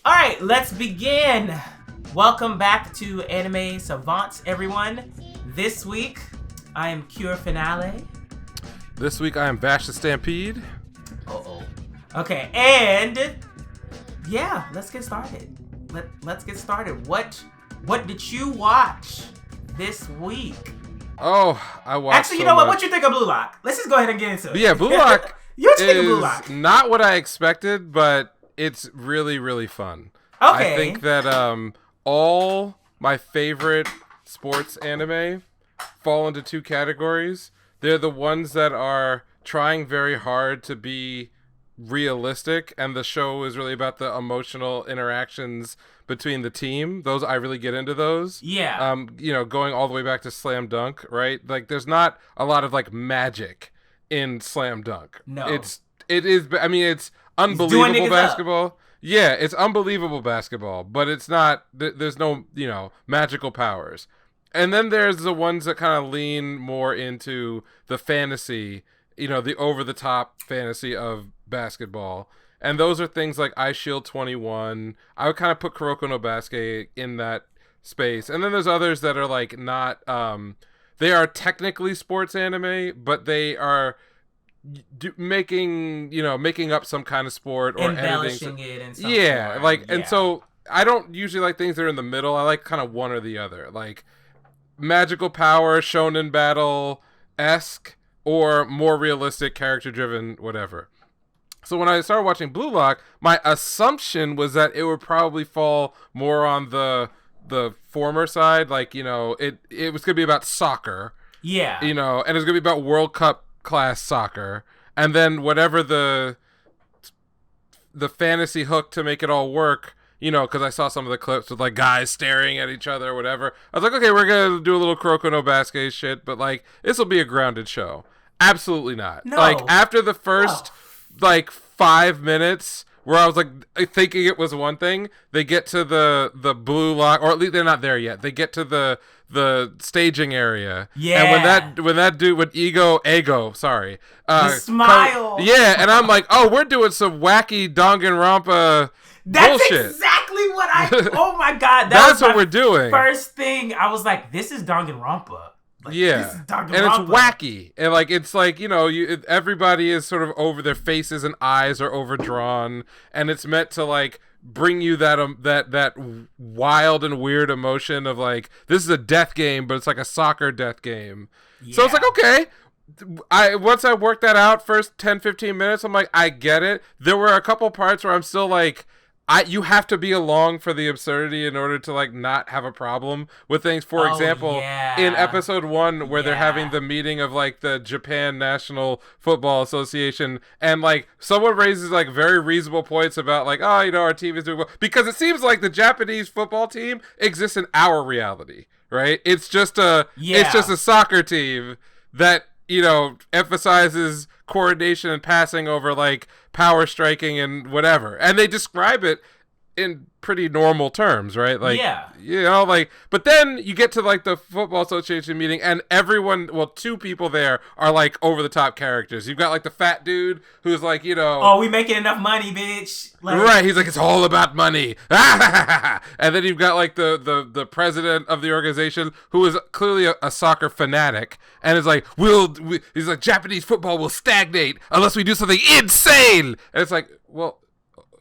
Alright, let's begin. Welcome back to Anime Savants, everyone. This week, I am Cure Finale. This week, I am Vash the Stampede. Okay, and yeah, let's get started. Let's get started. What did you watch this week? Oh, I watched. Actually, you know what? What you think of Blue Lock? Let's just go ahead and get into it. Yeah, Blue Lock What you think of Blue Lock? Not what I expected, but it's really, really fun. Okay. I think that all my favorite sports anime fall into two categories. They're the ones that are trying very hard to be realistic, and the show is really about the emotional interactions between the team. Those, I really get into those. Yeah. Going all the way back to Slam Dunk, right? Like, there's not a lot of like magic in Slam Dunk. No. It's unbelievable basketball. Yeah, it's unbelievable basketball, but it's not, there's no, magical powers. And then there's the ones that kind of lean more into the fantasy, the over-the-top fantasy of basketball. And those are things like Ice Shield 21. I would kind of put Kuroko no Basket in that space. And then there's others that are like not, they are technically sports anime, but they are making up some kind of sport or embellishing it in some form. Like, and so I don't usually like things that are in the middle. I like kind of one or the other, like magical power, shonen battle-esque, or more realistic, character-driven, whatever. So when I started watching Blue Lock, my assumption was that it would probably fall more on the former side, like, it was going to be about soccer. Yeah. And it's going to be about World Cup class soccer, and then whatever the fantasy hook to make it all work, because I saw some of the clips with like guys staring at each other or whatever. I was like, okay, we're gonna do a little Kuroko no Basket shit, but like this will be a grounded show. Absolutely not. No. Like after the first 5 minutes where I was like thinking it was one thing, they get to the Blue Lock, or at least they're not there yet. They get to the staging area. Yeah. And when that dude with Ego, sorry. Smile. And I'm like, oh, we're doing some wacky Danganronpa That's bullshit. exactly what oh my god. That's what we're doing. First thing, I was like, this is Danganronpa. Like, yeah, this is Danganronpa. And it's wacky, and like it's like everybody is sort of over, their faces and eyes are overdrawn, and it's meant to like bring you that wild and weird emotion of like, this is a death game, but it's like a soccer death game. Yeah. So it's like, okay, once I worked that out, first 10-15 minutes, I'm like, I get it. There were a couple parts where I'm still like, you have to be along for the absurdity in order to like not have a problem with things. For example, in episode 1 where they're having the meeting of like the Japan National Football Association, and like someone raises like very reasonable points about like, our team is doing well, because it seems like the Japanese football team exists in our reality, right? It's just a soccer team that emphasizes coordination and passing over like power striking and whatever, and they describe it in pretty normal terms, right? Like, but then you get to like the football association meeting, and everyone, two people there are like over the top characters. You've got like the fat dude who's like, oh, we making enough money, bitch. Like, right? He's like, it's all about money. And then you've got like the president of the organization who is clearly a soccer fanatic, and is like, he's like, Japanese football will stagnate unless we do something insane. And it's like, well,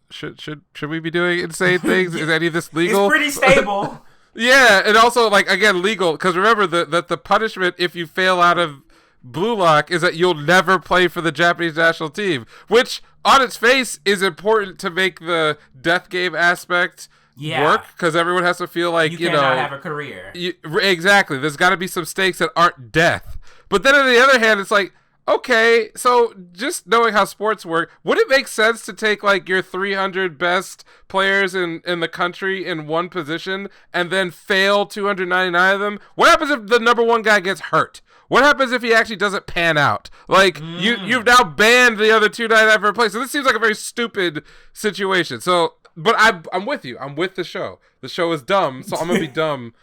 should we be doing insane things? Is any of this legal? It's pretty stable. Yeah, and also like, again, legal, because remember that the punishment if you fail out of Blue Lock is that you'll never play for the Japanese national team, which on its face is important to make the death game aspect work, because everyone has to feel like you cannot have a career. Exactly. There's got to be some stakes that aren't death. But then on the other hand, it's like, okay, so just knowing how sports work, would it make sense to take like your 300 best players in the country in one position and then fail 299 of them? What happens if the number one guy gets hurt? What happens if he actually doesn't pan out? Like, you've now banned the other 299 from play. So this seems like a very stupid situation. So, but I'm with you. I'm with the show. The show is dumb, so I'm going to be dumb.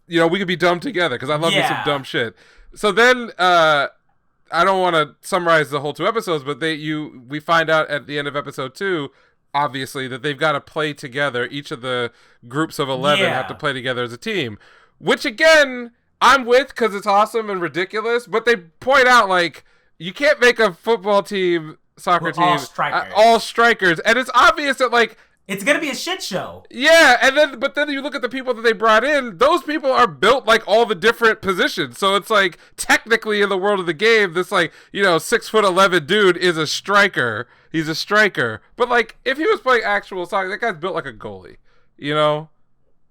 We could be dumb together, because I love me some dumb shit. So then, I don't want to summarize the whole 2 episodes, but we find out at the end of episode 2, obviously, that they've got to play together. Each of the groups of 11 have to play together as a team, which again, I'm with because it's awesome and ridiculous, but they point out, like, you can't make a football team, soccer team, all strikers. And it's obvious that, like, it's going to be a shit show. Yeah, but then you look at the people that they brought in, those people are built like all the different positions. So it's like, technically in the world of the game, this, like, 6'11" dude is a striker. He's a striker. But, like, if he was playing actual soccer, that guy's built like a goalie,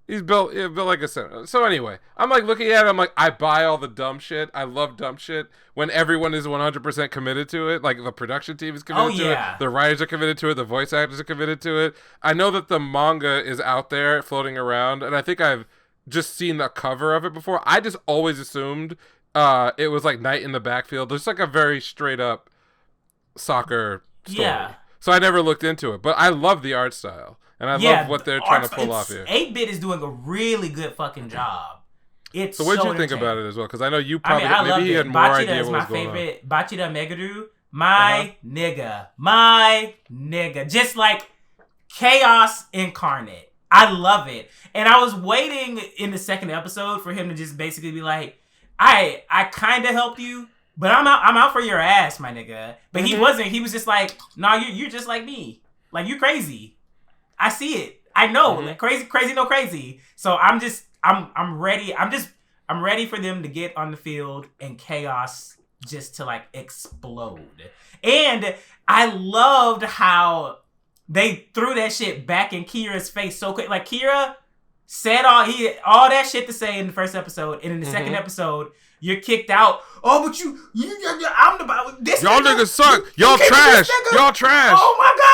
He's built like a center. So anyway, I'm like looking at it, I'm like, I buy all the dumb shit. I love dumb shit when everyone is 100% committed to it. Like, the production team is committed to it. The writers are committed to it. The voice actors are committed to it. I know that the manga is out there floating around, and I think I've just seen the cover of it before. I just always assumed it was like Night in the Backfield. There's like a very straight up soccer story. Yeah. So I never looked into it, but I love the art style. And I love what they're trying to pull off here. 8-Bit is doing a really good fucking job. So what did you think about it as well? Because I know you probably maybe you had more idea what was going on. Bachida Meguru, my nigga. Just like chaos incarnate. I love it. And I was waiting in the second episode for him to just basically be like, I kind of helped you, but I'm out for your ass, my nigga. But he wasn't. He was just like, nah, you're just like me. Like, you crazy. I see it. I know. Like, crazy, no crazy. So I'm ready. I'm ready for them to get on the field and chaos just to, like, explode. And I loved how they threw that shit back in Kira's face so quick. Like, Kira said all that shit to say in the first episode, and in the second episode, you're kicked out. Oh, but I'm this. Y'all niggas suck. Y'all trash. Y'all trash. Oh my god!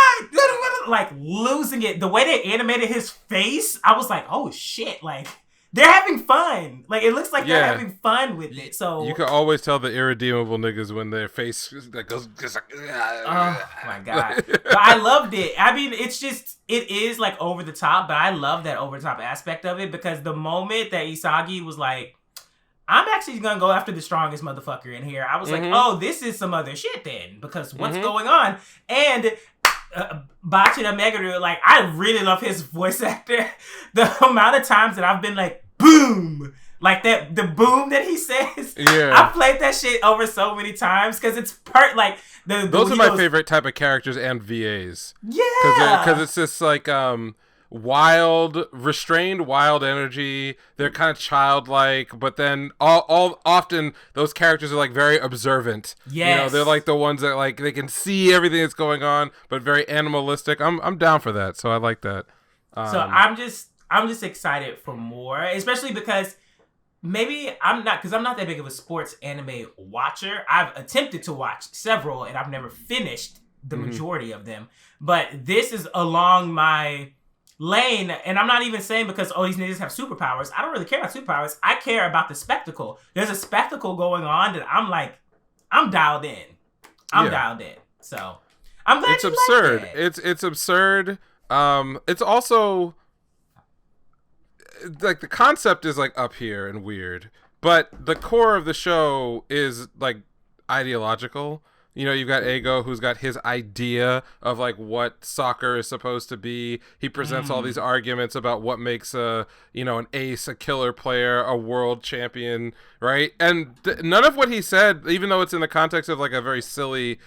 Like, losing it. The way they animated his face, I was like, oh shit! Like, they're having fun. Like, it looks like they're having fun with it. So you can always tell the irredeemable niggas when their face that goes like, oh my god! But I loved it. I mean, it is like over the top, but I love that over the top aspect of it, because the moment that Isagi was like, I'm actually going to go after the strongest motherfucker in here, I was like, oh, this is some other shit then, because what's going on? And Bachida Meguru, like, I really love his voice actor. The amount of times that I've been like, boom! Like, that, the boom that he says. Yeah. I've played that shit over so many times, because it's those are my favorite type of characters and VAs. Yeah! Because it's just like, restrained wild energy. They're kind of childlike, but then all often those characters are like very observant. Yes. They're like the ones that, like, they can see everything that's going on, but very animalistic. I'm down for that, so I like that. So I'm just excited for more, especially because maybe I'm not that big of a sports anime watcher. I've attempted to watch several, and I've never finished the majority of them. But this is along my lane, and I'm not even saying because, these niggas have superpowers. I don't really care about superpowers. I care about the spectacle. There's a spectacle going on that I'm like, I'm dialed in. Dialed in. So I'm glad it's absurd. Like it. It's absurd. It's also like the concept is like up here and weird, but the core of the show is like ideological. You've got Ego, who's got his idea of, like, what soccer is supposed to be. He presents all these arguments about what makes an ace, a killer player, a world champion, right? And none of what he said, even though it's in the context of, like, a very silly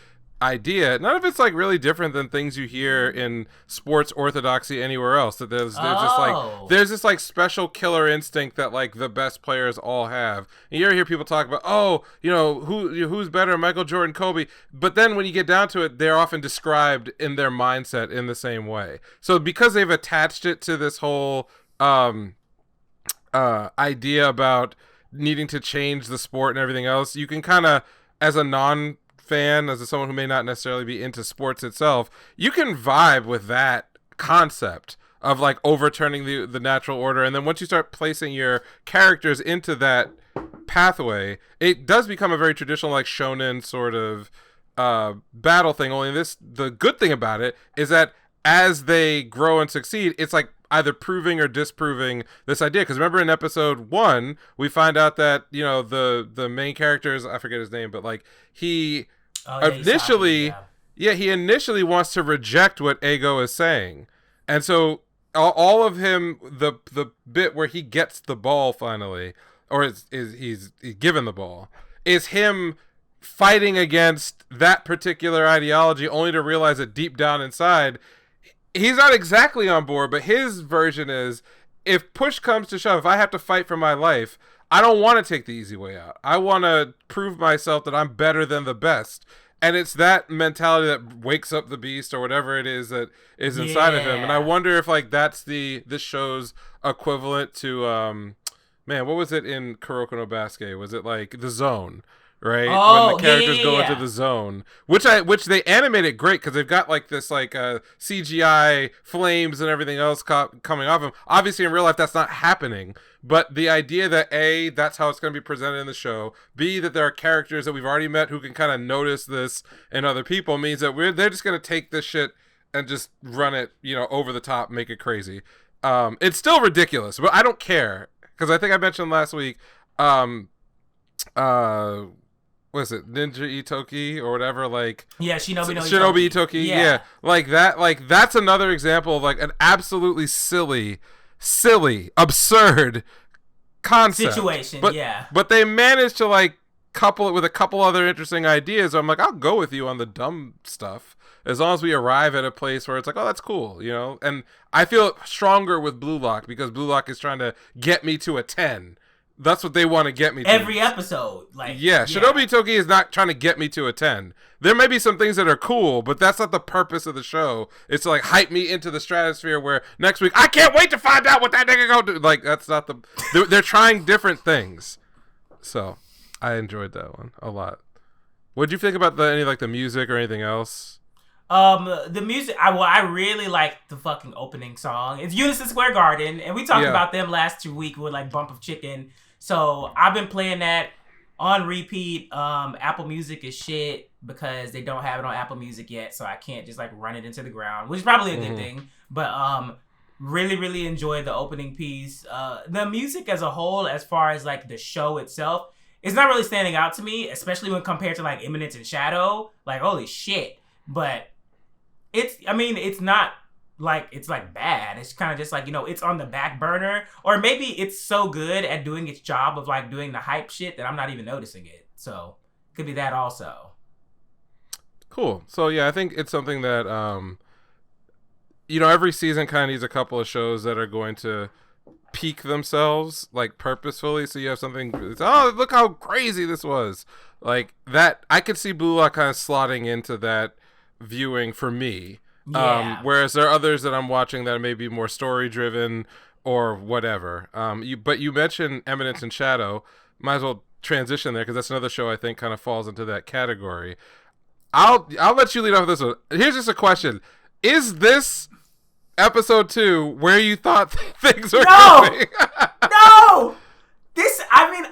idea, none of it's, like, really different than things you hear in sports orthodoxy anywhere else. That there's this like special killer instinct that, like, the best players all have. And you hear people talk about, who's better, Michael Jordan, Kobe, but then when you get down to it, they're often described in their mindset in the same way. So because they've attached it to this whole idea about needing to change the sport and everything else, you can kind of, as a fan, as someone who may not necessarily be into sports itself, you can vibe with that concept of, like, overturning the natural order. And then once you start placing your characters into that pathway, it does become a very traditional, like, shonen sort of battle thing. Only the good thing about it is that as they grow and succeed, it's like either proving or disproving this idea. Because remember in episode 1, we find out that, the main characters, I forget his name, but, like, he initially Yeah, he initially wants to reject what Ego is saying. And so all of him, the bit where he gets the ball finally, or he's given the ball, is him fighting against that particular ideology, only to realize that deep down inside, he's not exactly on board, but his version is, if push comes to shove, if I have to fight for my life, I don't want to take the easy way out. I want to prove myself that I'm better than the best. And it's that mentality that wakes up the beast, or whatever it is that is inside of him. And I wonder if like that's this show's equivalent to man, what was it in Kuroko no Basket? Was it like The Zone? Right, when the characters go into the zone, which they animated great, because they've got like this like CGI flames and everything else coming off them. Obviously, in real life, that's not happening. But the idea that A, that's how it's going to be presented in the show. B, that there are characters that we've already met who can kind of notice this in other people, means that they're just going to take this shit and just run it, over the top, make it crazy. It's still ridiculous, but I don't care, because I think I mentioned last week. What is it, Ninja Ittoki or whatever, like Shinobi Ittoki, yeah, like that, like that's another example of like an absolutely silly, absurd concept situation, but they managed to like couple it with a couple other interesting ideas. So I'm like, I'll go with you on the dumb stuff as long as we arrive at a place where it's like, oh, that's cool, and I feel stronger with Blue Lock, because Blue Lock is trying to get me to a 10. That's what they want to get me to. Every episode. Shinobi Ittoki is not trying to get me to a 10. There may be some things that are cool, but that's not the purpose of the show. It's to like hype me into the stratosphere where next week, I can't wait to find out what that nigga gonna do. Like, that's not the... They're trying different things. So, I enjoyed that one a lot. What'd you think about any the music or anything else? The music, I really like the fucking opening song. It's Unison Square Garden, and we talked about them last week with like Bump of Chicken. So I've been playing that on repeat. Apple Music is shit because they don't have it on Apple Music yet, so I can't just like run it into the ground, which is probably a good thing. But really, really enjoyed the opening piece. The music as a whole, as far as like the show itself, is not really standing out to me, especially when compared to like Eminence and Shadow. Like, holy shit. But it's not like it's like bad. It's kind of just like, it's on the back burner, or maybe it's so good at doing its job of like doing the hype shit that I'm not even noticing it. So could be that also. Cool. So yeah, I think it's something that every season kind of needs a couple of shows that are going to peak themselves like purposefully. So you have something, look how crazy this was. Like that, I could see Blue Lock kind of slotting into that viewing for me. Whereas there are others that I'm watching that may be more story driven or whatever. But you mentioned Eminence and Shadow. Might as well transition there, because that's another show I think kind of falls into that category. I'll let you lead off with this one. Here's just a question: is this episode 2 where you thought things were going? No.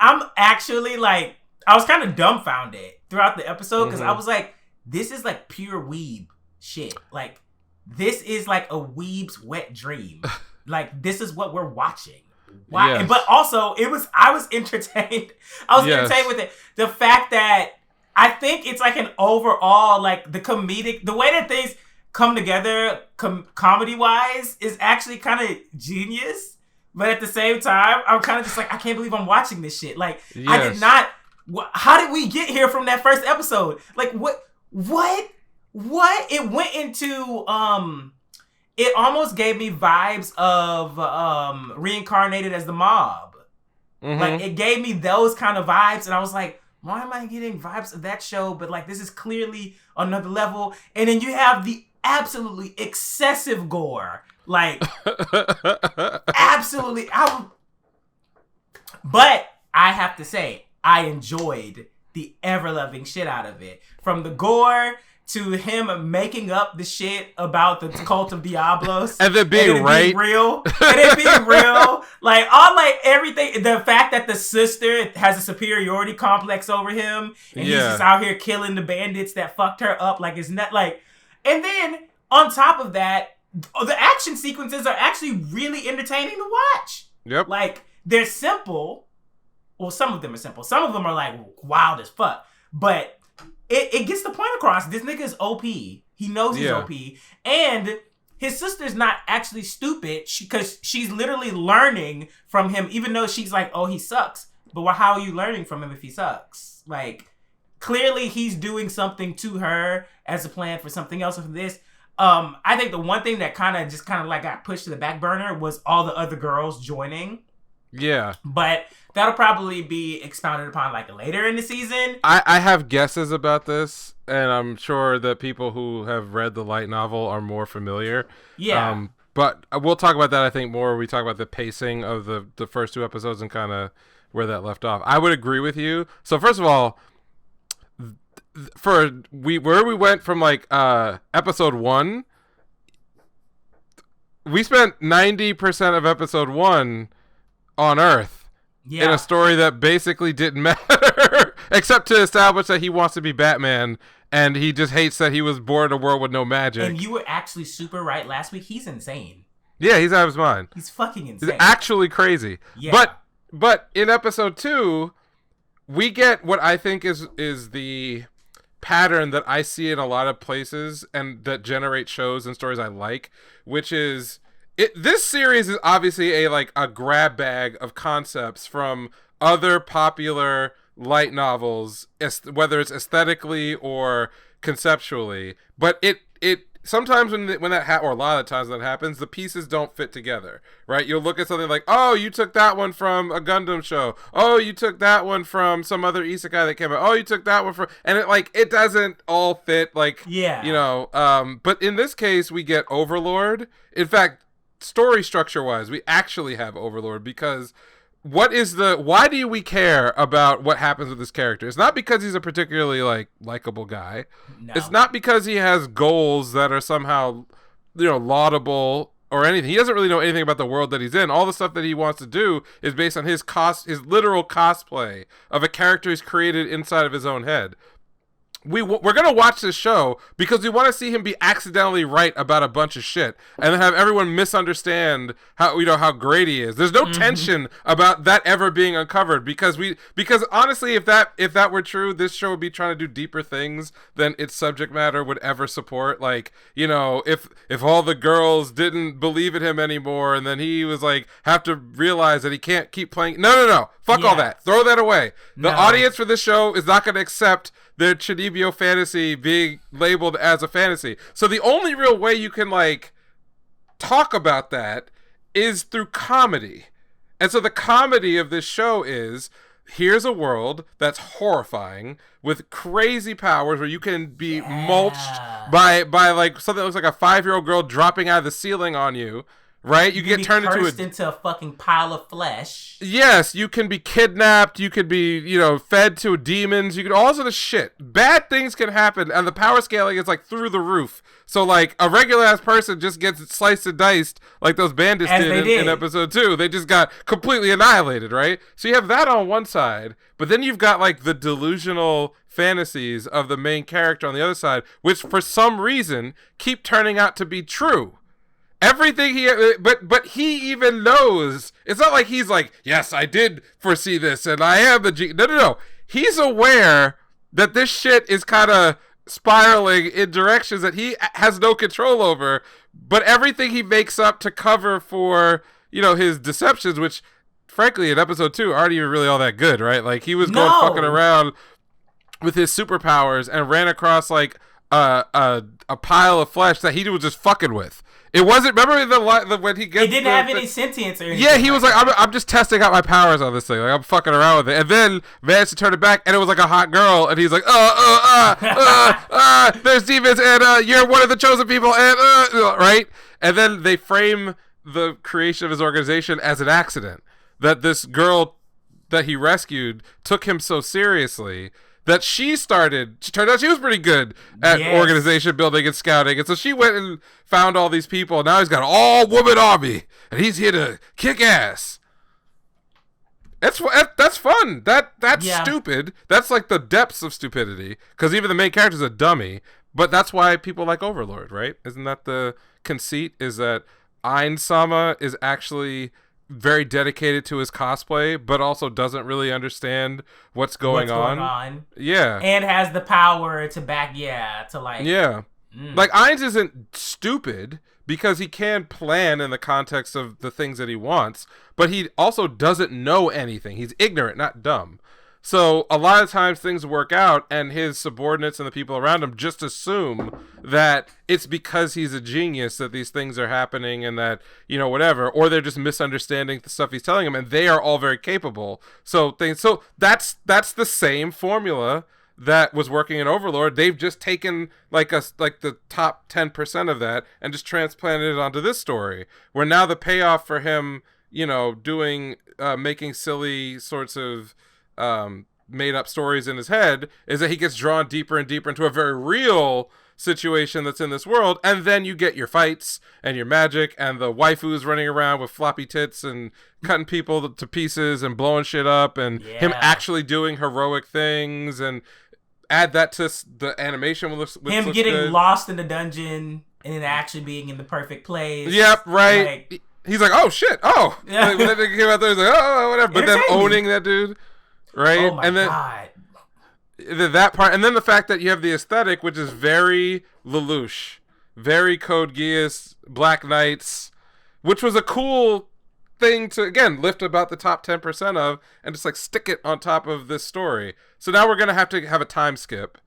I'm actually like, I was kind of dumbfounded throughout the episode, because I was like, this is like pure weeb shit. Like, this is like a weeb's wet dream. Like, this is what we're watching. Why? Yes. But also, I was entertained. Entertained with it. The fact that I think it's like an overall, like the way that things come together comedy wise is actually kind of genius. But at the same time, I'm kind of just like, I can't believe I'm watching this shit. Like, I did not. How did we get here from that first episode? Like, what? It went into, it almost gave me vibes of Reincarnated as the Mob. Like, it gave me those kind of vibes, and I was like, why am I getting vibes of that show? But like, this is clearly another level. And then you have the absolutely excessive gore. Like, absolutely. But I have to say, I enjoyed the ever-loving shit out of it. From the gore to him making up the shit about the cult of Diablos. And then being right. Real. And it being real. Like, all like everything. The fact that the sister has a superiority complex over him. And he's just out here killing the bandits that fucked her up. Like, it's not like... And then, on top of that, the action sequences are actually really entertaining to watch. Yep. Like, they're simple. Well, some of them are simple. Some of them are like wild as fuck. But it gets the point across. This nigga is OP. He knows he's OP. And his sister's not actually stupid because she's literally learning from him, even though she's like, oh, he sucks. But how are you learning from him if he sucks? Like, clearly he's doing something to her as a plan for something else from this. I think the one thing that kind of like got pushed to the back burner was all the other girls joining. Yeah. But that'll probably be expounded upon like later in the season. I have guesses about this, and I'm sure that people who have read the light novel are more familiar. Yeah. But we'll talk about that, I think, more when we talk about the pacing of the first 2 episodes and kind of where that left off. I would agree with you. So first of all, where we went from like episode 1, we spent 90% of episode 1 on Earth in a story that basically didn't matter except to establish that he wants to be Batman and he just hates that he was born in a world with no magic. And you were actually super right last week. He's insane. Yeah, he's out of his mind. He's fucking insane. He's actually crazy. Yeah. But in episode 2, we get what I think is the pattern that I see in a lot of places and that generate shows and stories I like, which is this series is obviously a grab bag of concepts from other popular light novels, whether it's aesthetically or conceptually. But it sometimes when that or a lot of the times when that happens, the pieces don't fit together, right? You'll look at something like, oh, you took that one from a Gundam show. Oh, you took that one from some other isekai that came out. Oh, you took that one from, and it doesn't all fit, like, yeah, you know. But in this case, we get Overlord. In fact, story structure wise, we actually have Overlord because why do we care about what happens with this character? It's not because he's a particularly likable guy. No. It's not because he has goals that are somehow, laudable or anything. He doesn't really know anything about the world that he's in. All the stuff that he wants to do is based on his literal cosplay of a character he's created inside of his own head. We're gonna watch this show because we want to see him be accidentally right about a bunch of shit, and then have everyone misunderstand how great he is. There's no tension about that ever being uncovered because honestly, if that were true, this show would be trying to do deeper things than its subject matter would ever support. Like, if all the girls didn't believe in him anymore, and then he was have to realize that he can't keep playing. No. Fuck all that. Throw that away. The audience for this show is not going to accept their Chunibyo fantasy being labeled as a fantasy. So the only real way you can talk about that is through comedy. And so the comedy of this show is, here's a world that's horrifying with crazy powers where you can be mulched by something that looks like a 5-year-old girl dropping out of the ceiling on you. Right? You get turned into a fucking pile of flesh. Yes, you can be kidnapped, you could be, fed to demons, you could all sort of shit. Bad things can happen, and the power scaling is through the roof. So a regular ass person just gets sliced and diced like those bandits did in episode 2. They just got completely annihilated, right? So you have that on one side, but then you've got the delusional fantasies of the main character on the other side, which for some reason keep turning out to be true. Everything but he even knows. It's not like he's yes, I did foresee this and I am the G. No. He's aware that this shit is kind of spiraling in directions that he has no control over, but everything he makes up to cover for, his deceptions, which frankly in episode 2 aren't even really all that good, right? He was going fucking around with his superpowers and ran across a pile of flesh that he was just fucking with. It wasn't. Remember when he gets? It didn't have any sentience or anything. Yeah, he was I'm just testing out my powers on this thing. I'm fucking around with it, and then managed to turn it back, and it was a hot girl, and he's there's demons, and you're one of the chosen people, and right. And then they frame the creation of his organization as an accident. That this girl that he rescued took him so seriously that turned out she was pretty good at organization building and scouting. And so she went and found all these people. And now he's got an all-woman army. And he's here to kick ass. That's fun. That's stupid. That's the depths of stupidity. Because even the main character's a dummy. But that's why people like Overlord, right? Isn't that the conceit? Is that Ein-sama is actually very dedicated to his cosplay, but also doesn't really understand what's going on. Yeah. And has the power to back, to like... Yeah. Like, Ainz isn't stupid because he can plan in the context of the things that he wants, but he also doesn't know anything. He's ignorant, not dumb. So a lot of times things work out, and his subordinates and the people around him just assume that it's because he's a genius that these things are happening, and that, whatever, or they're just misunderstanding the stuff he's telling them, and they are all very capable. So that's the same formula that was working in Overlord. They've just taken like the top 10% of that and just transplanted it onto this story, where now the payoff for him, doing making silly sorts of made up stories in his head is that he gets drawn deeper and deeper into a very real situation that's in this world, and then you get your fights and your magic and the waifus running around with floppy tits and cutting people to pieces and blowing shit up, and him actually doing heroic things, and add that to the animation which him getting good. Lost in the dungeon and then actually being in the perfect place. Yep, right. Like, he's like, oh shit, oh. Like, when they came out there, he's like, oh, whatever. But then owning that dude. Right? Oh my God. That part, and then the fact that you have the aesthetic, which is very Lelouch, very Code Geass, Black Knights, which was a cool thing to, again, lift about the top 10% of, and just like stick it on top of this story. So now we're going to have a time skip,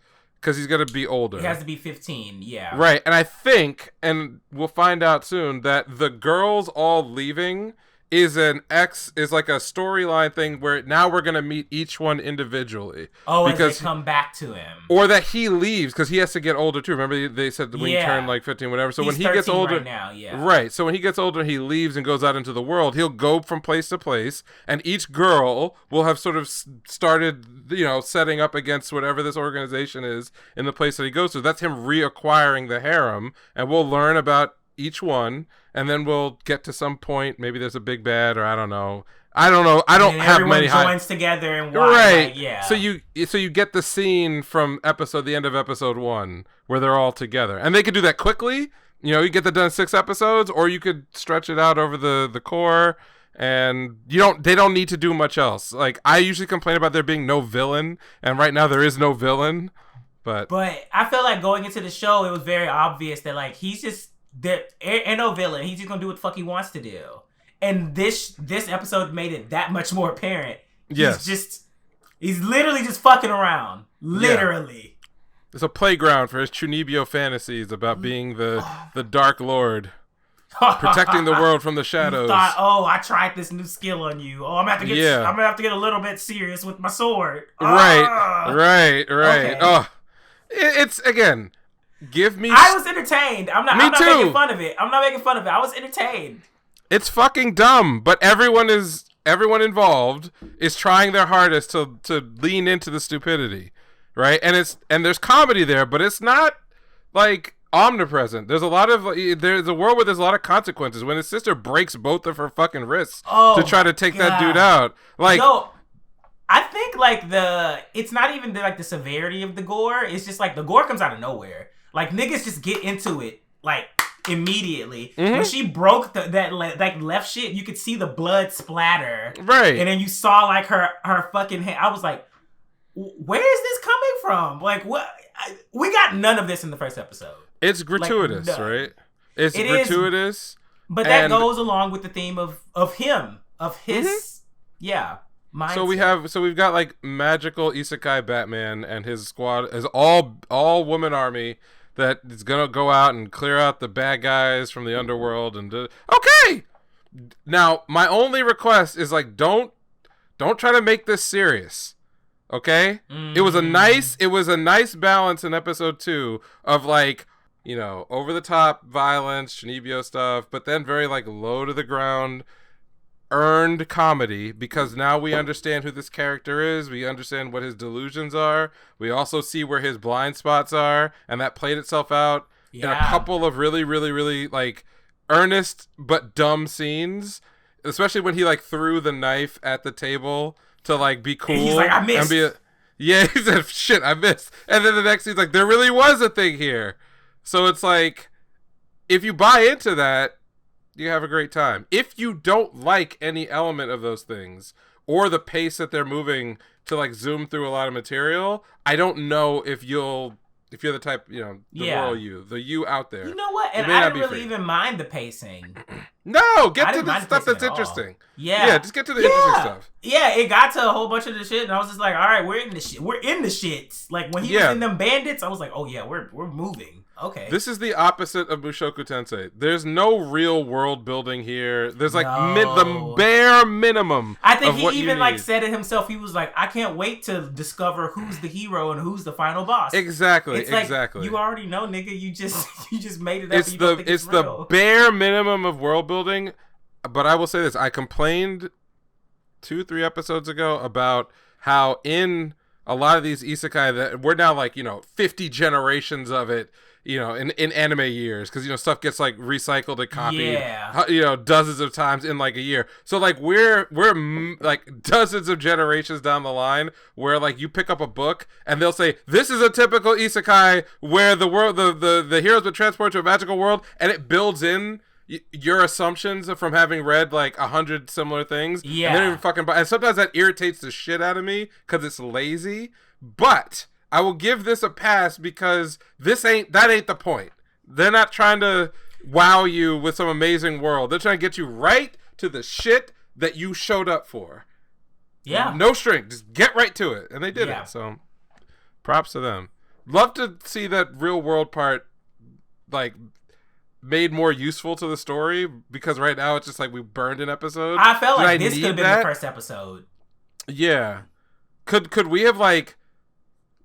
because he's going to be older. He has to be 15, yeah. Right, and I think, and we'll find out soon, that the girls all leaving is like a storyline thing where now we're going to meet each one individually. Oh, because as they come back to him. Or that he leaves because he has to get older too. Remember they said when he turned like 15, whatever. So he's when he gets older right now, Right. So when he gets older, he leaves and goes out into the world. He'll go from place to place, and each girl will have sort of started, setting up against whatever this organization is in the place that he goes to. That's him reacquiring the harem, and we'll learn about each one, and then we'll get to some point. Maybe there's a big bad, or I don't know. I don't have many. Everyone joins together and why, right. Like, So you get the scene from the end of episode 1 where they're all together, and they could do that quickly. You get that done in 6 episodes, or you could stretch it out over the core. And they don't need to do much else. Like, I usually complain about there being no villain, and right now there is no villain. But I feel like going into the show, it was very obvious that like he's just. There ain't no villain. He's just gonna do what the fuck he wants to do. And this episode made it that much more apparent. Yes. He's literally just fucking around. Literally. Yeah. It's a playground for his Chunibyo fantasies about being the Dark Lord. Protecting the world from the shadows. You thought, I tried this new skill on you. I'm gonna have to get a little bit serious with my sword. Right. Okay. Oh. It's again. I was entertained. I'm not making fun of it. I was entertained. It's fucking dumb, but everyone involved is trying their hardest to lean into the stupidity, right? And there's comedy there, but it's not like omnipresent. There's a world where there's a lot of consequences. When his sister breaks both of her fucking wrists to try to take that dude out, like. No. I think like it's not even like the severity of the gore. It's just like the gore comes out of nowhere. Like, niggas just get into it, like, immediately. Mm-hmm. When she broke that left shit, you could see the blood splatter. Right. And then you saw, like, her fucking hand. I was like, where is this coming from? Like, what? We got none of this in the first episode. It's gratuitous, like, right? It's gratuitous. But that goes along with the theme of him, of his, mindset. So we've got, like, magical isekai Batman and his squad is all woman army that is gonna go out and clear out the bad guys from the underworld and okay. Now, my only request is like don't try to make this serious. Okay? Mm. It was a nice balance in episode 2 of like, over the top violence, Shinibyo stuff, but then very like low to the ground earned comedy, because now we understand who this character is. We understand what his delusions are. We also see where his blind spots are, and that played itself out in a couple of really, really, really like earnest but dumb scenes. Especially when he like threw the knife at the table to like be cool. And he's like, I missed. He said, shit, I missed. And then the next he's like, there really was a thing here. So it's like, if you buy into that, you have a great time. If you don't like any element of those things or the pace that they're moving to like zoom through a lot of material, I don't know if you're the type, the royal you, the you out there. You know what? And I didn't really even mind the pacing. No, get to the stuff that's interesting. Yeah, just get to the interesting stuff. Yeah, it got to a whole bunch of the shit, and I was just like, all right, we're in the shit. We're in the shits. Like when he was in them bandits, I was like, oh yeah, we're moving. Okay. This is the opposite of Mushoku Tensei. There's no real world building here. There's like the bare minimum. I think he even like said it himself. He was like, I can't wait to discover who's the hero and who's the final boss. Exactly. It's like, you already know, nigga. You just made it up. It's the bare minimum of world building. But I will say this: I complained 2-3 episodes ago about how in a lot of these isekai that we're now like 50 generations of it. In anime years, because stuff gets like recycled and copied, dozens of times in like a year. So like we're like dozens of generations down the line, where like you pick up a book and they'll say this is a typical isekai where the world, the hero's been transported to a magical world, and it builds in your assumptions from having read like 100 similar things. Yeah, and they don't even fucking buy. And sometimes that irritates the shit out of me because it's lazy, but I will give this a pass because that ain't the point. They're not trying to wow you with some amazing world. They're trying to get you right to the shit that you showed up for. Yeah. No string. Just get right to it. And they did it. So props to them. Love to see that real world part like made more useful to the story, because right now it's just like we burned an episode. I felt like this could have been the first episode. Yeah. Could we have like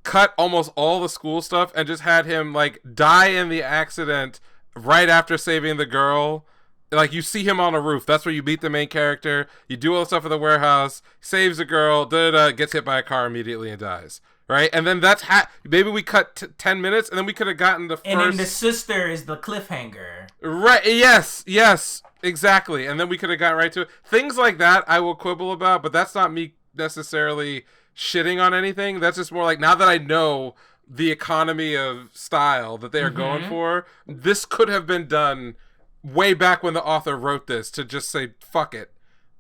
cut almost all the school stuff and just had him like die in the accident right after saving the girl? Like you see him on a roof, that's where you meet the main character, you do all the stuff in the warehouse, saves a girl, gets hit by a car immediately and dies, right? And then that's maybe we cut 10 minutes and then we could have gotten the first, and then the sister is the cliffhanger, right? Yes, exactly. And then we could have gotten right to it. Things like that I will quibble about, but that's not me necessarily shitting on anything. That's just more like, now that I know the economy of style that they are going for, this could have been done way back when the author wrote this, to just say fuck it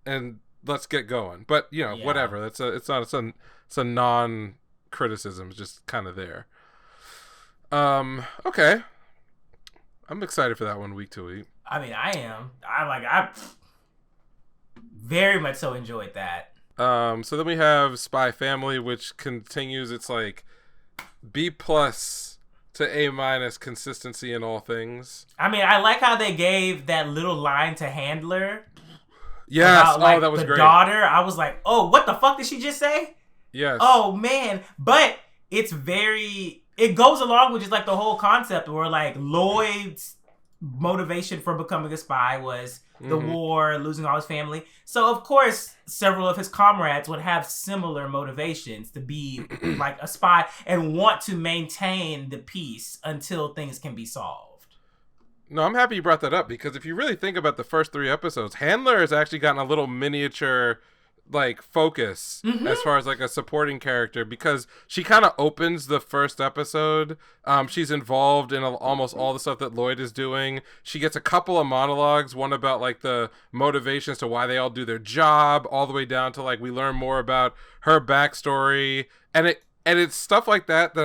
and let's get going. But whatever. It's a non criticism. It's just kind of there. Okay, I'm excited for that one week to week. I mean, I am. I very much so enjoyed that. So then we have Spy Family, which continues its like B+ to A- consistency in all things. I mean, I like how they gave that little line to Handler. Yes, about, that was great. The daughter, I was like, oh, what the fuck did she just say? Yes. Oh man, but it goes along with just like the whole concept where like Lloyd's motivation for becoming a spy was the war, losing all his family. So of course, several of his comrades would have similar motivations to be like a spy and want to maintain the peace until things can be solved. No, I'm happy you brought that up, because if you really think about the first 3 episodes, Handler has actually gotten a little miniature like focus as far as like a supporting character, because she kind of opens the first episode. She's involved in almost all the stuff that Lloyd is doing. She gets a couple of monologues, one about like the motivations to why they all do their job, all the way down to like we learn more about her backstory, and it's stuff like that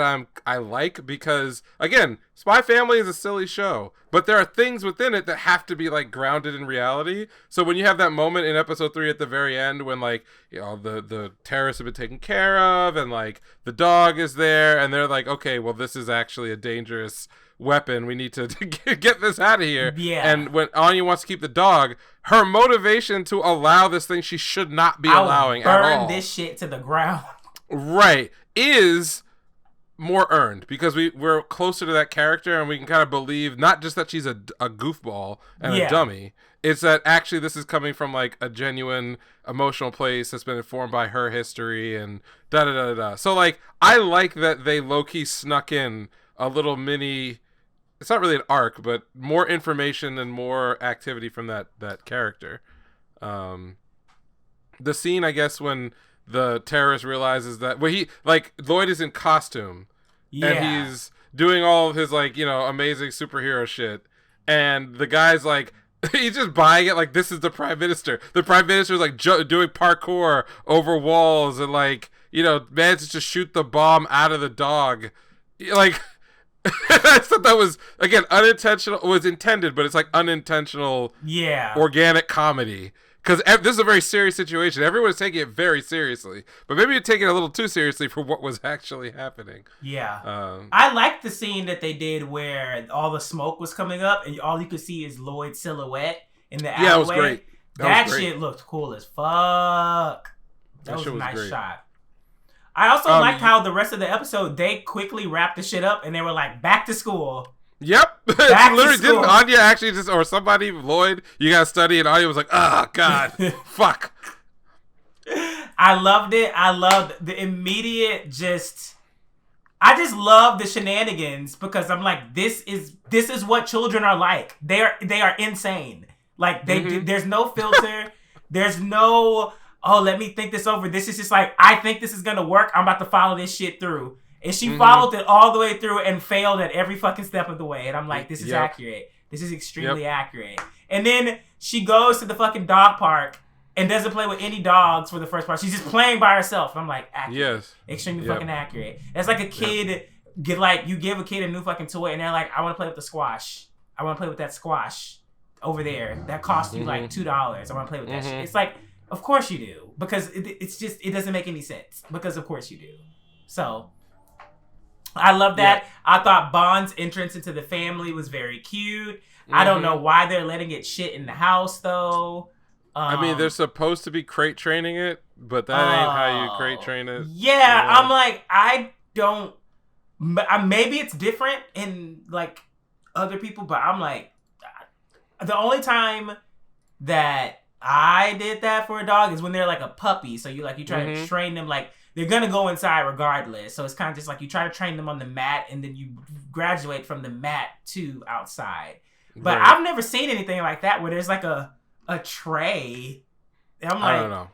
I like, because again, Spy Family is a silly show, but there are things within it that have to be like grounded in reality. So when you have that moment in episode 3 at the very end when like the terrorists have been taken care of and like the dog is there and they're like, okay, well this is actually a dangerous weapon, we need to get this out of here. Yeah. And when Anya wants to keep the dog, her motivation to allow this thing she should not be allowing at all, burn this shit to the ground, right, is more earned, because we're closer to that character and we can kind of believe not just that she's a goofball and a dummy, it's that actually this is coming from like a genuine emotional place that's been informed by her history and da-da-da-da. So like I like that they low-key snuck in a little mini, it's not really an arc, but more information and more activity from that character. The scene, I guess, when the terrorist realizes that Lloyd is in costume and he's doing all of his like amazing superhero shit, and the guy's like, He's just buying it like this is the prime minister. The prime minister is like doing parkour over walls and like manages to shoot the bomb out of the dog. Like I thought that was again unintentional. It was intended, but it's like unintentional. Yeah. Organic comedy. Because this is a very serious situation. Everyone is taking it very seriously. But maybe you're taking it a little too seriously for what was actually happening. Yeah. I liked the scene that they did where all the smoke was coming up and all you could see is Lloyd's silhouette in the alleyway. Yeah, it was great. That shit looked cool as fuck. That was a nice shot. I also liked how the rest of the episode, they quickly wrapped the shit up and they were like, back to school. Yep. Literally didn't Anya actually just, or somebody, Lloyd, you gotta study, and Anya was like, oh, God, fuck. I loved it. I loved the immediate I just love the shenanigans because I'm like, this is what children are like. They are insane. Like, there's no filter. There's no, let me think this over. This is just like, I think this is gonna work. I'm about to follow this shit through. And she followed it all the way through and failed at every fucking step of the way. And I'm like, this is accurate. This is extremely accurate. And then she goes to the fucking dog park and doesn't play with any dogs for the first part. She's just playing by herself. I'm like, accurate. Yes. Extremely fucking accurate. It's like a kid, you give a kid a new fucking toy and they're like, I want to play with the squash. I want to play with that squash over there. That cost you like $2. I want to play with that shit. It's like, of course you do. Because it doesn't make any sense. Because of course you do. So... I love that. Yeah. I thought Bond's entrance into the family was very cute. I don't know why they're letting it shit in the house, though. I mean, they're supposed to be crate training it, but that ain't how you crate train it. Yeah, I'm like, I don't... Maybe it's different in, like, other people, but I'm like... The only time that I did that for a dog is when they're, like, a puppy. So you try to train them, like... They're going to go inside regardless. So it's kind of just like you try to train them on the mat and then you graduate from the mat to outside. But I've never seen anything like that where there's like a tray. And I'm like, I don't know.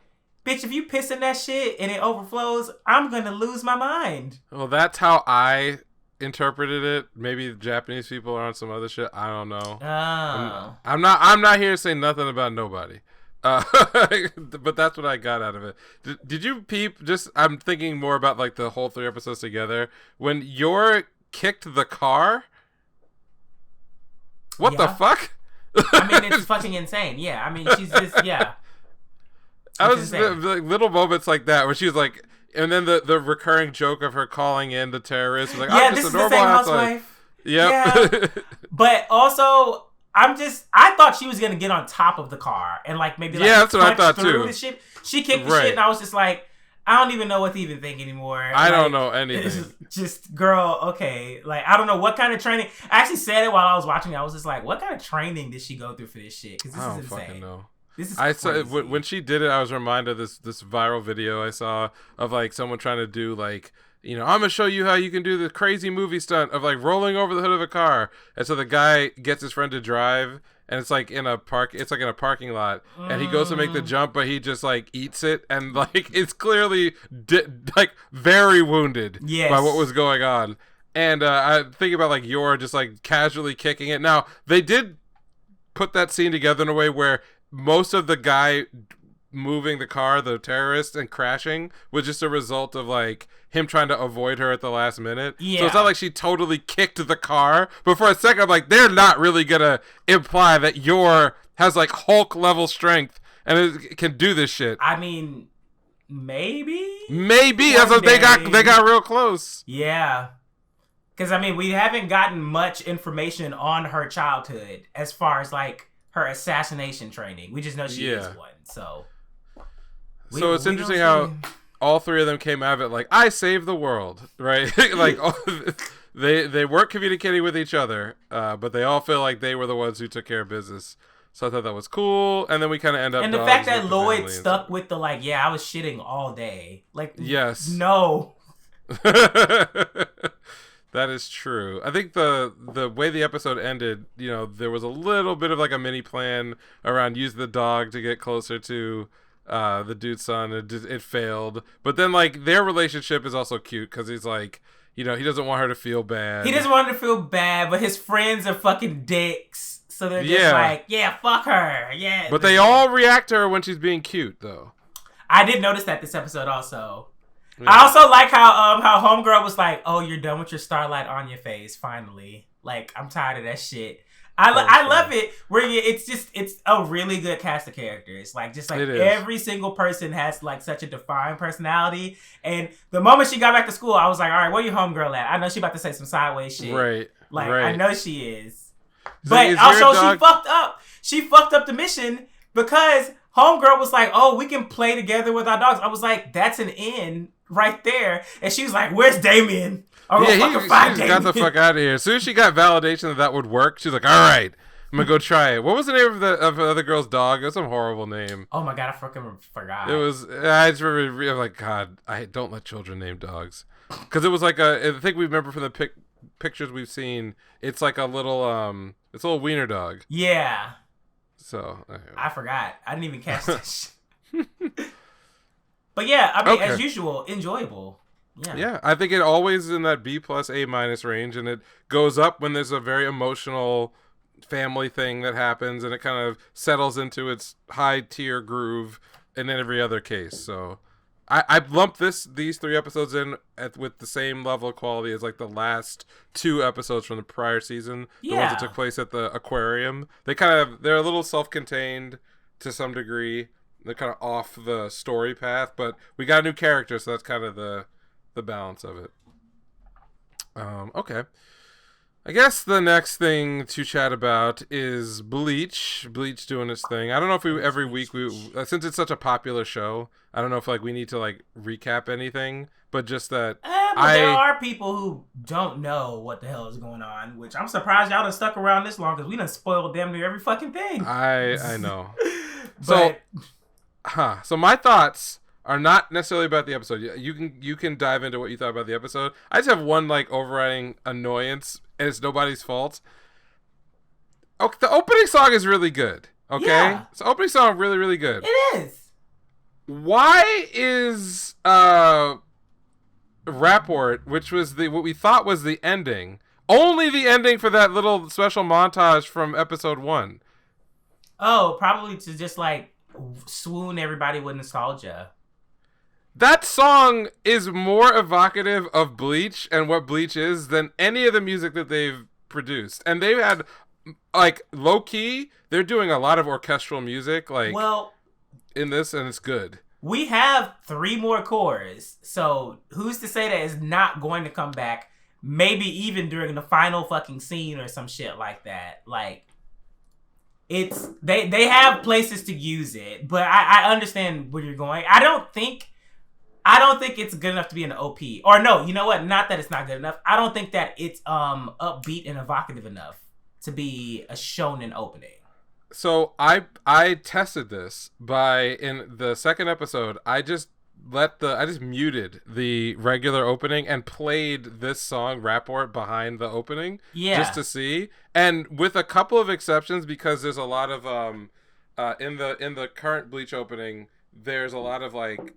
Bitch, if you piss in that shit and it overflows, I'm going to lose my mind. Well, that's how I interpreted it. Maybe the Japanese people are on some other shit. I don't know. Oh. I'm not here to say nothing about nobody. But that's what I got out of it. Did you peep? I'm thinking more about like the whole 3 episodes together. When Yor kicked the car, what the fuck? I mean, it's fucking insane. Yeah, I mean, she's just I was the little moments like that where she was like, and then the recurring joke of her calling in the terrorists, like, I'm just a normal housewife. Yep. Yeah. But also. I thought she was gonna get on top of the car and like maybe that's what I thought too. The shit. She kicked the shit and I was just like, I don't even know what to even think anymore. I don't know anything. Just girl, okay. Like I don't know what kind of training. I actually said it while I was watching. I was just like, what kind of training did she go through for this shit? Because this is insane. Fucking know. This is crazy. Saw when she did it. I was reminded of this viral video I saw of like someone trying to do like. I'm going to show you how you can do the crazy movie stunt of like rolling over the hood of a car. And so the guy gets his friend to drive and it's like in a parking lot and he goes to make the jump, but he just like eats it. And like, it's clearly like very wounded by what was going on. And I think about like Yor just like casually kicking it. Now they did put that scene together in a way where most of the guy moving the car, the terrorist, and crashing was just a result of like him trying to avoid her at the last minute. Yeah. So it's not like she totally kicked the car. But for a second, I'm like, they're not really gonna imply that Yor has like Hulk level strength and it can do this shit. I mean, maybe. That's what they got real close. Yeah. Because I mean, we haven't gotten much information on her childhood as far as like her assassination training. We just know she is one. So it's interesting how all 3 of them came out of it like, I saved the world, right? Like they weren't communicating with each other, but they all feel like they were the ones who took care of business. So I thought that was cool. And then we kind of end up. And the fact that Lloyd stuck with the like, I was shitting all day. Like, yes, no. That is true. I think the way the episode ended, there was a little bit of like a mini plan around use the dog to get closer to the dude's son. It failed, but then like their relationship is also cute because he's like, he doesn't want her to feel bad. He doesn't want her to feel bad, but his friends are fucking dicks. So they're just like, yeah, fuck her. Yeah. But they all react to her when she's being cute, though. I did notice that this episode also. Yeah. I also like how Homegirl was like, oh, you're done with your Starlight on your face, finally. Like, I'm tired of that shit. I love it where it's a really good cast of characters. Like, just like every single person has like such a defined personality. And the moment she got back to school, I was like, all right, where your homegirl at? I know she about to say some sideways shit. Right. Like, right. I know she is. But also she fucked up. She fucked up the mission because homegirl was like, oh, we can play together with our dogs. I was like, that's an in right there. And she was like, where's Damien? She got the fuck out of here. As soon as she got validation that would work, she's like, all right, I'm going to go try it. What was the name of the other girl's dog? It was some horrible name. Oh my God, I fucking forgot. It was, I just remember, I'm like, God, I don't let children name dogs. Because it was like I think we remember from the pictures we've seen, it's like a little, it's a little wiener dog. Yeah. So. Anyway. I forgot. I didn't even catch this. But yeah, I mean, as usual, enjoyable. Yeah, I think it always is in that B plus A minus range, and it goes up when there's a very emotional family thing that happens, and it kind of settles into its high tier groove in every other case. So I lumped these 3 episodes in with the same level of quality as like the last 2 episodes from the prior season, the ones that took place at the aquarium. They're a little self-contained to some degree. They're kind of off the story path, but we got a new character, so that's kind of the balance of it. Okay. I guess the next thing to chat about is Bleach. Bleach doing its thing. I don't know if every week since it's such a popular show, I don't know if like we need to like recap anything, but just that there are people who don't know what the hell is going on, which I'm surprised y'all done stuck around this long because we done spoiled damn near every fucking thing. I know. So my thoughts are not necessarily about the episode. You can dive into what you thought about the episode. I just have one like overriding annoyance, and it's nobody's fault. Okay, the opening song is really good. Okay, the opening song really really good. It is. Why is Rapport, which was what we thought was the ending, only the ending for that little special montage from episode 1? Oh, probably to just like swoon everybody with nostalgia. That song is more evocative of Bleach and what Bleach is than any of the music that they've produced. And they've had, like, low-key, they're doing a lot of orchestral music, like, in this, and it's good. We have 3 more cores, so who's to say that it's not going to come back, maybe even during the final fucking scene or some shit like that. Like, it's, they have places to use it, but I understand where you're going. I don't think it's good enough to be an OP. Or no, you know what? Not that it's not good enough. I don't think that it's upbeat and evocative enough to be a shonen opening. So I tested this in the second episode, I just muted the regular opening and played this song Rapport behind the opening just to see. And with a couple of exceptions, because there's a lot of in the current Bleach opening, there's a lot of like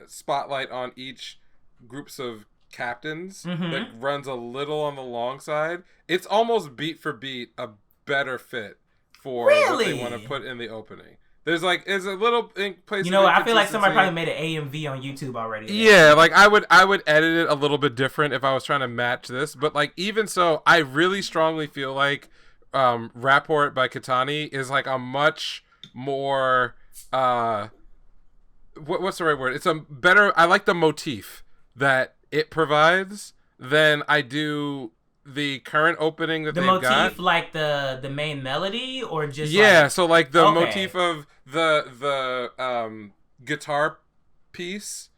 spotlight on each groups of captains that runs a little on the long side. It's almost beat for beat a better fit for what they want to put in the opening. There's a little place. You know, I feel like somebody probably made an AMV on YouTube already. Yeah, like I would edit it a little bit different if I was trying to match this. But like even so, I really strongly feel like Rapport by Katani is like a much more what's the right word? It's a better. I like the motif that it provides than I do the current opening that they've got. The motif, like the main melody, or just so like the motif of the guitar piece.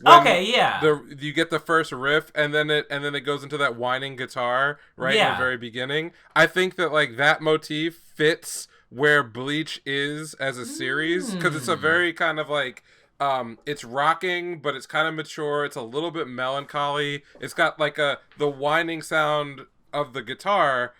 You get the first riff, and then it goes into that whining guitar in the very beginning. I think that like that motif fits where Bleach is as a series, because it's a very kind of like it's rocking, but it's kind of mature. It's a little bit melancholy. It's got like the whining sound of the guitar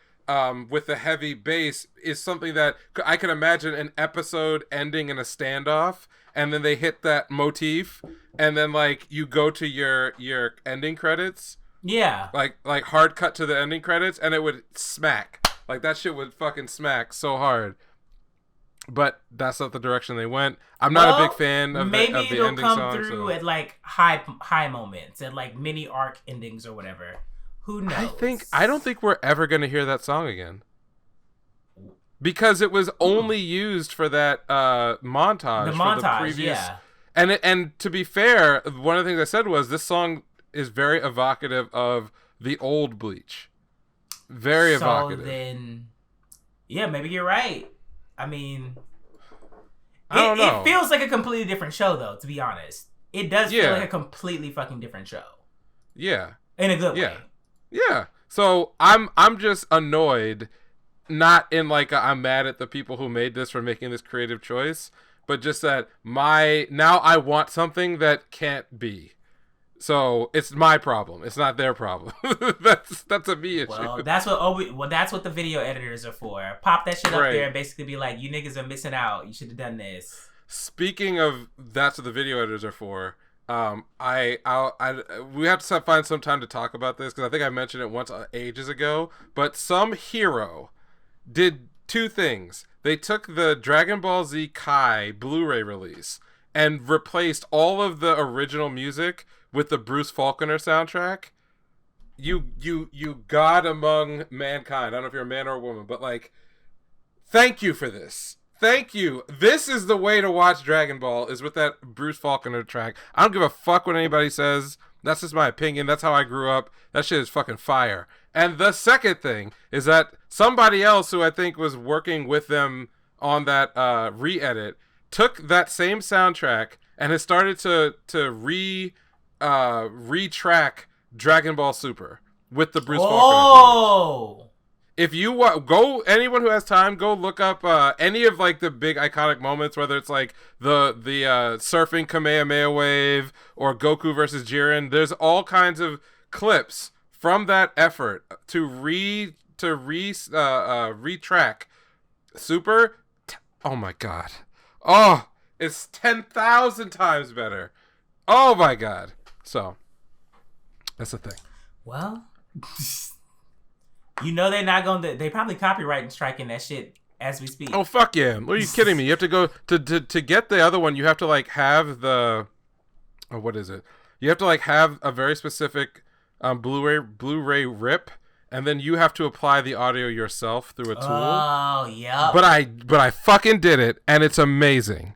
with the heavy bass is something that I can imagine an episode ending in a standoff, and then they hit that motif, and then like you go to your ending credits. Yeah. Like hard cut to the ending credits, and it would smack. Like, that shit would fucking smack so hard. But that's not the direction they went. I'm not a big fan of the ending song. Maybe it'll come through at like high moments, at like mini arc endings or whatever. Who knows? I don't think we're ever gonna hear that song again. Because it was only used for that montage. The montage, for the previous... yeah. And to be fair, one of the things I said was this song is very evocative of the old Bleach. Very evocative. So then, yeah, maybe you're right. I mean, I don't know. It feels like a completely different show, though, to be honest. It does feel like a completely fucking different show. Yeah. In a good way. Yeah. So I'm just annoyed, not in like I'm mad at the people who made this for making this creative choice, but just that now I want something that can't be. So it's my problem. It's not their problem. that's a me issue. Well, that's what the video editors are for. Pop that shit up there and basically be like, you niggas are missing out. You should have done this. Speaking of, that's what the video editors are for. We have to find some time to talk about this because I think I mentioned it once ages ago. But some hero did two things. They took the Dragon Ball Z Kai Blu-ray release and replaced all of the original music with the Bruce Faulconer soundtrack. You God among mankind. I don't know if you're a man or a woman, but like, thank you for this. Thank you. This is the way to watch Dragon Ball, is with that Bruce Faulconer track. I don't give a fuck what anybody says. That's just my opinion. That's how I grew up. That shit is fucking fire. And the second thing is that somebody else who I think was working with them on that re-edit took that same soundtrack and has started to retrack Dragon Ball Super with the Bruce Faulconer theme. If you go, anyone who has time, go look up any of like the big iconic moments, whether it's like the surfing Kamehameha wave or Goku versus Jiren. There's all kinds of clips from that effort to retrack Super. Oh my god! Oh, it's 10,000 times better. Oh my god! So that's the thing. Well, you know they're not going to... They probably copyright and striking that shit as we speak. Oh, fuck yeah. Are you kidding me? You have to go... To get the other one, you have to, like, have the... Oh, what is it? You have to, like, have a very specific Blu-ray rip, and then you have to apply the audio yourself through a tool. Oh, yeah. But I fucking did it, and it's amazing.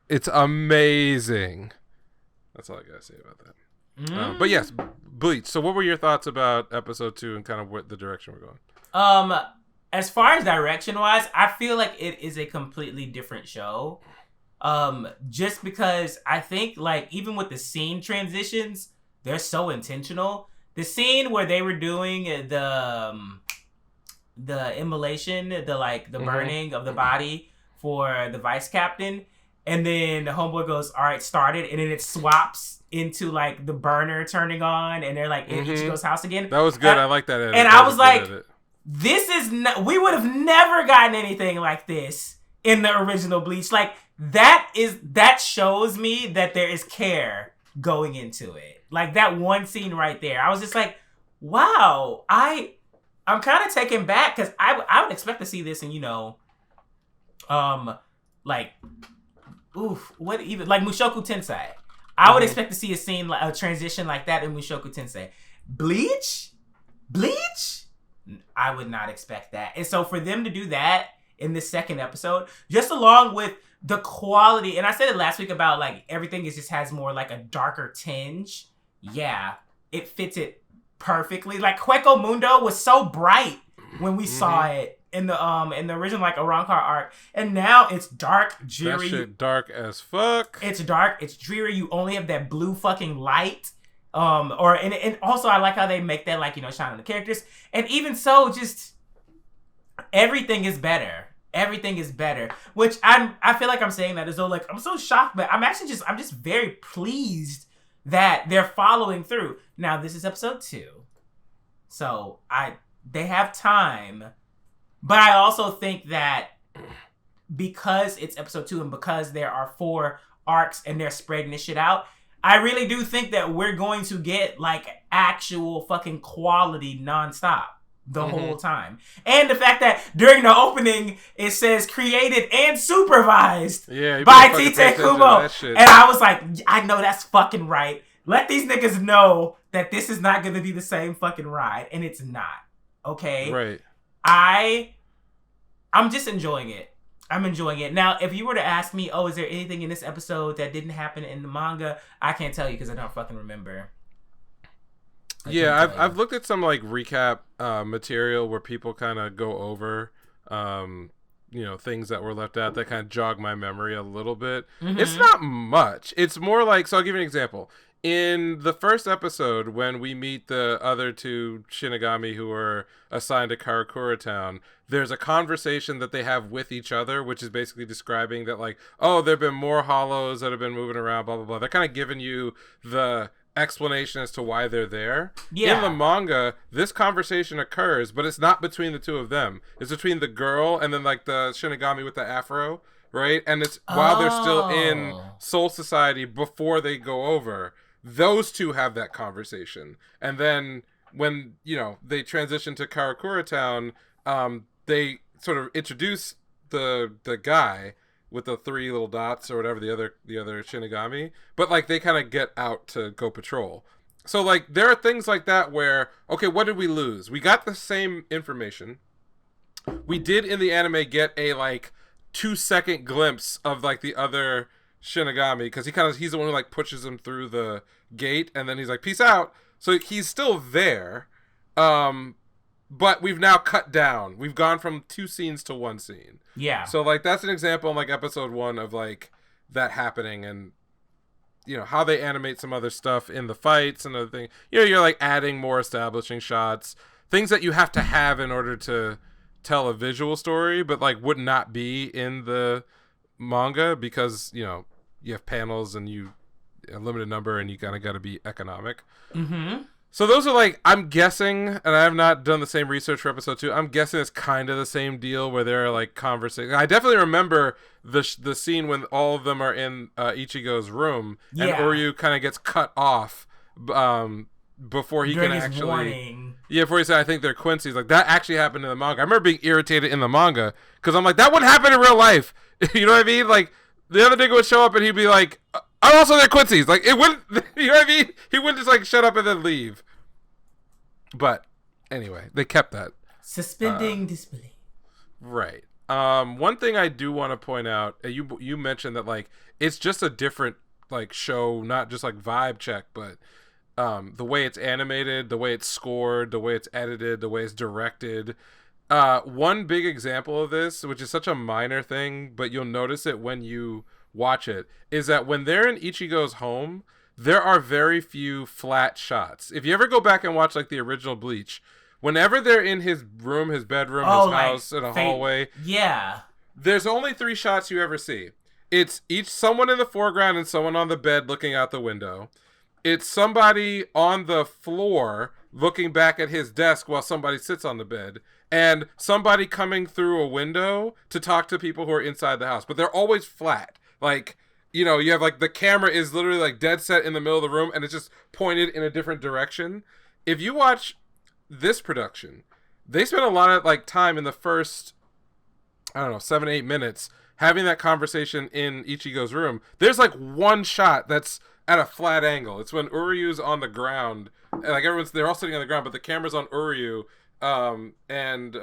It's amazing. That's all I gotta say about that. But yes, Bleach. So what were your thoughts about episode 2 and kind of what the direction we're going? As far as direction wise, I feel like it is a completely different show. Just because I think like even with the scene transitions, they're so intentional. The scene where they were doing the immolation, the burning of the body for the vice captain, and then the homeboy goes, "All right, started," and then it swaps into like the burner turning on, and they're like in Ichigo's house again. That was good. I like that edit. And I was like, this is we would have never gotten anything like this in the original Bleach. Like that shows me that there is care going into it. Like that one scene right there, I was just like, wow. I'm kind of taken back because I would expect to see this in like what even like Mushoku Tensei. I would expect to see a transition like that in Mushoku Tensei. Bleach? I would not expect that. And so for them to do that in this second episode, just along with the quality, and I said it last week about like everything just has more like a darker tinge. Yeah, it fits it perfectly. Like Hueco Mundo was so bright when we saw it in the original like Arrancar arc, and now it's dark, dreary. That shit dark as fuck. It's dark, it's dreary. You only have that blue fucking light. And also I like how they make that like shine on the characters. And even so, just everything is better. Everything is better. Which I feel like I'm saying that as though like I'm so shocked, but I'm just very pleased that they're following through. Now this is episode 2, so they have time. But I also think that because it's episode 2 and because there are 4 arcs and they're spreading this shit out, I really do think that we're going to get like actual fucking quality nonstop the whole time. And the fact that during the opening, it says created and supervised by Tite Kubo. And I was like, I know that's fucking right. Let these niggas know that this is not going to be the same fucking ride. And it's not. Okay? Right. I'm just enjoying it. I'm enjoying it. Now, if you were to ask me, is there anything in this episode that didn't happen in the manga? I can't tell you because I don't fucking remember. I've looked at some like recap material where people kind of go over things that were left out that kind of jog my memory a little bit. Mm-hmm. It's not much. It's more like, so I'll give you an example. In the first episode, when we meet the other two Shinigami who are assigned to Karakura Town, there's a conversation that they have with each other, which is basically describing that, like, there have been more hollows that have been moving around, blah, blah, blah. They're kind of giving you the explanation as to why they're there. Yeah. In the manga, this conversation occurs, but it's not between the two of them. It's between the girl and then, like, the Shinigami with the afro, right? And it's while they're still in Soul Society before they go over. Those two have that conversation. And then when, they transition to Karakura Town, they sort of introduce the guy with the 3 little dots or whatever, the other Shinigami. But, like, they kind of get out to go patrol. So, like, there are things like that where, okay, what did we lose? We got the same information. We did in the anime get a, like, 2-second glimpse of, like, the other Shinigami, because he's the one who, like, pushes him through the gate, and then he's like, peace out. So he's still there, but we've now cut down. We've gone from 2 scenes to 1 scene. Yeah. So, like, that's an example in, like, episode 1 of, like, that happening, and how they animate some other stuff in the fights and other things. You're, like, adding more establishing shots, things that you have to have in order to tell a visual story, but, like, would not be in the manga because you have panels and a limited number and you kind of got to be economic. Mm-hmm. So those are, like, I'm guessing, and I have not done the same research for episode 2, I'm guessing it's kind of the same deal where there are, like, conversations. I definitely remember the scene when all of them are in Ichigo's room and Uryu kind of gets cut off before he during can his actually warning. Yeah, before he said, I think they're Quincy's. Like, that actually happened in the manga. I remember being irritated in the manga because I'm like, that wouldn't happen in real life. You know what I mean? Like, the other nigga would show up and he'd be like, I'm also their Quincy's. Like, it wouldn't, you know what I mean? He wouldn't just, like, shut up and then leave. But, anyway, they kept that. Suspending disbelief. Right. One thing I do want to point out, you mentioned that, like, it's just a different, like, show, not just, like, vibe check, but the way it's animated, the way it's scored, the way it's edited, the way it's directed. One big example of this, which is such a minor thing, but you'll notice it when you watch it, is that when they're in Ichigo's home, there are very few flat shots. If you ever go back and watch, like, the original Bleach, whenever they're in his room, his bedroom, his house, in a hallway, there's only 3 shots you ever see. It's someone in the foreground and someone on the bed looking out the window. It's somebody on the floor looking back at his desk while somebody sits on the bed, and somebody coming through a window to talk to people who are inside the house. But they're always flat. Like, you have, like, the camera is literally, like, dead set in the middle of the room, and it's just pointed in a different direction. If you watch this production, they spent a lot of, like, time in the first, 7-8 minutes having that conversation in Ichigo's room. There's, like, 1 shot that's at a flat angle. It's when Uryu's on the ground, and, like, they're all sitting on the ground, but the camera's on Uryu, and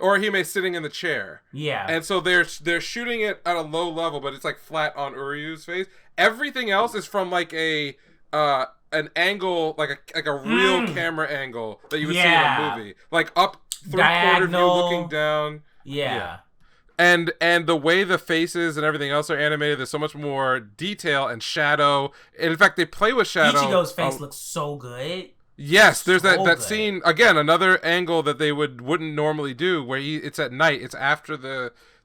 Orihime's sitting in the chair. Yeah. And so they're shooting it at a low level, but it's, like, flat on Uryu's face. Everything else is from, like, an angle, like a real camera angle that you would see in a movie. Like, up 3/4 view looking down. Yeah. And the way the faces and everything else are animated, there's so much more detail and shadow. And in fact, they play with shadow. Ichigo's face looks so good. Yes, there's that scene, again, another angle that they wouldn't normally do, where it's at night. It's after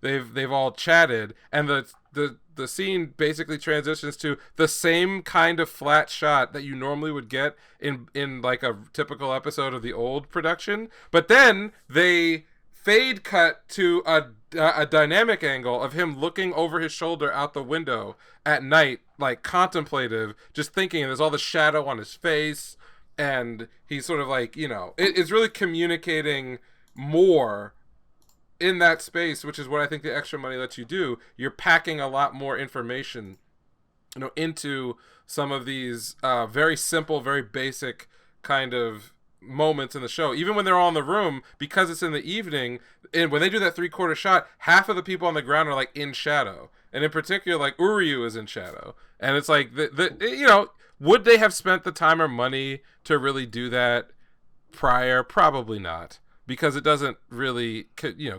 they've all chatted, and the scene basically transitions to the same kind of flat shot that you normally would get in like a typical episode of the old production. But then they fade cut to a dynamic angle of him looking over his shoulder out the window at night, like contemplative, just thinking, and there's all the shadow on his face. and he's sort of like, it's really communicating more in that space, which is what I think the extra money lets you do. You're packing a lot more information, into some of these very simple, very basic kind of moments in the show. Even when they're all in the room, because it's in the evening, and when they do that 3/4 shot, half of the people on the ground are like in shadow, and in particular, like Uryu is in shadow, and it's like would they have spent the time or money to really do that prior? Probably not, because it doesn't really,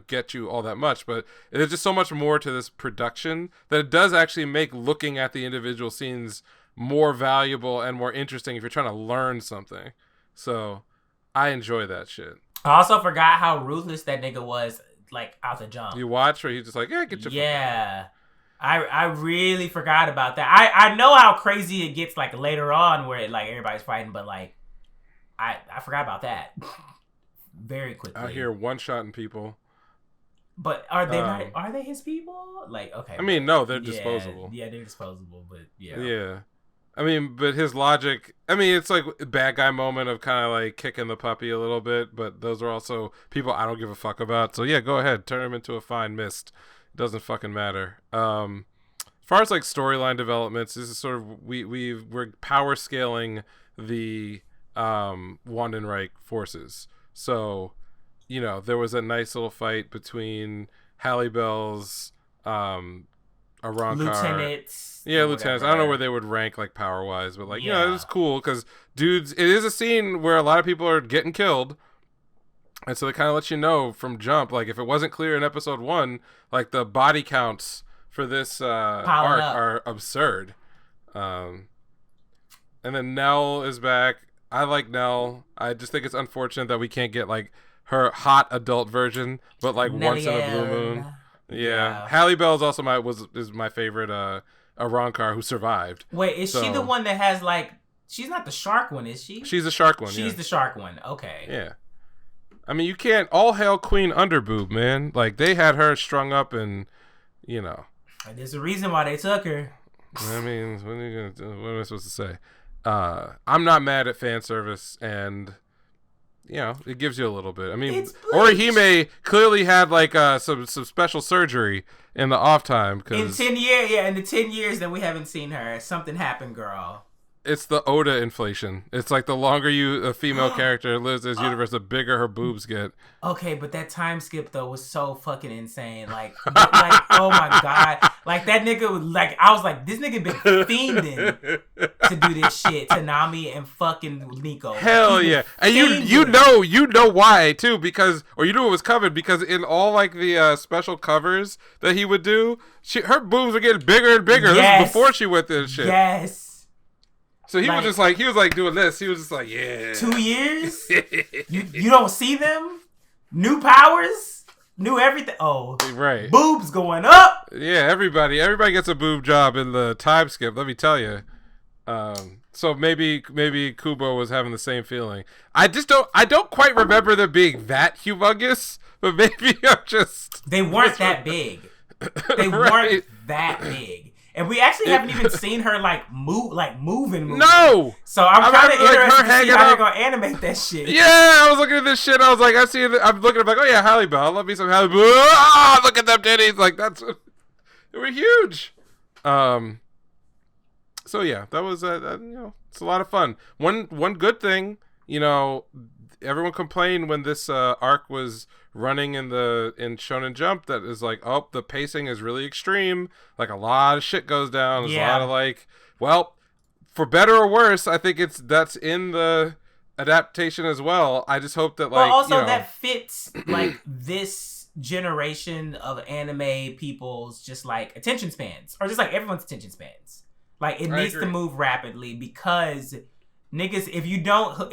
get you all that much. But there's just so much more to this production that it does actually make looking at the individual scenes more valuable and more interesting if you're trying to learn something. So I enjoy that shit. I also forgot how ruthless that nigga was, like, out the jump. You watch where he's just like, get your... Yeah. I really forgot about that. I know how crazy it gets, like, later on where, like, everybody's fighting, but, like, I forgot about that very quickly. Out here one-shotting people. But are they not, are they his people? Like, okay. I mean, no, they're disposable. Yeah, they're disposable, but yeah. Yeah. I mean, but his logic, it's like a bad guy moment of kind of like kicking the puppy a little bit, but those are also people I don't give a fuck about. So yeah, go ahead, turn him into a fine mist. It doesn't fucking matter. As far as like storyline developments, this is sort of, we're power scaling the Wandenreich forces. So, there was a nice little fight between Halle Bell's Arrancar. Lieutenants. Yeah, lieutenants. I don't know where they would rank, like, power-wise, but, like, it was cool, because, dudes, it is a scene where a lot of people are getting killed, and so they kind of let you know from jump, like, if it wasn't clear in episode 1, like, the body counts for this arc are absurd. And then Nell is back. I like Nell. I just think it's unfortunate that we can't get, like, her hot adult version, but, like, once in a blue moon. Yeah. Halle Bell is also my favorite Arrancar who survived. Wait, is she the one that has, like, she's not the shark one, is she? She's the shark one. She's the shark one. Okay. Yeah. I mean, you can't all hail Queen Underboob, man. Like, they had her strung up, and there's a reason why they took her. I mean, what am I supposed to say? I'm not mad at fan service, and it gives you a little bit. I mean, Orihime clearly had like some special surgery in the off time. In 10 years, in the 10 years that we haven't seen her, something happened, girl. It's the Oda inflation. It's like the longer a female character lives in this universe, the bigger her boobs get. Okay, but that time skip though was so fucking insane. Like oh my god, like that nigga was like, I was like, this nigga been fiending to do this shit to Nami and fucking Nico. Hell yeah, and you know why too, because you knew it was covered because in all like the special covers that he would do, her boobs were getting bigger and bigger. Yes. This is before she went through this shit. Yes. So he was just like, doing this. He was just like, yeah. 2 years? you don't see them? New powers? New everything? Oh. Right. Boobs going up? Yeah, everybody gets a boob job in the time skip, let me tell you. So maybe Kubo was having the same feeling. I don't quite remember them being that humongous, but maybe I'm just... They weren't that big. They weren't that big. And we actually haven't even seen her moving. No. So I'm kind of interested to see how they're gonna animate that shit. Yeah, I was looking at this shit. I was like, I'm looking at like, oh yeah, Halle Bell. Love me some Halle Bell. Ah, look at them titties. Like they were huge. So yeah, that was it's a lot of fun. One good thing, everyone complained when this arc was running in Shonen Jump that is like, oh, the pacing is really extreme. Like a lot of shit goes down. There's a lot of like, well, for better or worse, I think that's in the adaptation as well. I just hope that like, also that fits like this generation of anime people's just like attention spans, or just like everyone's attention spans. Like it needs to move rapidly because niggas, if you don't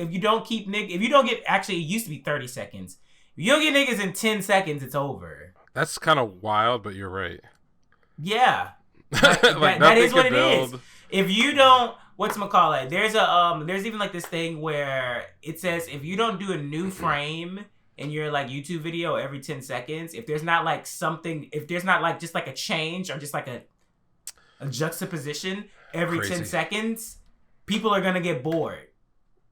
get, actually it used to be 30 seconds. If you don't get niggas in 10 seconds, it's over. That's kind of wild, but you're right. Yeah. That is what it is. If you don't, whatchamacallit, there's even like this thing where it says if you don't do a new frame in your like YouTube video every 10 seconds, if there's not like something, if there's not like just like a change or just like a juxtaposition every 10 seconds, people are going to get bored.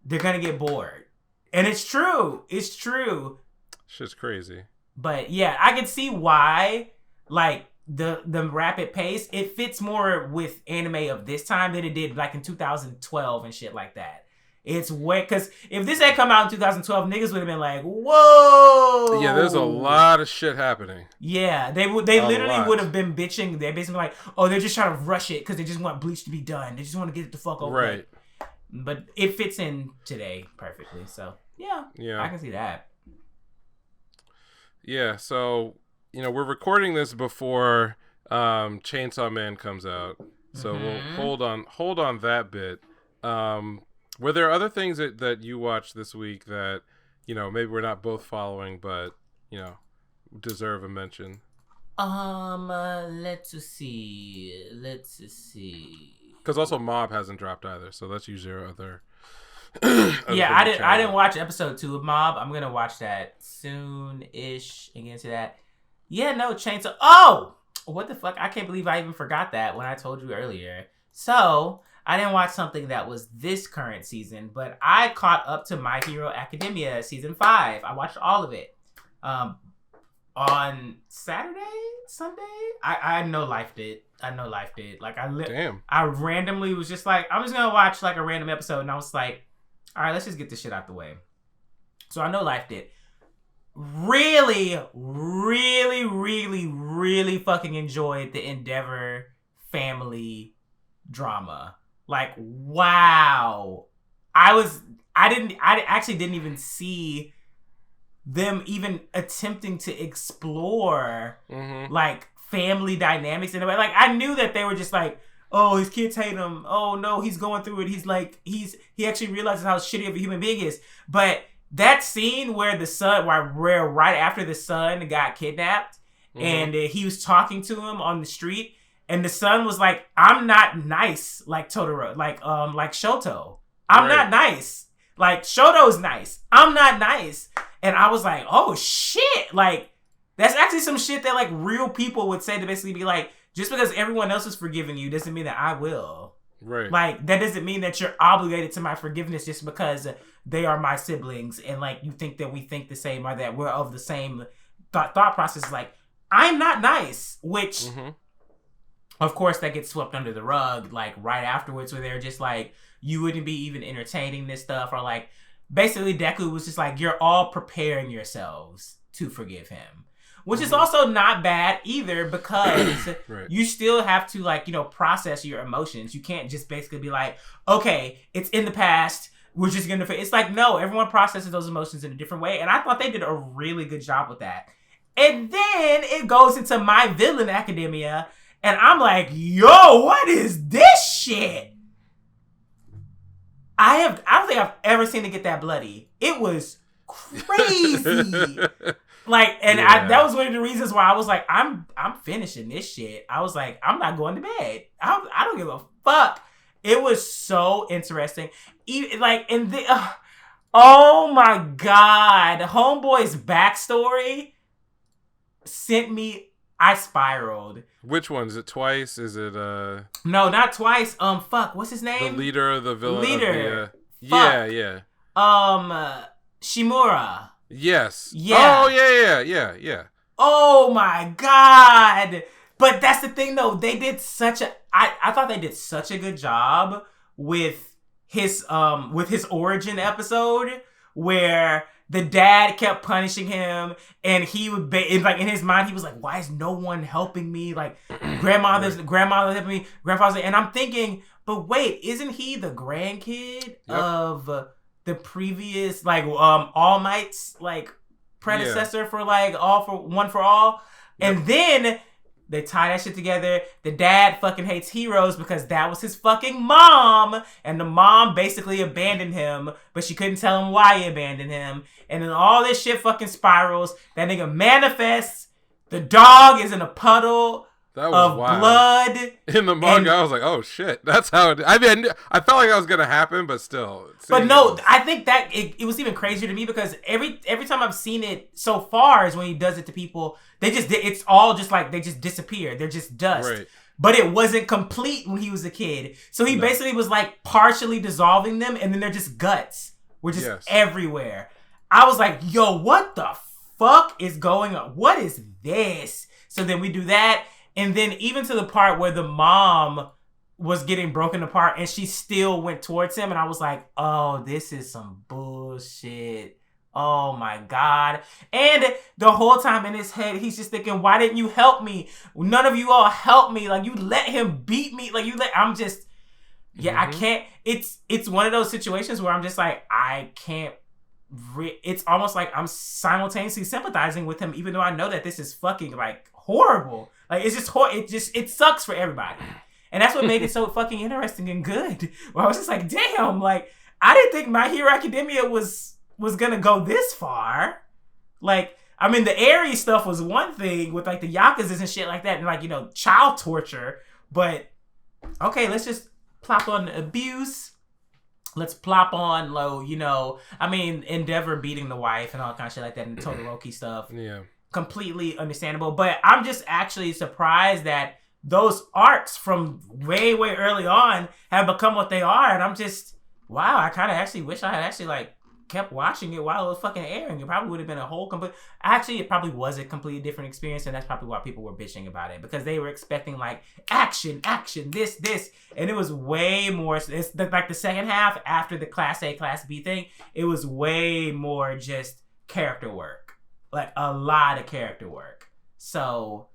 they're gonna get bored. And it's true. It's true. Shit's crazy. But yeah, I can see why, like, the rapid pace, it fits more with anime of this time than it did like in 2012 and shit like that. It's way, because if this had come out in 2012, niggas would have been like, whoa. Yeah, there's a lot of shit happening. Yeah, they literally would have been bitching. They're basically like, oh, they're just trying to rush it because they just want Bleach to be done. They just want to get it the fuck over. Right. But it fits in today perfectly. So, yeah, I can see that. Yeah, so, we're recording this before chainsawman comes out. So we'll hold on that bit. Were there other things that you watched this week that, maybe we're not both following, but, deserve a mention? Let's see. Because also Mob hasn't dropped either, so that's usually our other. Yeah, I didn't watch episode 2 of Mob. I'm gonna watch that soon-ish and get into that. Yeah, no, Chainsaw. Oh, what the fuck? I can't believe I even forgot that when I told you earlier. So I didn't watch something that was this current season, but I caught up to My Hero Academia season 5. I watched all of it on Saturday, Sunday. I know life did. Like I randomly was just like, I'm just gonna watch like a random episode, and I was like, all right, let's just get this shit out the way. So I know life did. Really, really, really, really fucking enjoyed the Endeavor family drama. Like, wow. I actually didn't even see them even attempting to explore like family dynamics in a way. Like, I knew that they were just like, oh, his kids hate him. Oh no, he's going through it. He's like, he actually realizes how shitty of a human being he is. But that scene where where right after the son got kidnapped and he was talking to him on the street, and the son was like, I'm not nice like Totoro, like Shoto. I'm not nice. Like, Shoto's nice. I'm not nice. And I was like, oh shit. Like, that's actually some shit that like real people would say, to basically be like, just because everyone else is forgiving you doesn't mean that I will. Right. Like, that doesn't mean that you're obligated to my forgiveness just because they are my siblings and like you think that we think the same or that we're of the same thought process. Like, I'm not nice, which of course that gets swept under the rug like right afterwards, where they're just like, you wouldn't be even entertaining this stuff, or like basically Deku was just like, you're all preparing yourselves to forgive him. Which is also not bad either, because you still have to like, process your emotions. You can't just basically be like, okay, it's in the past, we're just gonna, it's like, no, everyone processes those emotions in a different way. And I thought they did a really good job with that. And then it goes into My Villain Academia, and I'm like, yo, what is this shit? I don't think I've ever seen it get that bloody. It was crazy. Like, and that was one of the reasons why I was like, I'm finishing this shit. I was like, I'm not going to bed. I don't give a fuck. It was so interesting. Oh my God. Homeboy's backstory sent me, I spiraled. Which one? Is it Twice? Is it No, not Twice. What's his name? The leader of the villain. Yeah. Shimura. Yes. Yeah. Oh, yeah. Oh my God. But that's the thing though. They did I thought they did such a good job with his origin episode, where the dad kept punishing him, and he would like in his mind he was like, why is no one helping me? Like, grandmother's helping me, grandfather's, and I'm thinking, but wait, isn't he the grandkid of the previous like All Might's like predecessor for like One for All? And then they tie that shit together. The dad fucking hates heroes because that was his fucking mom, and the mom basically abandoned him, but she couldn't tell him why he abandoned him. And then all this shit fucking spirals. That nigga manifests. The dog is in a puddle of blood. In the manga, I was like, oh shit, that's how it. I mean, I felt like that was gonna happen, but still. But no, I think that it was even crazier to me, because every time I've seen it so far is when he does it to people, it's all just like they just disappear. They're just dust. Right. but it wasn't complete when he was a kid. So he basically was like partially dissolving them, and then they're just guts. We're just everywhere. I was like, yo, what the fuck is going on? What is this? So then we do that, and then even to the part where the mom was getting broken apart and she still went towards him, and I was like, oh, this is some bullshit. Oh my God. And the whole time in his head, he's just thinking, why didn't you help me? None of you all helped me. Like, you let him beat me. Like, I'm just, I can't. It's one of those situations where I'm just like, I can't. It's almost like I'm simultaneously sympathizing with him, even though I know that this is fucking like horrible. Like, it's just it sucks for everybody. And that's what made it so fucking interesting and good. Where I was just like, damn, like, I didn't think My Hero Academia was gonna go this far. Like, I mean, the airy stuff was one thing with like the Yakuzas and shit like that, and like, you know, child torture. But okay, let's just plop on the abuse. Let's plop on low, you know. I mean, Endeavor beating the wife and all kind of shit like that, and the Todoroki stuff. Yeah, completely understandable. But I'm just actually surprised that those arcs from way early on have become what they are, and I'm just, wow. I kind of actually wish I had actually like kept watching it while it was fucking airing. It probably would have been a whole complete... Actually, it probably was a completely different experience, and that's probably why people were bitching about it, because they were expecting like action, this, and it was way more... It's like the second half after the Class A, Class B thing, it was way more just character work. Like, a lot of character work. So,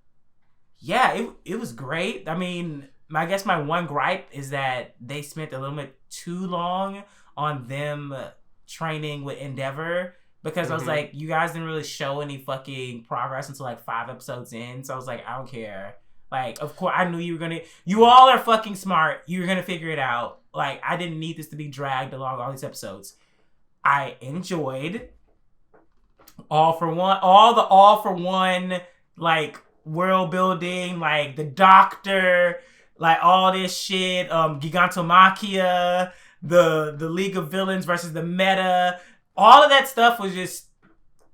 yeah, it was great. I mean, I guess my one gripe is that they spent a little bit too long on them training with Endeavor, because I was like, you guys didn't really show any fucking progress until like 5 episodes in. So I was like, I don't care. Like, of course, I knew you all are fucking smart. You're gonna figure it out. Like, I didn't need this to be dragged along all these episodes. I enjoyed all for one, like, world building, like the Doctor, like all this shit, Gigantomachia, the League of Villains versus the meta, all of that stuff was just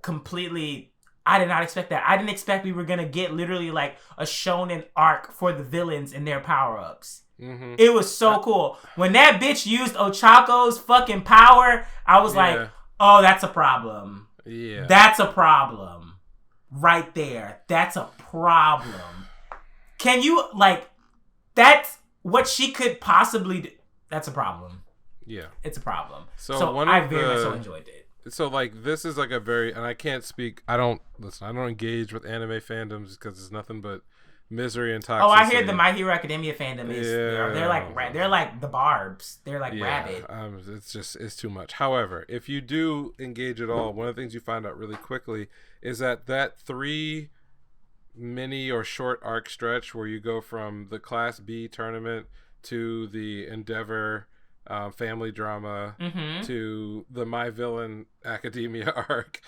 completely... I did not expect that. I didn't expect we were gonna get literally like a shonen arc for the villains and their power-ups. It was so cool. When that bitch used Ochako's fucking power, I was like, oh, that's a problem. Yeah. That's a problem. Right there. That's a problem. Can you, like, that's what she could possibly do. That's a problem. Yeah. It's a problem. So I very much so enjoyed it. So, like, this is like a very, and I can't speak, I don't engage with anime fandoms because it's nothing but misery and toxicity. Oh, I hear the My Hero Academia fandom is, they're like the Barbs. They're like rabid. It's too much. However, if you do engage at all, one of the things you find out really quickly is that 3 mini or short arc stretch where you go from the Class B tournament to the Endeavor family drama to the My Villain Academia arc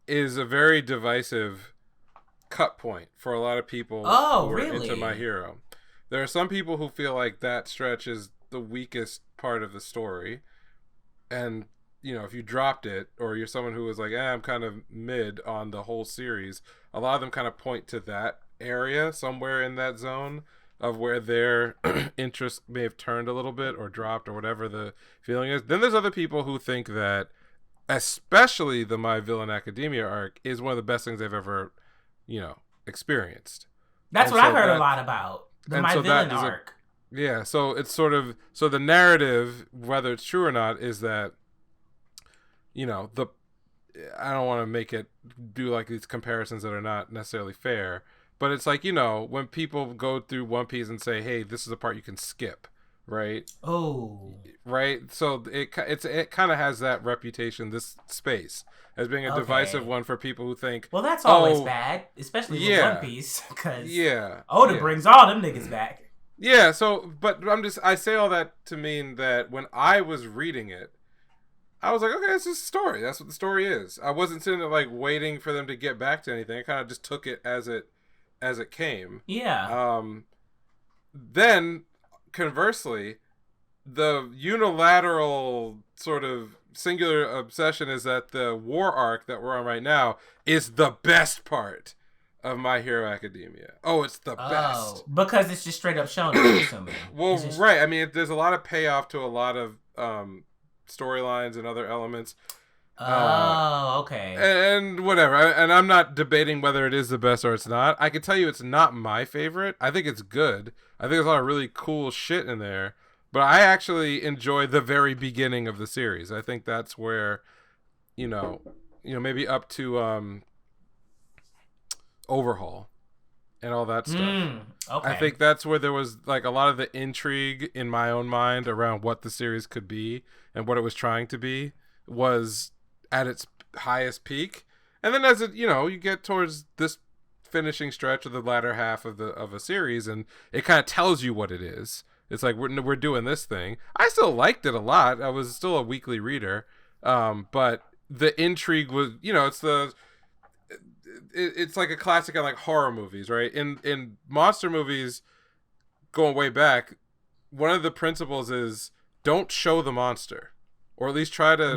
is a very divisive cut point for a lot of people who are into My Hero. There are some people who feel like that stretch is the weakest part of the story, and you know, if you dropped it, or you're someone who was like, I'm kind of mid on the whole series, a lot of them kind of point to that area somewhere in that zone of where their interest may have turned a little bit or dropped or whatever the feeling is. Then there's other people who think that especially the My Villain Academia arc is one of the best things they've ever, experienced. That's what I've heard a lot about. The My Villain arc. Yeah, so it's sort of, so the narrative, whether it's true or not, is that, I don't want to make it do like these comparisons that are not necessarily fair, but it's like, when people go through One Piece and say, hey, this is a part you can skip, right? Oh. Right? So it kind of has that reputation, this space, as being a divisive one for people who think, well, that's always bad, especially with One Piece, because Oda brings all them niggas back. Yeah, so, but I say all that to mean that when I was reading it, I was like, okay, it's just a story. That's what the story is. I wasn't sitting there like waiting for them to get back to anything. I kind of just took it as it came. Yeah. Then, conversely, the unilateral sort of singular obsession is that the war arc that we're on right now is the best part of My Hero Academia. Oh, it's the best. Because it's just straight up shonen, I'm assuming. Well, right. I mean, there's a lot of payoff to a lot of storylines and other elements. Okay. And whatever. And I'm not debating whether it is the best or it's not. I can tell you it's not my favorite. I think it's good. I think there's a lot of really cool shit in there. But I actually enjoy the very beginning of the series. I think that's where, maybe up to Overhaul and all that stuff. Okay. I think that's where there was like a lot of the intrigue in my own mind around what the series could be and what it was trying to be was at its highest peak. And then as it, you get towards this finishing stretch of the latter half of a series, and it kind of tells you what it is. It's like we're doing this thing. I still liked it a lot. I was still a weekly reader, but the intrigue was, it's like a classic in like horror movies, right? In monster movies, going way back, one of the principles is don't show the monster, or at least try to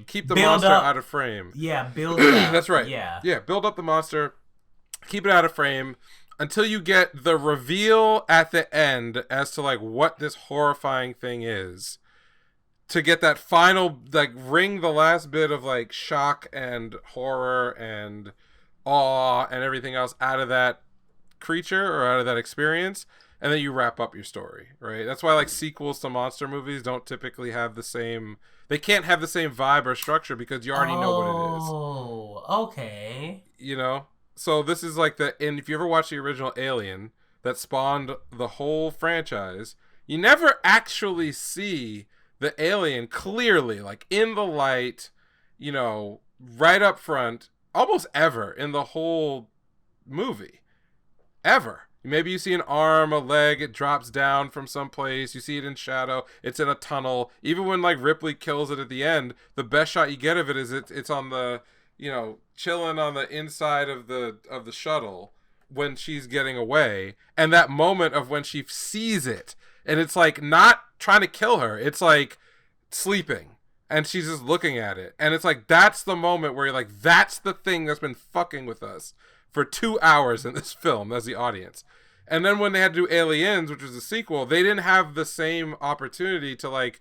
keep the monster out of frame. Yeah, build it up. That's right. Yeah, build up the monster, keep it out of frame until you get the reveal at the end as to like what this horrifying thing is. To get that final, like, ring the last bit of like shock and horror and awe and everything else out of that creature or out of that experience, and then you wrap up your story, right? That's why like sequels to monster movies don't typically have the same. They can't have the same vibe or structure because you already know what it is. Oh, okay. So this is like and if you ever watch the original Alien that spawned the whole franchise, you never actually see the alien clearly, like in the light, right up front, almost ever in the whole movie. Ever. Maybe you see an arm, a leg, it drops down from someplace, you see it in shadow, it's in a tunnel. Even when like Ripley kills it at the end, the best shot you get of it is it's on the, chilling on the inside of the shuttle when she's getting away. And that moment of when she sees it, and it's like not trying to kill her, it's like sleeping and she's just looking at it, and it's like that's the moment where you're like, that's the thing that's been fucking with us for 2 hours in this film as the audience. And then when they had to do Aliens, which was a sequel, they didn't have the same opportunity to like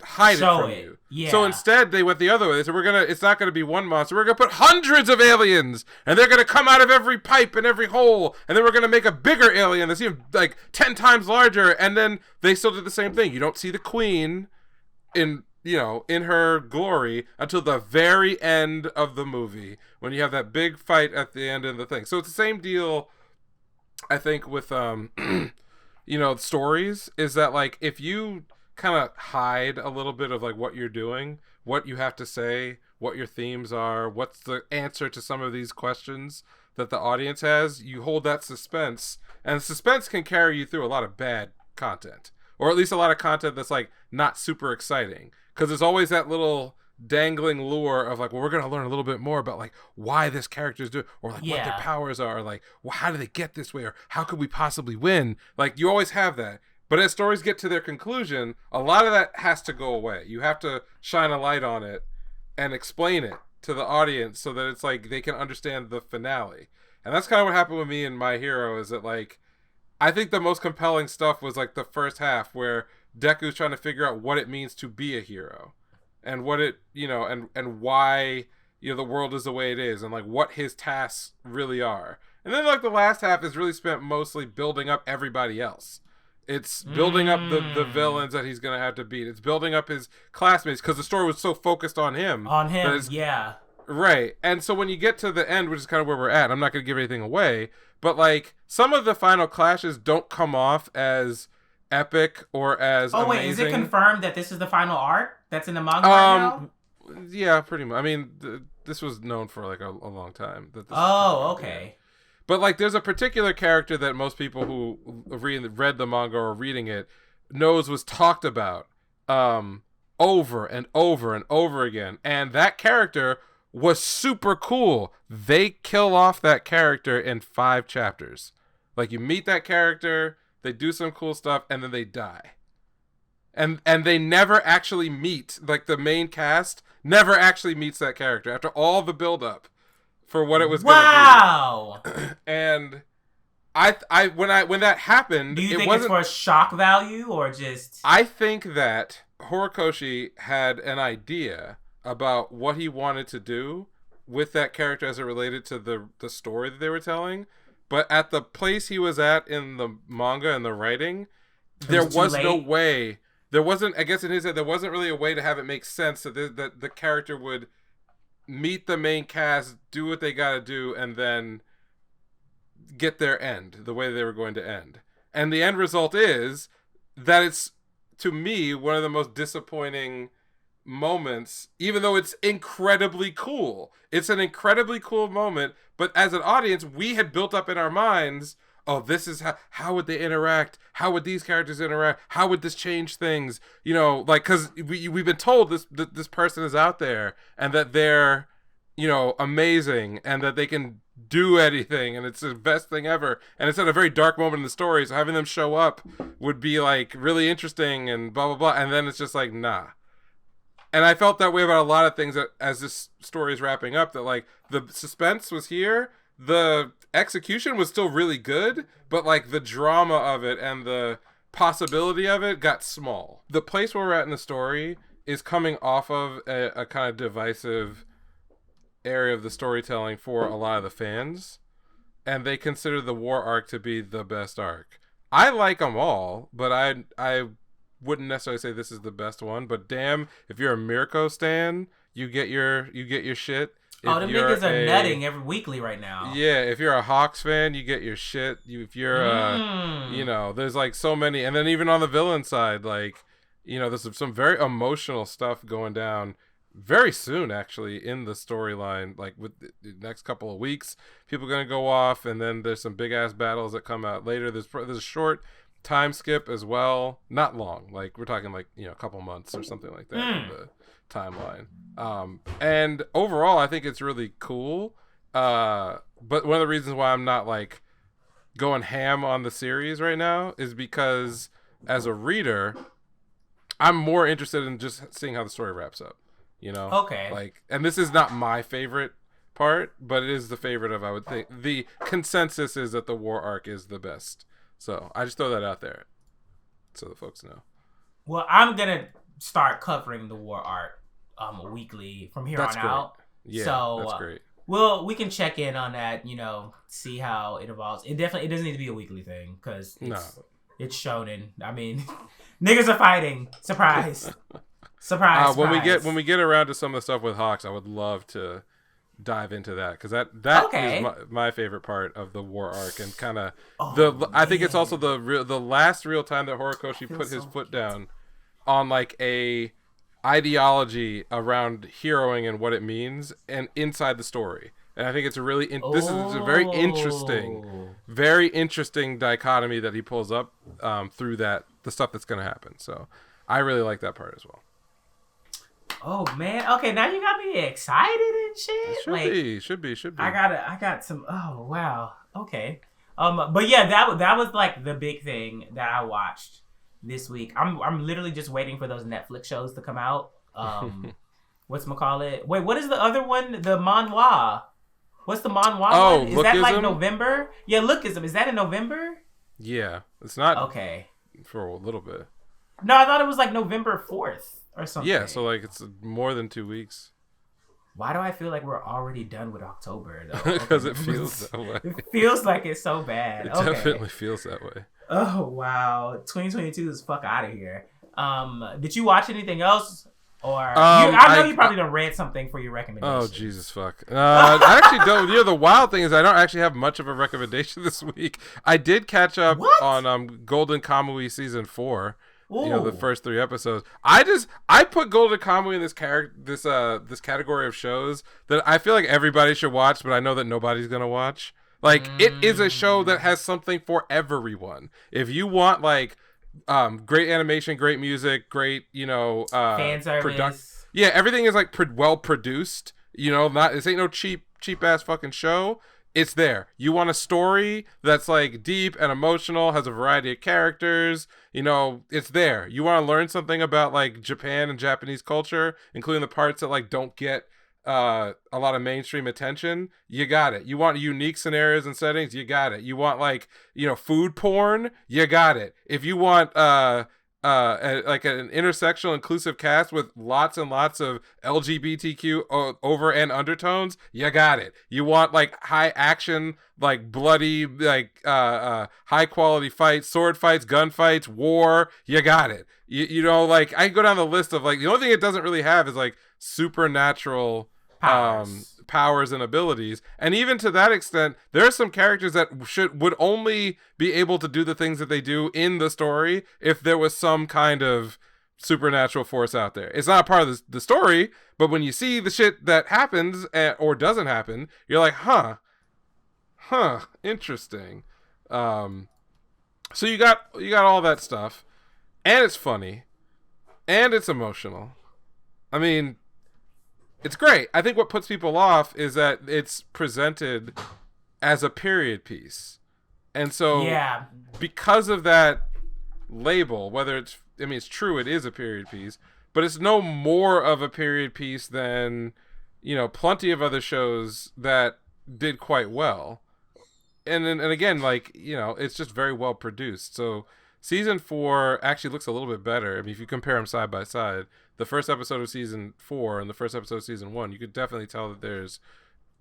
hide it from you. Yeah. So instead they went the other way. They said it's not gonna be one monster, we're gonna put hundreds of aliens and they're gonna come out of every pipe and every hole, and then we're gonna make a bigger alien that's even like 10 times larger. And then they still did the same thing. You don't see the queen in her glory until the very end of the movie when you have that big fight at the end of the thing. So it's the same deal, I think, with stories, is that like if you kind of hide a little bit of like what you're doing, what you have to say, what your themes are, what's the answer to some of these questions that the audience has, you hold that suspense, and suspense can carry you through a lot of bad content, or at least a lot of content that's like not super exciting, because there's always that little dangling lure of like, well, we're going to learn a little bit more about like why this character's doing, or like what their powers are, or like, well, how do they get this way, or how could we possibly win? Like you always have that. But as stories get to their conclusion, a lot of that has to go away. You have to shine a light on it and explain it to the audience so that it's like they can understand the finale. And that's kind of what happened with me in My Hero, is that like I think the most compelling stuff was like the first half, where Deku's trying to figure out what it means to be a hero, and what it, and why, the world is the way it is, and like what his tasks really are. And then like the last half is really spent mostly building up everybody else. It's building up the villains that he's going to have to beat. It's building up his classmates, because the story was so focused on him. Yeah. Right. And so when you get to the end, which is kind of where we're at, I'm not going to give anything away, but like some of the final clashes don't come off as epic or as amazing. Wait, is it confirmed that this is the final arc that's in the manga right now? Yeah, pretty much. I mean, this was known for like a long time. Okay. Yeah. But like, there's a particular character that most people who read the manga or reading it knows was talked about over and over and over again. And that character was super cool. They kill off that character in 5 chapters. Like, you meet that character, they do some cool stuff, and then they die. And they never actually meet, like the main cast never actually meets that character after all the build-up for what it was Wow. gonna be. And when that happened, Do you it think wasn't it's for shock value or just? I think that Horikoshi had an idea about what he wanted to do with that character as it related to the story that they were telling, but at the place he was at in the manga and the writing, there was no way. There wasn't, I guess in his head, there wasn't really a way to have it make sense that the character would meet the main cast, do what they gotta do, and then get their end the way they were going to end. And the end result is that it's, to me, one of the most disappointing moments, even though it's incredibly cool. It's an incredibly cool moment, but as an audience, we had built up in our minds, oh, this is how would they interact? How would these characters interact? How would this change things? You know, like, because we've been told this person is out there and that they're, you know, amazing and that they can do anything and it's the best thing ever. And it's at a very dark moment in the story, so having them show up would be, like, really interesting and blah, blah, blah. And then it's just like, nah. And I felt that way about a lot of things that, as this story is wrapping up, that, like, the suspense was here, the execution was still really good, but, like, the drama of it and the possibility of it got small. The place where we're at in the story is coming off of a kind of divisive area of the storytelling for a lot of the fans, and they consider the war arc to be the best arc. I like them all, but I wouldn't necessarily say this is the best one, but damn, if you're a Mirko stan, you get your shit. Oh, them niggas are nutting every weekly right now. Yeah, if you're a Hawks fan, you get your shit. If you're you know, there's like so many, and then even on the villain side, like, you know, there's some very emotional stuff going down very soon, actually, in the storyline. Like, with the next couple of weeks, people are gonna go off, and then there's some big ass battles that come out later. There's a short time skip as well, not long, like we're talking like, you know, a couple months or something like that in the timeline. And overall I think it's really cool, but one of the reasons why I'm not like going ham on the series right now is because as a reader I'm more interested in just seeing how the story wraps up, you know. Okay. Like, and this is not my favorite part, but it is the favorite of, I would think, the consensus is that the war arc is the best. So I just throw that out there so the folks know. Well, I'm going to start covering the war arc weekly from here on out. Yeah, so, that's great. Well, we can check in on that, you know, see how it evolves. It doesn't need to be a weekly thing because it's shonen. I mean, niggas are fighting. Surprise. Surprise. When we get around to some of the stuff with Hawks, I would love to dive into that, because that is my favorite part of the war arc, and kind of I think it's also the last real time that Horikoshi put his foot down on like a ideology around heroing and what it means and inside the story. And I think it's a really this is a very interesting dichotomy that he pulls up through the stuff that's going to happen. So I really like that part as well. Oh man, okay, now you got me excited and shit. Should be. I got some. Oh wow, okay. But yeah, that was like the big thing that I watched this week. I'm literally just waiting for those Netflix shows to come out. Whatchamacallit? Wait, what is the other one? The manhwa. What's the manhwa one? Is that like November? Yeah, Lookism. Is that in November? Yeah, it's not. Okay. For a little bit. No, I thought it was like November 4th. Or something. Yeah, so like it's more than 2 weeks. Why do I feel like we're already done with October though? Because it feels that way. It feels like it's so bad. It definitely feels that way. Oh wow, 2022 is fuck out of here. Did you watch anything else? Or I know you probably done read something for your recommendation. Oh Jesus fuck! I actually don't. You know, the wild thing is I don't actually have much of a recommendation this week. I did catch up on Golden Kamui season 4. Ooh. You know, the first 3 episodes. I put Golden Kamui in this category of shows that I feel like everybody should watch, but I know that nobody's gonna watch. Like, it is a show that has something for everyone. If you want like great animation, great music, great, you know, fan service. Yeah, everything is like well produced. You know, this ain't no cheap ass fucking show. It's there. You want a story that's like deep and emotional, has a variety of characters, you know, it's there. You want to learn something about like Japan and Japanese culture, including the parts that like don't get a lot of mainstream attention, you got it. You want unique scenarios and settings, you got it. You want like, food porn, you got it. If you want like an intersectional inclusive cast with lots and lots of LGBTQ over and undertones, you got it. You want like high action, like bloody, like high quality fights, sword fights, gun fights, war, you got it. Like I can go down the list of like, the only thing it doesn't really have is like supernatural powers and abilities, and even to that extent, there are some characters that would only be able to do the things that they do in the story if there was some kind of supernatural force out there. It's not a part of the story, but when you see the shit that happens or doesn't happen, you're like, huh, interesting. So you got all that stuff, and it's funny, and it's emotional. I mean, it's great. I think what puts people off is that it's presented as a period piece. And so because of that label, whether it's true, it is a period piece, but it's no more of a period piece than, plenty of other shows that did quite well. And again, like, it's just very well produced. So season 4 actually looks a little bit better. I mean, if you compare them side by side, the first episode of season 4 and the first episode of season 1, you could definitely tell that there's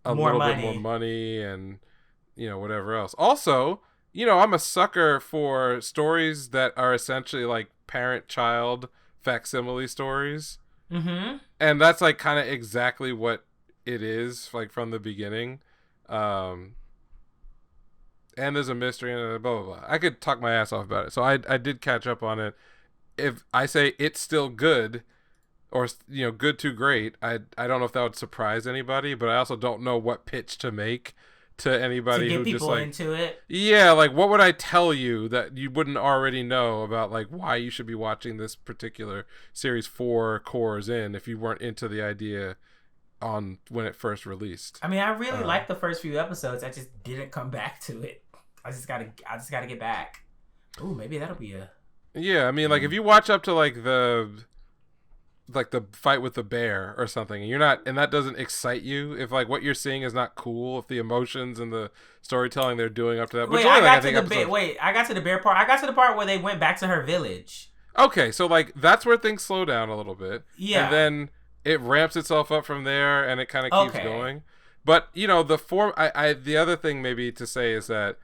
a little bit more money and, whatever else. Also, I'm a sucker for stories that are essentially like parent-child facsimile stories. Mm-hmm. And that's like kind of exactly what it is, like from the beginning. And there's a mystery and blah, blah, blah. I could talk my ass off about it. So I did catch up on it. If I say it's still good, or good to great, I don't know if that would surprise anybody, but I also don't know what pitch to make to anybody to get who people just like into it. Yeah, like what would I tell you that you wouldn't already know about, like why you should be watching this particular series 4 cores in if you weren't into the idea on when it first released. I mean, I really liked the first few episodes. I just didn't come back to it. I just gotta get back. Ooh, maybe that'll be a. Yeah, I mean, like if you watch up to like the fight with the bear or something, and you're not, and that doesn't excite you, if like what you're seeing is not cool, if the emotions and the storytelling they're doing up to that. I got to the bear part. I got to the part where they went back to her village. Okay, so like that's where things slow down a little bit. Yeah. And then it ramps itself up from there, and it kind of keeps going. But the form. The other thing maybe to say is that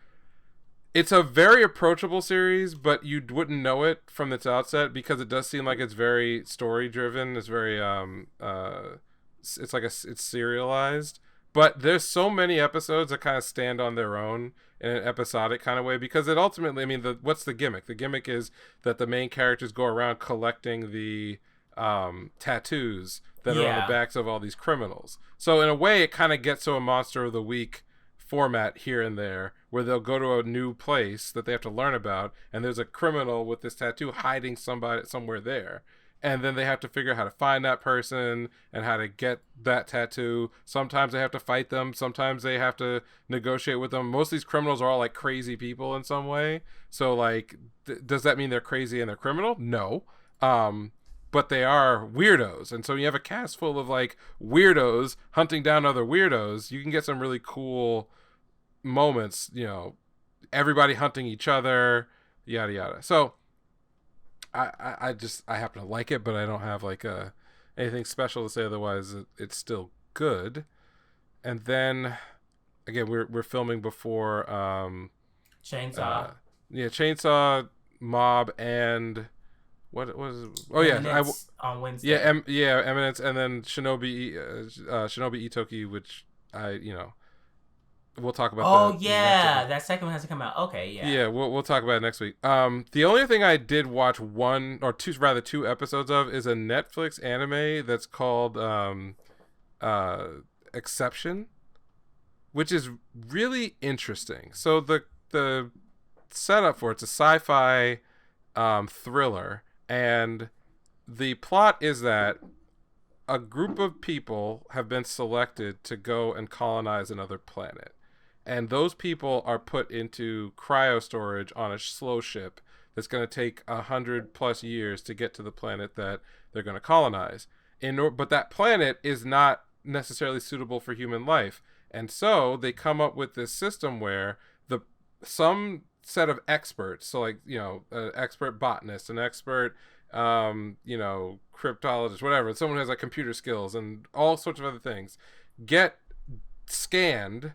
it's a very approachable series, but you wouldn't know it from its outset because it does seem like it's very story driven. It's very it's serialized. But there's so many episodes that kind of stand on their own in an episodic kind of way, because it ultimately, I mean, what's the gimmick? The gimmick is that the main characters go around collecting the tattoos that are on the backs of all these criminals. So in a way, it kind of gets to a Monster of the Week format here and there, where they'll go to a new place that they have to learn about, and there's a criminal with this tattoo hiding somewhere there, and then they have to figure out how to find that person and how to get that tattoo. Sometimes they have to fight them, sometimes they have to negotiate with them. Most of these criminals are all like crazy people in some way, so like does that mean they're crazy and they're criminal? No. But they are weirdos, and so you have a cast full of like weirdos hunting down other weirdos. You can get some really cool moments, everybody hunting each other, yada yada. So I happen to like it, but I don't have like anything special to say otherwise. It's still good. And then again, we're filming before Chainsaw. Chainsaw, Mob, and what was it? Oh Eminence on Wednesday. Eminence, and then Shinobi Ittoki, which we'll talk about. That second one has to come out. Okay, yeah. Yeah, we'll talk about it next week. The only thing I did watch two episodes of is a Netflix anime that's called Exception, which is really interesting. So the setup for it's a sci-fi thriller, and the plot is that a group of people have been selected to go and colonize another planet. And those people are put into cryo storage on a slow ship that's going to take 100+ years to get to the planet that they're going to colonize. But that planet is not necessarily suitable for human life. And so they come up with this system where some set of experts, so like, an expert botanist, an expert cryptologist, whatever, someone who has like computer skills and all sorts of other things, get scanned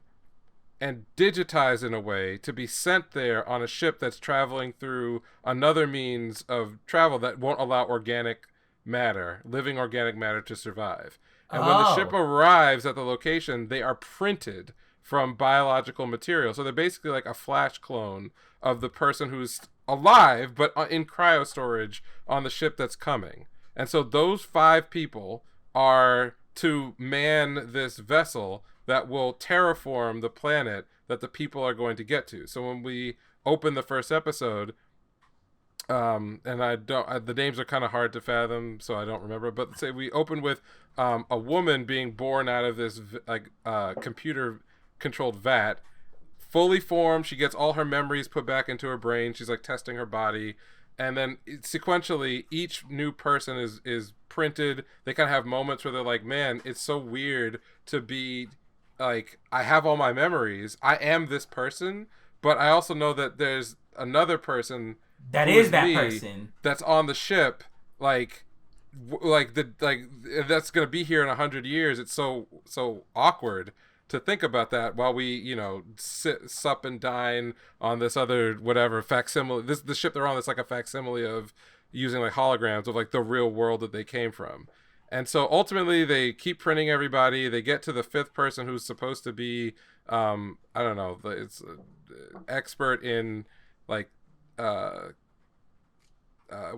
and digitized in a way to be sent there on a ship that's traveling through another means of travel that won't allow living organic matter to survive. And when the ship arrives at the location, they are printed from biological material. So they're basically like a flash clone of the person who's alive, but in cryo storage on the ship that's coming. And so those 5 people are to man this vessel that will terraform the planet that the people are going to get to. So when we open the first episode, and the names are kind of hard to fathom, so I don't remember, but say we open with a woman being born out of this computer controlled vat, fully formed. She gets all her memories put back into her brain. She's like testing her body, and then sequentially each new person is printed. They kind of have moments where they're like, man, it's so weird to be like, I have all my memories, I am this person, but I also know that there's another person that is that person that's on the ship, like that's gonna be here in 100 years. It's so awkward to think about that while we sup and dine on this other whatever facsimile. The ship they're on is like a facsimile of using like holograms of like the real world that they came from. And so ultimately they keep printing everybody. They get to the 5th person who's supposed to be I don't know, it's expert in like what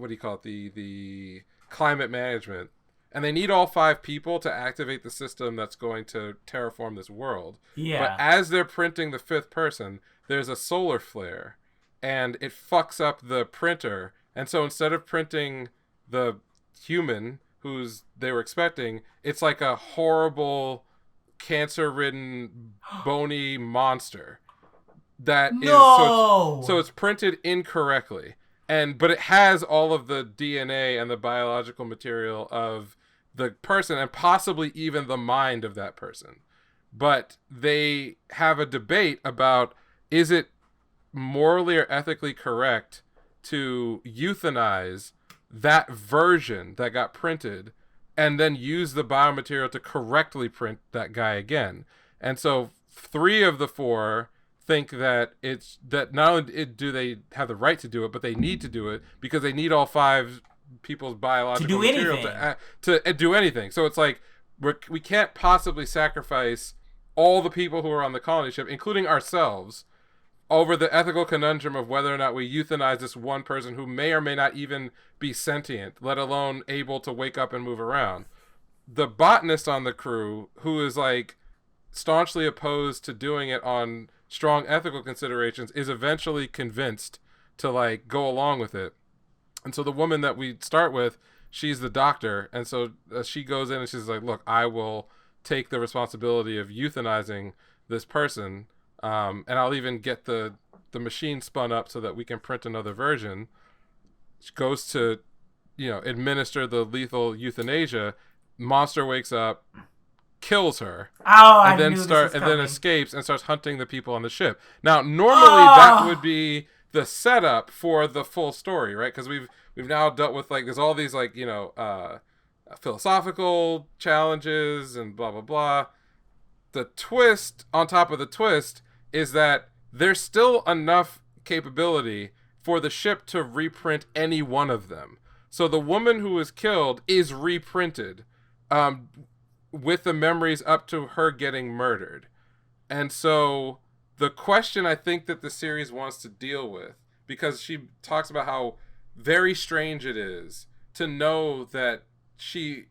do you call it, the climate management. And they need all 5 people to activate the system that's going to terraform this world. Yeah. But as they're printing the 5th person, there's a solar flare, and it fucks up the printer. And so instead of printing the human who's they were expecting, it's like a horrible, cancer-ridden, bony monster that is so it's printed incorrectly. But it has all of the DNA and the biological material of the person and possibly even the mind of that person. But they have a debate about, is it morally or ethically correct to euthanize that version that got printed and then use the biomaterial to correctly print that guy again. And so 3 of the 4 think that it's that not only do they have the right to do it, but they need to do it because they need all 5 people's biological material to do anything. So it's like we can't possibly sacrifice all the people who are on the colony ship, including ourselves, over the ethical conundrum of whether or not we euthanize this one person who may or may not even be sentient, let alone able to wake up and move around. The botanist on the crew, who is like staunchly opposed to doing it on strong ethical considerations, is eventually convinced to like go along with it. And so the woman that we start with, she's the doctor, and so she goes in and she's like, look, I will take the responsibility of euthanizing this person, and I'll even get the machine spun up so that we can print another version. She goes to administer the lethal euthanasia. Monster wakes up, kills her, and then escapes and starts hunting the people on the ship. Now, normally that would be the setup for the full story, right? Because we've now dealt with like there's all these like philosophical challenges and blah blah blah. The twist on top of the twist is that there's still enough capability for the ship to reprint any one of them. So the woman who was killed is reprinted with the memories up to her getting murdered. And so the question I think that the series wants to deal with, because she talks about how very strange it is to know that she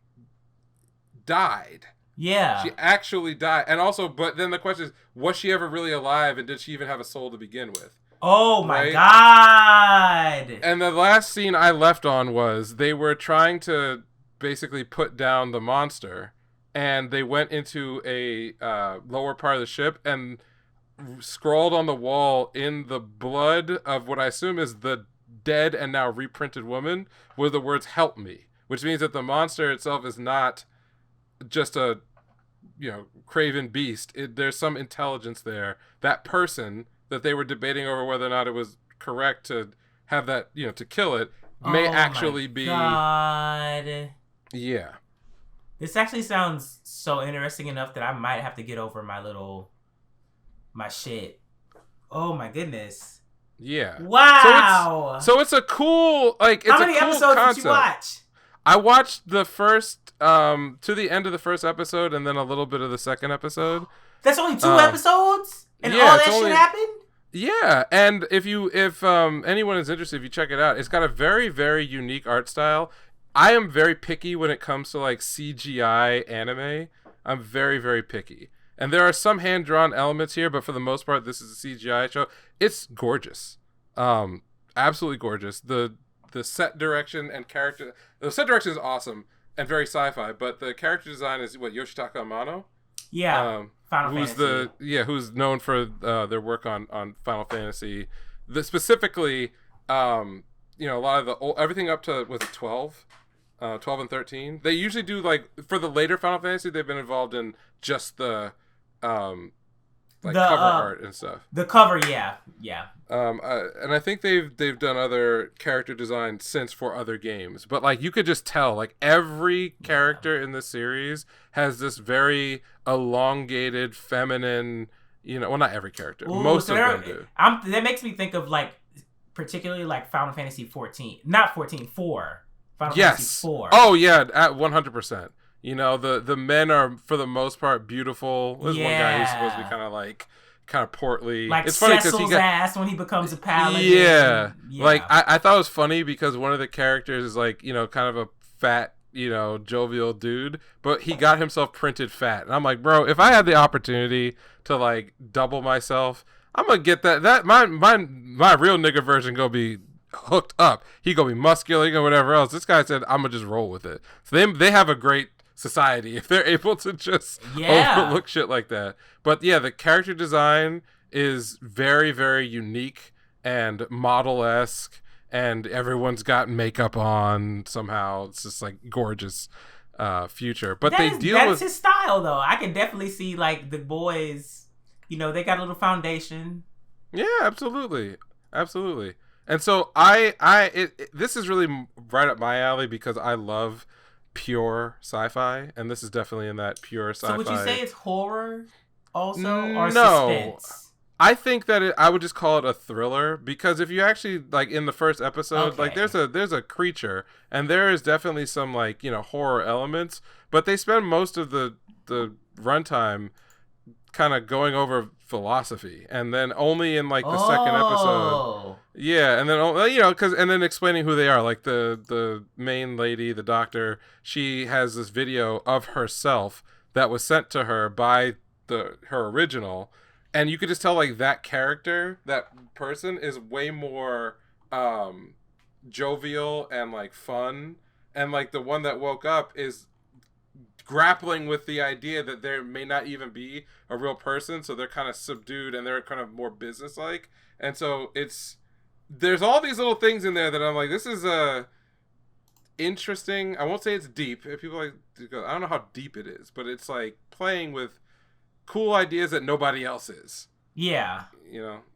died. Yeah. She actually died. And also, but then the question is, was she ever really alive, and did she even have a soul to begin with? Oh my God. And the last scene I left on was they were trying to basically put down the monster, and they went into a lower part of the ship and scrawled on the wall in the blood of what I assume is the dead and now reprinted woman were the words "help me," which means that the monster itself is not just a craven beast, there's some intelligence there. That person that they were debating over whether or not it was correct to have that, to kill it, may actually be. God. Yeah. This actually sounds so interesting enough that I might have to get over my shit. Oh my goodness. Yeah. Wow. So it's a cool, like, it's How many a cool episodes concept. did you watch? I watched the first, to the end of the first episode and then a little bit of the second episode. That's only 2 episodes? And yeah, all that shit happened? Yeah, and if anyone is interested, if you check it out, it's got a very, very unique art style. I am very picky when it comes to like CGI anime. I'm very, very picky. And there are some hand-drawn elements here, but for the most part, this is a CGI show. It's gorgeous. Absolutely gorgeous. The set direction and character... The set direction is awesome and very sci-fi, but the character design is, Yoshitaka Amano? Yeah, Final Fantasy. Who's known for their work on Final Fantasy. Specifically, a lot of the everything up to, was it 12? 12 and 13. They usually do, like, for the later Final Fantasy, they've been involved in just the cover art and stuff. The cover, yeah. And I think they've done other character design since for other games, but like you could just tell, like every character in the series has this very elongated, feminine. Well, not every character. Most of them do. That makes me think of like, particularly like Final Fantasy 14, not 14, 4. Final Fantasy 4. Oh yeah, at 100%. The men are for the most part beautiful. There's one guy who's supposed to be kind of portly. Like it's funny Cecil's ass when he becomes a paladin. Yeah. Like I thought it was funny because one of the characters is like, kind of a fat, jovial dude, but he got himself printed fat. And I'm like, bro, if I had the opportunity to like double myself, I'm gonna get that my real nigga version gonna be hooked up. He gonna be muscular, he gonna whatever else. This guy said, I'm gonna just roll with it. So they have a great society if they're able to just overlook shit like that. But yeah, the character design is very, very unique and model-esque, and everyone's got makeup on somehow. It's just like gorgeous future. But that's his style though. I can definitely see like the boys, they got a little foundation. Yeah, absolutely. And so this is really right up my alley because I love pure sci-fi, and this is definitely in that pure sci-fi. So would you say it's horror also, or no, suspense? I think that I would just call it a thriller, because if you actually like in the first episode, like there's a creature, and there is definitely some like horror elements, but they spend most of the runtime kind of going over philosophy, and then only in like the second episode, and then and then explaining who they are. Like the main lady, the doctor, she has this video of herself that was sent to her by her original, and you could just tell like that character, that person is way more jovial and like fun, and like the one that woke up is grappling with the idea that there may not even be a real person, so they're kind of subdued and they're kind of more businesslike. And so there's all these little things in there that I'm like, this is interesting. I won't say it's deep. If people like to go, I don't know how deep it is, but it's like playing with cool ideas that nobody else is. Yeah.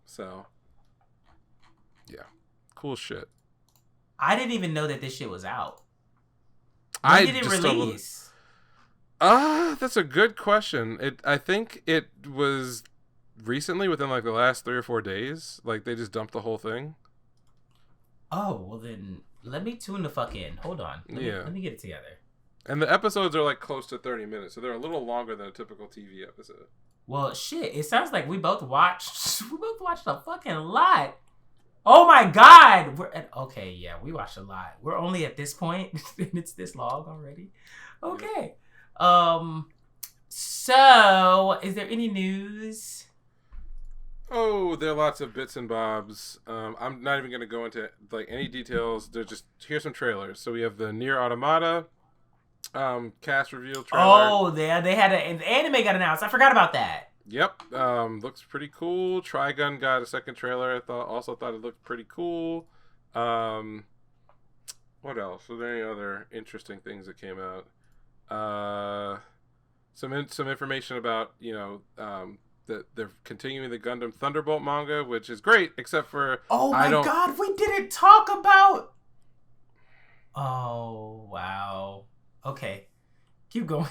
So yeah, cool shit. I didn't even know that this shit was out. When did it release? That's a good question. I think it was recently, within like the last 3 or 4 days. Like they just dumped the whole thing. Oh, well then let me tune the fuck in. Hold on. Let me get it together. And the episodes are like close to 30 minutes, so they're a little longer than a typical TV episode. Well, shit, it sounds like we both watched a fucking lot. Oh my god! We watched a lot. We're only at this point, and it's this long already. Okay. So, is there any news? Oh, there are lots of bits and bobs. I'm not even going to go into like any details. Here's some trailers. So we have the Nier Automata cast reveal trailer. Oh, they had an anime got announced. I forgot about that. Yep. Looks pretty cool. Trigun got a second trailer. I thought it looked pretty cool. What else? Were there any other interesting things that came out? some information about that they're continuing the Gundam Thunderbolt manga, which is great, except for oh my god, we didn't talk about. Oh wow. Okay, keep going.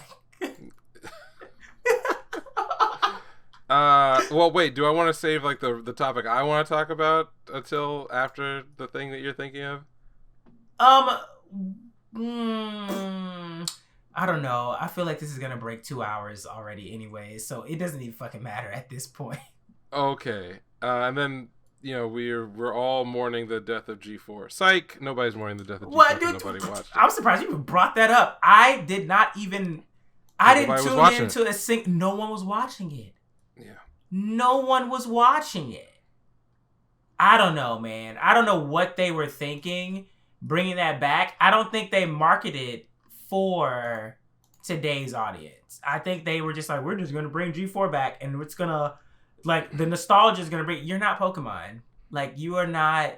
Well, wait. Do I want to save like the topic I want to talk about until after the thing that you're thinking of? I don't know. I feel like this is gonna break 2 hours already, anyway, so it doesn't even fucking matter at this point. Okay. And then we're all mourning the death of G4. Psych. Nobody's mourning the death of G4. What, dude? Nobody watched it. I'm surprised you even brought that up. I did not even. I didn't tune into a sing. No one was watching it. Yeah. No one was watching it. I don't know, man. I don't know what they were thinking bringing that back. I don't think they marketed for today's audience. I think they were just like, we're just going to bring G4 back and it's going to, like, the nostalgia is going to bring, you're not Pokemon. Like, you are not,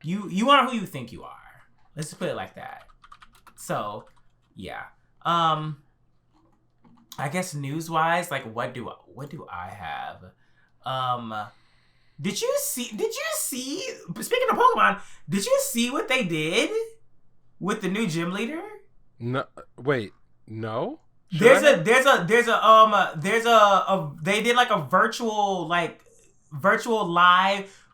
you are who you think you are. Let's just put it like that. So, yeah. I guess news-wise, like, what do I have? Did you see, speaking of Pokemon, did you see what they did with the new gym leader? No, wait, no? They did like a virtual live,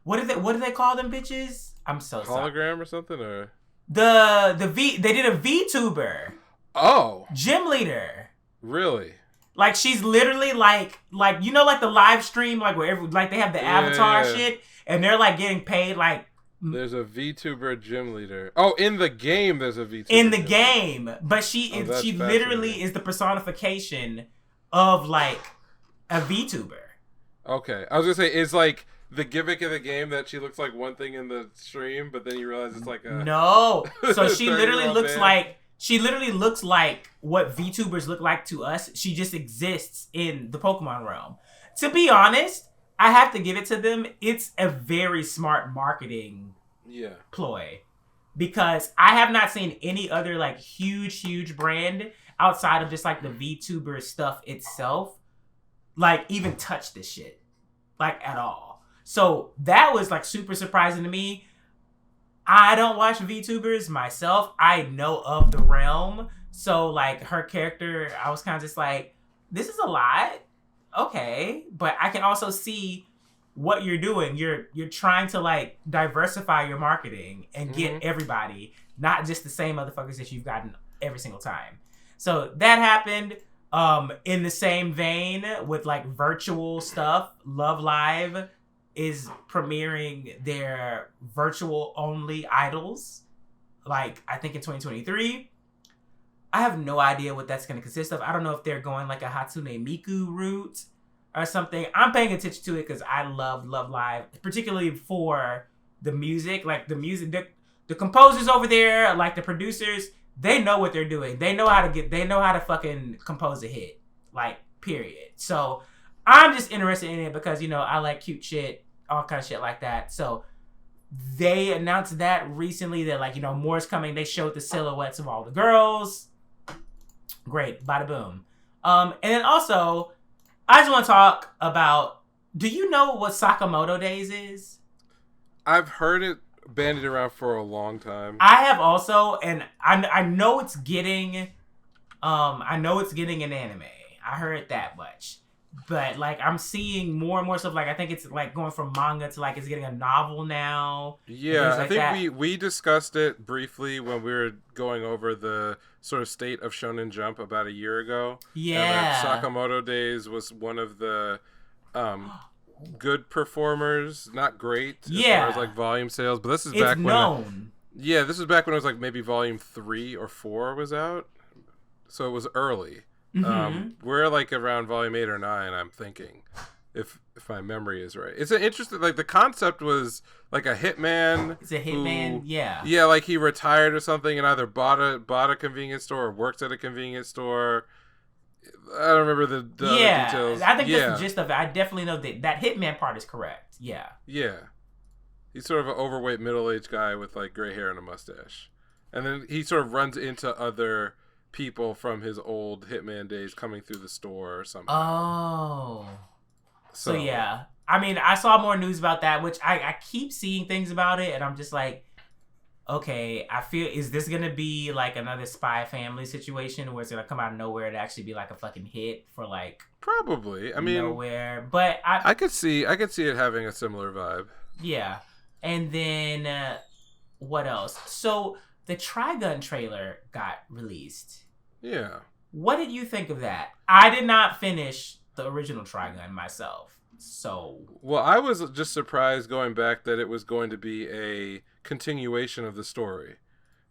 what do they call them bitches? I'm so sorry. Hologram or something, or? They did a VTuber. Oh. Gym leader. Really? Like, she's literally like like the live stream, like where they have the avatar shit, and they're like getting paid like. There's a VTuber gym leader. Oh, in the game, there's a VTuber. In the game, but she literally is the personification of like a VTuber. Okay, I was gonna say, is like the gimmick of the game that she looks like one thing in the stream, but then you realize it's like a no. So she literally looks like. She literally looks like what VTubers look like to us. She just exists in the Pokemon realm. To be honest, I have to give it to them. It's a very smart marketing ploy. Because I have not seen any other like huge brand outside of just like the VTuber stuff itself, like even touch this shit. Like at all. So that was like super surprising to me. I don't watch VTubers myself. I know of the realm. So, like, her character, I was kind of just like, this is a lot. Okay. But I can also see what you're doing. You're trying to, like, diversify your marketing and get everybody, not just the same motherfuckers that you've gotten every single time. So, that happened. In the same vein with, like, virtual stuff, Love Live is premiering their virtual only idols, like I think in 2023. I have no idea what that's going to consist of. I don't know if they're going like a Hatsune Miku route or something. I'm paying attention to it because I love Love Live, particularly for the music. Like the music, the composers over there, like the producers, they know what they're doing. They know how to fucking compose a hit, like period. So I'm just interested in it because, I like cute shit, all kind of shit like that. So they announced that recently that like, more is coming. They showed the silhouettes of all the girls. Great. Bada boom. And then also, I just want to talk about, do you know what Sakamoto Days is? I've heard it bandied around for a long time. I have also, and I know it's getting an anime. I heard that much. But, like, I'm seeing more and more stuff. Like, I think it's, like, going from manga to, like, it's getting a novel now. Yeah, I think we discussed it briefly when we were going over the sort of state of Shonen Jump about a year ago. Yeah. And Sakamoto Days was one of the good performers. Not great as far as, like, volume sales. But this is back when... this is back when it was, like, maybe volume 3 or 4 was out. So it was early. We're like around volume 8 or 9, I'm thinking, if my memory is right. It's an interesting, like the concept was like a hitman. It's a hitman, yeah, like he retired or something and either bought a convenience store or works at a convenience store. I don't remember the other details. I think that's the gist of it. I definitely know that hitman part is correct. Yeah. He's sort of an overweight middle-aged guy with like gray hair and a mustache, and then he sort of runs into other people from his old Hitman days coming through the store or something. Oh. So yeah. I mean, I saw more news about that, which I keep seeing things about it, and I'm just like, okay, I feel, is this going to be like another Spy Family situation where it's going to come out of nowhere and actually be like a fucking hit for like... Probably. I mean... Nowhere. But I could see it having a similar vibe. Yeah. And then, what else? So, the Trigun trailer got released. Yeah. What did you think of that? I did not finish the original Trigun myself. So... Well, I was just surprised going back that it was going to be a continuation of the story.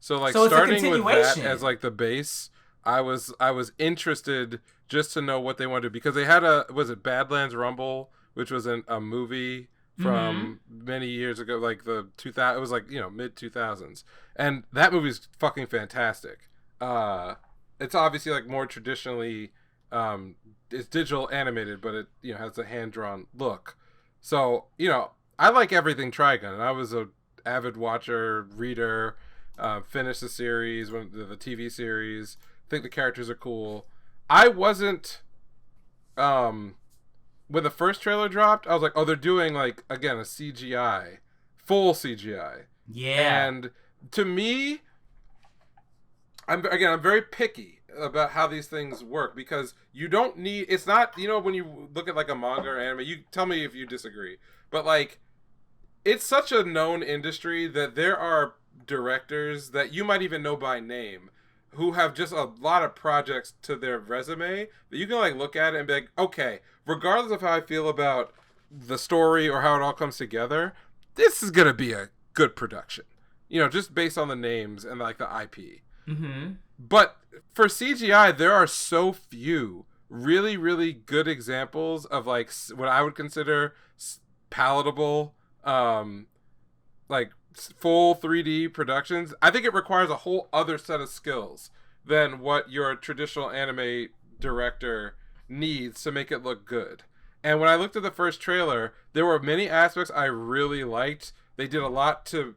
So like starting with that as like the base, I was interested just to know what they wanted to do, because they had was it Badlands Rumble, which was a movie from many years ago, like the 2000, it was like, mid 2000s, and that movie's fucking fantastic. It's obviously like more traditionally it's digital animated, but it has a hand-drawn look. So I like everything Trigun, and I was a avid watcher, reader, finished the series, the TV series. I think the characters are cool. I wasn't when the first trailer dropped, I was like, oh, they're doing like, again, a CGI, full CGI. Yeah. And to me, I'm very picky about how these things work, because you don't need, it's not, when you look at like a manga or anime, you tell me if you disagree, but like, it's such a known industry that there are directors that you might even know by name who have just a lot of projects to their resume that you can like look at it and be like, okay, regardless of how I feel about the story or how it all comes together, this is gonna be a good production, just based on the names and like the IP. Mm-hmm. But for CGI, there are so few really, really good examples of like what I would consider palatable, like full 3D productions. I think it requires a whole other set of skills than what your traditional anime director needs to make it look good. And when I looked at the first trailer, there were many aspects I really liked. They did a lot to...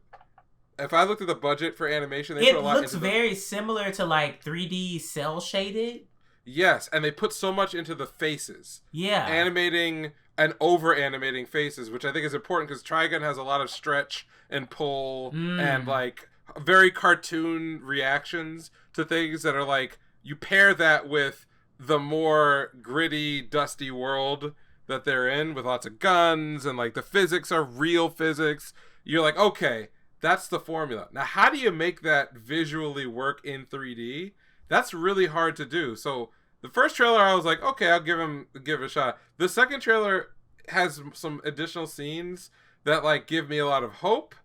If I looked at the budget for animation, they put a lot into... It looks very similar to like 3D cell shaded. Yes, and they put so much into the faces. Yeah. Animating and over-animating faces, which I think is important, because Trigun has a lot of stretch and pull and like very cartoon reactions to things that are like, you pair that with the more gritty, dusty world that they're in with lots of guns, and like the physics are real physics. You're like, okay, that's the formula. Now, how do you make that visually work in 3D? That's really hard to do. So the first trailer, I was like, okay, I'll give it a shot. The second trailer has some additional scenes that like give me a lot of hope,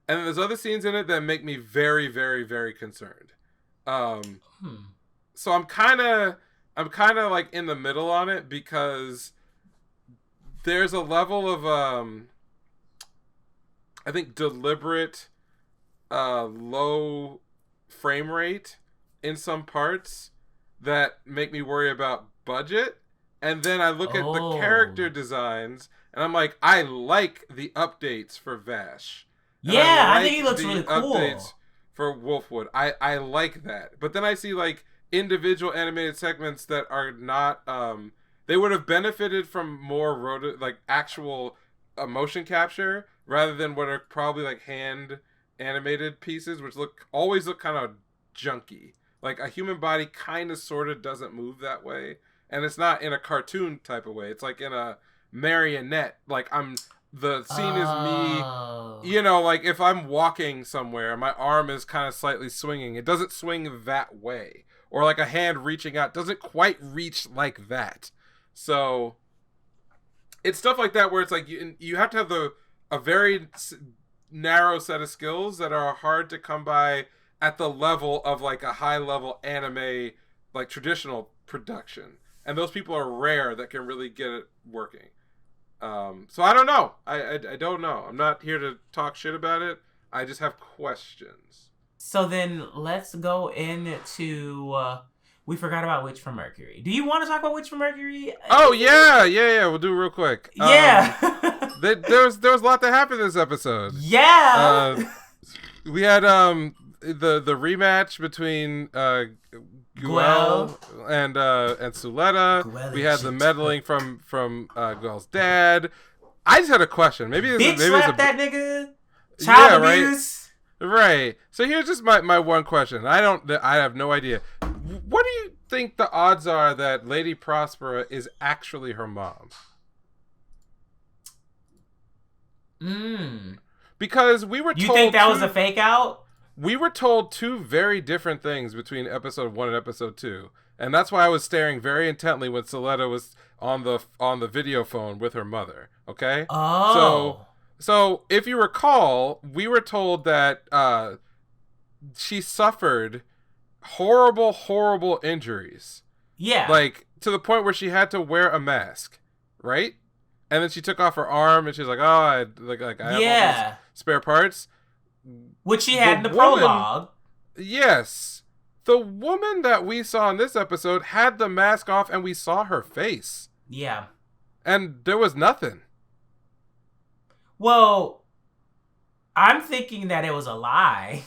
and then there's other scenes in it that make me very, very, very concerned. So I'm kind of like in the middle on it, because there's a level of I think deliberate low frame rate in some parts that make me worry about budget. And then I look at the character designs, and I'm like, I like the updates for Vash. Yeah, I think he looks really cool. Updates for Wolfwood, I like that. But then I see like individual animated segments that are not they would have benefited from more like actual motion capture rather than what are probably like hand animated pieces, which always look kind of junky. Like a human body kind of sort of doesn't move that way, and it's not in a cartoon type of way. It's like in a marionette. Like the scene is me, like if I'm walking somewhere, my arm is kind of slightly swinging. It doesn't swing that way. Or like a hand reaching out doesn't quite reach like that. So it's stuff like that where it's like you have to have a very narrow set of skills that are hard to come by at the level of like a high level anime, like traditional production. And those people are rare that can really get it working. So I don't know. I don't know. I'm not here to talk shit about it. I just have questions. So then let's go into... we forgot about Witch from Mercury. Do you want to talk about Witch from Mercury? Oh, yeah. We'll do it real quick. Yeah. there was a lot that happened this episode. Yeah. We had the rematch between Guel and Suletta. Guel We and had the shit. meddling from Guel's dad. I just had a question. Maybe Bitch maybe slap that nigga. Child abuse. Right. So here's just my one question. I have no idea. What do you think the odds are that Lady Prospera is actually her mom? Because we were told... You think that was a fake out? We were told two very different things between episode 1 and episode 2. And that's why I was staring very intently when Suletta was on the video phone with her mother. Okay? Oh. So if you recall, we were told that she suffered horrible injuries. Yeah. Like, to the point where she had to wear a mask. Right? And then she took off her arm and she's like, oh, I have all these spare parts. Which she had in the prologue. Yes. The woman that we saw in this episode had the mask off and we saw her face. Yeah. And there was nothing. Well, I'm thinking that it was a lie.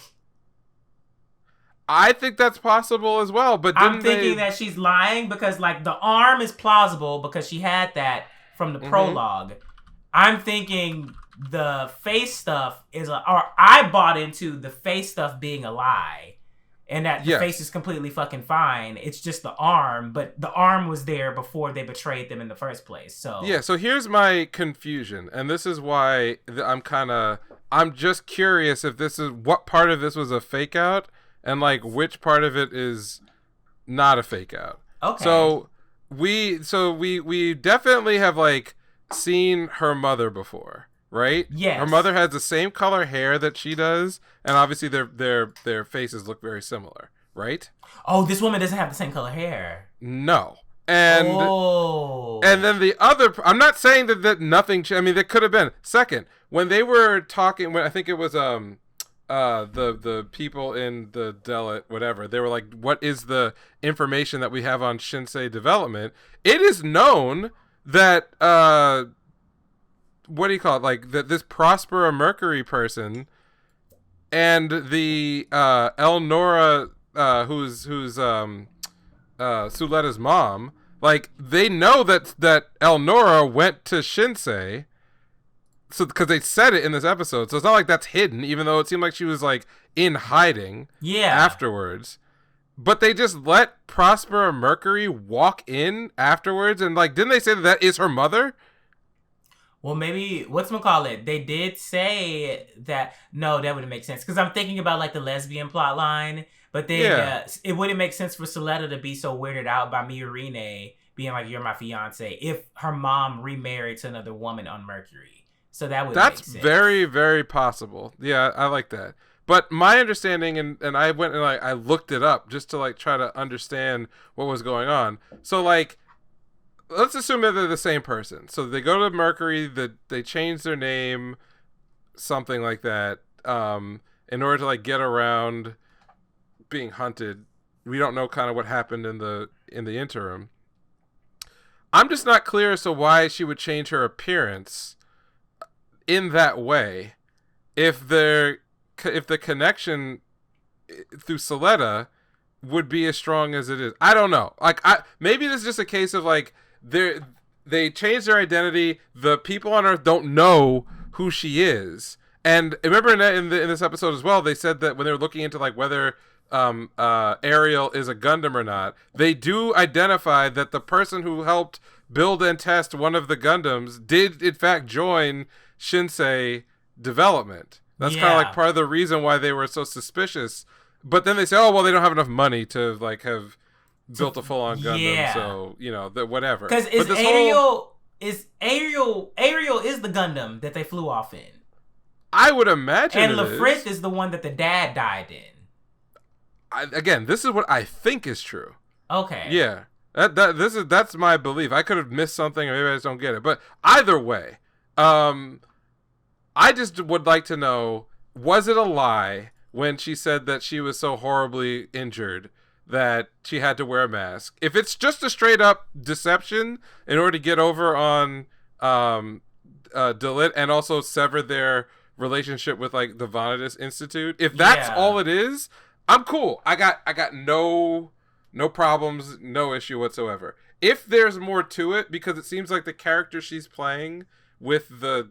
I think that's possible as well, but I'm thinking that she's lying because, like, the arm is plausible because she had that from the prologue. I'm thinking the face stuff or I bought into the face stuff being a lie. And that the face is completely fucking fine. It's just the arm, but the arm was there before they betrayed them in the first place. So yeah, so here's my confusion, and this is why I'm just curious if this is what part of this was a fake out, and like which part of it is not a fake out. Okay. So we definitely have like seen her mother before. Right? Yes. Her mother has the same color hair that she does, and obviously their faces look very similar, right? Oh, this woman doesn't have the same color hair. No. And then the other, I'm not saying that nothing, I mean, there could have been. Second, when they were talking, when I think it was the people in the Delit, whatever, they were like, what is the information that we have on Shinsei development? It is known that what do you call it? Like that this Prospera Mercury person and the Elnora who's Suletta's mom, like they know that Elnora went to Shinsei, so because they said it in this episode. So it's not like that's hidden, even though it seemed like she was like in hiding afterwards. But they just let Prospera Mercury walk in afterwards, and like didn't they say that is her mother? Well, maybe, whatchamacallit, they did say that, no, that wouldn't make sense. Because I'm thinking about, like, the lesbian plot line. But then it wouldn't make sense for Suletta to be so weirded out by Miorine being like, you're my fiance, if her mom remarried to another woman on Mercury. So that would make sense. That's very, very possible. Yeah, I like that. But my understanding, and I went and I looked it up just to, like, try to understand what was going on. So, like, let's assume that they're the same person. So they go to Mercury, they change their name, something like that, in order to like get around being hunted. We don't know kind of what happened in the interim. I'm just not clear as to why she would change her appearance in that way if the connection through Suletta would be as strong as it is. I don't know. Like maybe this is just a case of like they changed their identity. The people on Earth don't know who she is. And remember in this episode as well, they said that when they were looking into like whether Ariel is a Gundam or not, they do identify that the person who helped build and test one of the Gundams did in fact join Shinsei development. That's kind of like part of the reason why they were so suspicious. But then they say, oh well, they don't have enough money to like have built a full-on Gundam, so you know whatever. Because Ariel is the Gundam that they flew off in. I would imagine, and Lafrith is the one that the dad died in. Again, this is what I think is true. Okay. Yeah, that's my belief. I could have missed something, or maybe I just don't get it. But either way, I just would like to know: was it a lie when she said that she was so horribly injured that she had to wear a mask? If it's just a straight up deception in order to get over on Delit and also sever their relationship with like the Vanadis Institute, if that's all it is, I'm cool. I got no No problems, no issue whatsoever. If there's more to it, because it seems like the character she's playing with the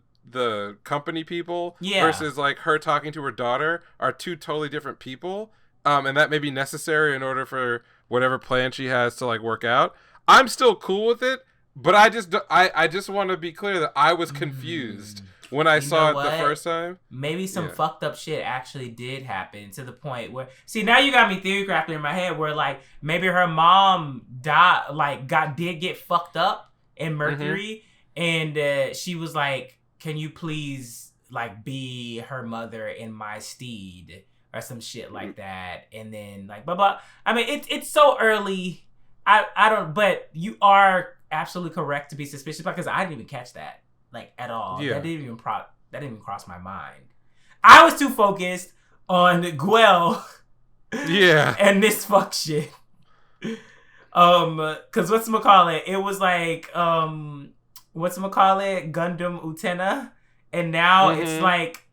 company people versus like her talking to her daughter are two totally different people, and that may be necessary in order for whatever plan she has to like work out. I'm still cool with it, but I just want to be clear that I was confused when I saw it the first time. Maybe some fucked up shit actually did happen to the point where, see, now you got me theory crafting in my head where like maybe her mom did get fucked up in Mercury, and she was like, "Can you please like be her mother in my steed?" or some shit like that, and then like blah blah. I mean, it's so early. I don't, but you are absolutely correct to be suspicious because I didn't even catch that like at all. Yeah. That didn't even cross my mind. I was too focused on Guel. Yeah. And this fuck shit. Cause whatchamacallit, it was like Gundam Utena, and now it's like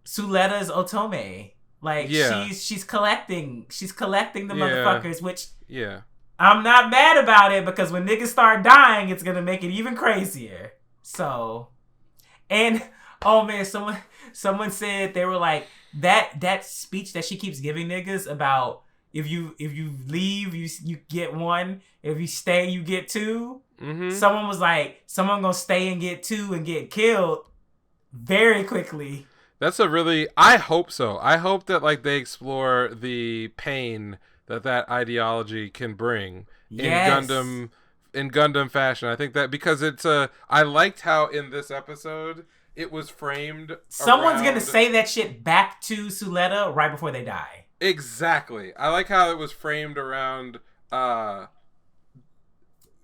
Suleta's Otome. Like she's collecting the motherfuckers, which I'm not mad about it because when niggas start dying, it's gonna make it even crazier. So, and oh man, someone said they were like that speech that she keeps giving niggas about if you leave you get one, if you stay you get two. Someone was like, someone gonna stay and get two and get killed very quickly. That's I hope so. I hope that like they explore the pain that ideology can bring in Gundam fashion. I think that because I liked how in this episode it was framed. Someone's gonna say that shit back to Suleta right before they die. Exactly. I like how it was framed around. So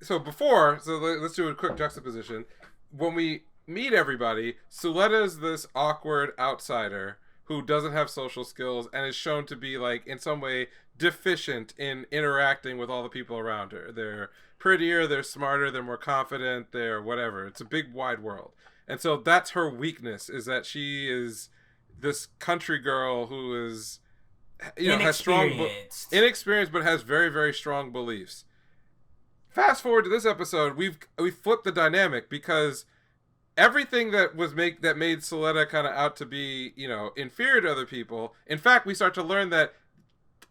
let's do a quick juxtaposition. When we meet everybody, Suleta is this awkward outsider who doesn't have social skills and is shown to be like in some way deficient in interacting with all the people around her. They're prettier, they're smarter, they're more confident, they're whatever. It's a big wide world. And so that's her weakness, is that she is this country girl who is inexperienced but has very, very strong beliefs. Fast forward to this episode, we flipped the dynamic because everything that made Suleta kind of out to be, inferior to other people. In fact, we start to learn that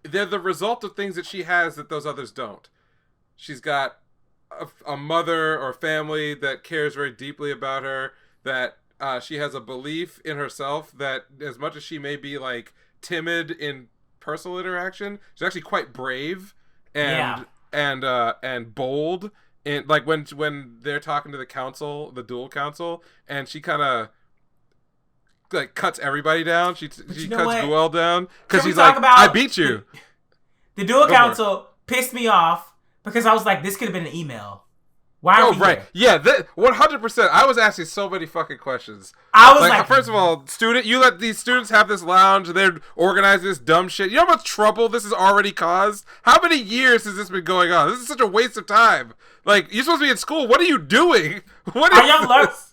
they're the result of things that she has that those others don't. She's got a mother or family that cares very deeply about her, that she has a belief in herself that as much as she may be like timid in personal interaction, she's actually quite brave and bold. And like when they're talking to the council, the dual council, and she kind of like cuts everybody down. She cuts Guel down because she's like, "I beat you." The dual council pissed me off because I was like, "This could have been an email." Why are we here? Yeah, 100%. I was asking so many fucking questions. I was like, first of all, you let these students have this lounge, and they're organizing this dumb shit. You know how much trouble this has already caused? How many years has this been going on? This is such a waste of time. Like, you're supposed to be in school. What are you doing?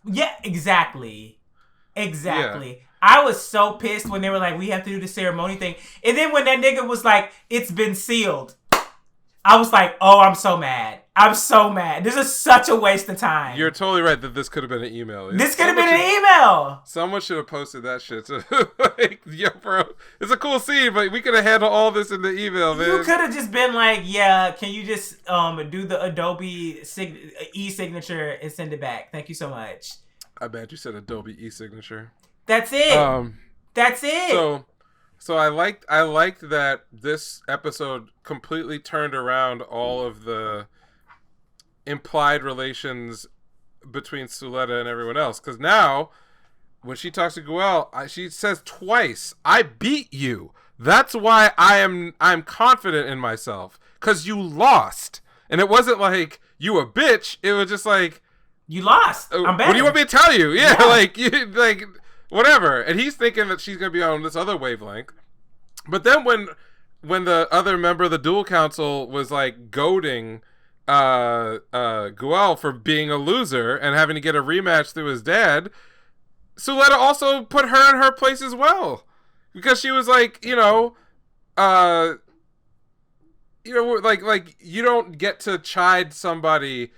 Yeah, exactly. Yeah. I was so pissed when they were like, we have to do the ceremony thing. And then when that nigga was like, it's been sealed. I was like, oh, I'm so mad. This is such a waste of time. You're totally right that this could have been an email. This could have been an email. Someone should have posted that shit. So, like, yo, bro, it's a cool scene, but we could have handled all this in the email, man. You could have just been like, yeah, can you just do the Adobe e-signature and send it back? Thank you so much. I bet you said Adobe e-signature. That's it. That's it. So I liked that this episode completely turned around all of the implied relations between Suleta and everyone else. Because now, when she talks to Guel, she says twice, "I beat you. That's why I'm confident in myself. Because you lost." And it wasn't like, you a bitch. It was just like, you lost. I'm better. What do you want me to tell you? Yeah. like whatever. And he's thinking that she's going to be on this other wavelength. But then when the other member of the dual council was like goading Guel for being a loser and having to get a rematch through his dad, Suleta also put her in her place as well. Because she was like, you know, like you don't get to chide somebody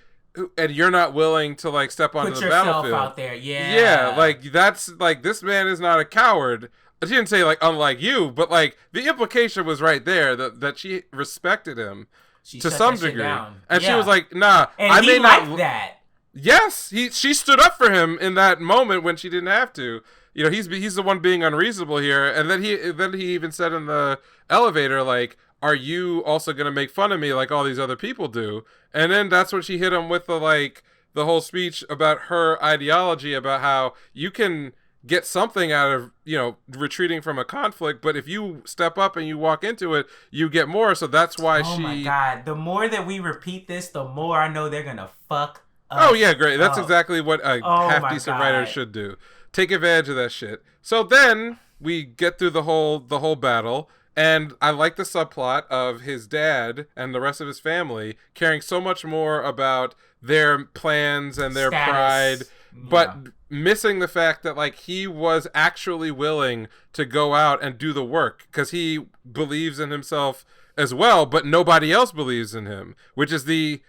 and you're not willing to like step onto the battlefield. Put yourself out there, yeah. Like that's like this man is not a coward. She didn't say like unlike you, but like the implication was right there that she respected him to some degree, and she was like, "Nah, and I may not like that." Yes, she stood up for him in that moment when she didn't have to. You know, he's the one being unreasonable here, and then he even said in the elevator like, "Are you also gonna make fun of me like all these other people do?" And then that's when she hit him with the whole speech about her ideology about how you can get something out of, you know, retreating from a conflict, but if you step up and you walk into it, you get more. So that's why Oh my god! The more that we repeat this, the more I know they're gonna fuck us. Oh yeah, great. That's exactly what a half-decent writer should do. Take advantage of that shit. So then we get through the whole battle, and I like the subplot of his dad and the rest of his family caring so much more about their plans and their pride, but missing the fact that like he was actually willing to go out and do the work because he believes in himself as well, but nobody else believes in him, which is the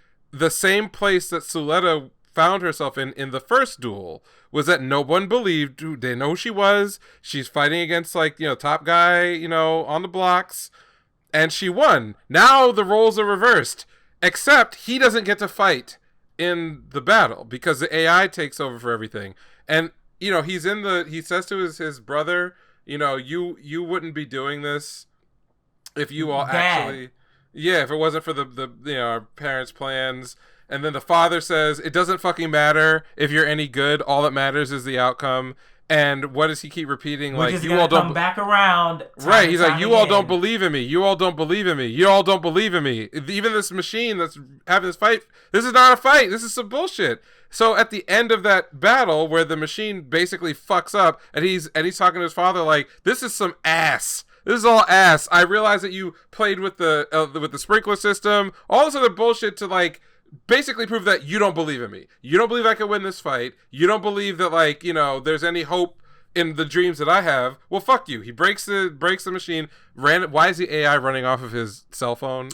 same place that Suletta found herself in the first duel, was that no one believed. They didn't know who she was. She's fighting against like, you know, top guy, you know, on the blocks, and she won. Now the roles are reversed, except he doesn't get to fight in the battle because the AI takes over for everything. And you know, he says to his brother, you know, you wouldn't be doing this if you all actually, if it wasn't for the you know, our parents' plans. And then the father says, it doesn't fucking matter if you're any good. All that matters is the outcome. And what does he keep repeating? We're like, you all don't come back around. Right. He's like, you all don't believe in me. You all don't believe in me. You all don't believe in me. Even this machine that's having this fight, this is not a fight. This is some bullshit. So at the end of that battle where the machine basically fucks up and he's talking to his father like, this is some ass. This is all ass. I realize that you played with the sprinkler system, all this other bullshit to like basically prove that you don't believe in me. You don't believe I can win this fight. You don't believe that, like, you know, there's any hope in the dreams that I have. Well, fuck you. He breaks the machine. Why is the AI running off of his cell phone?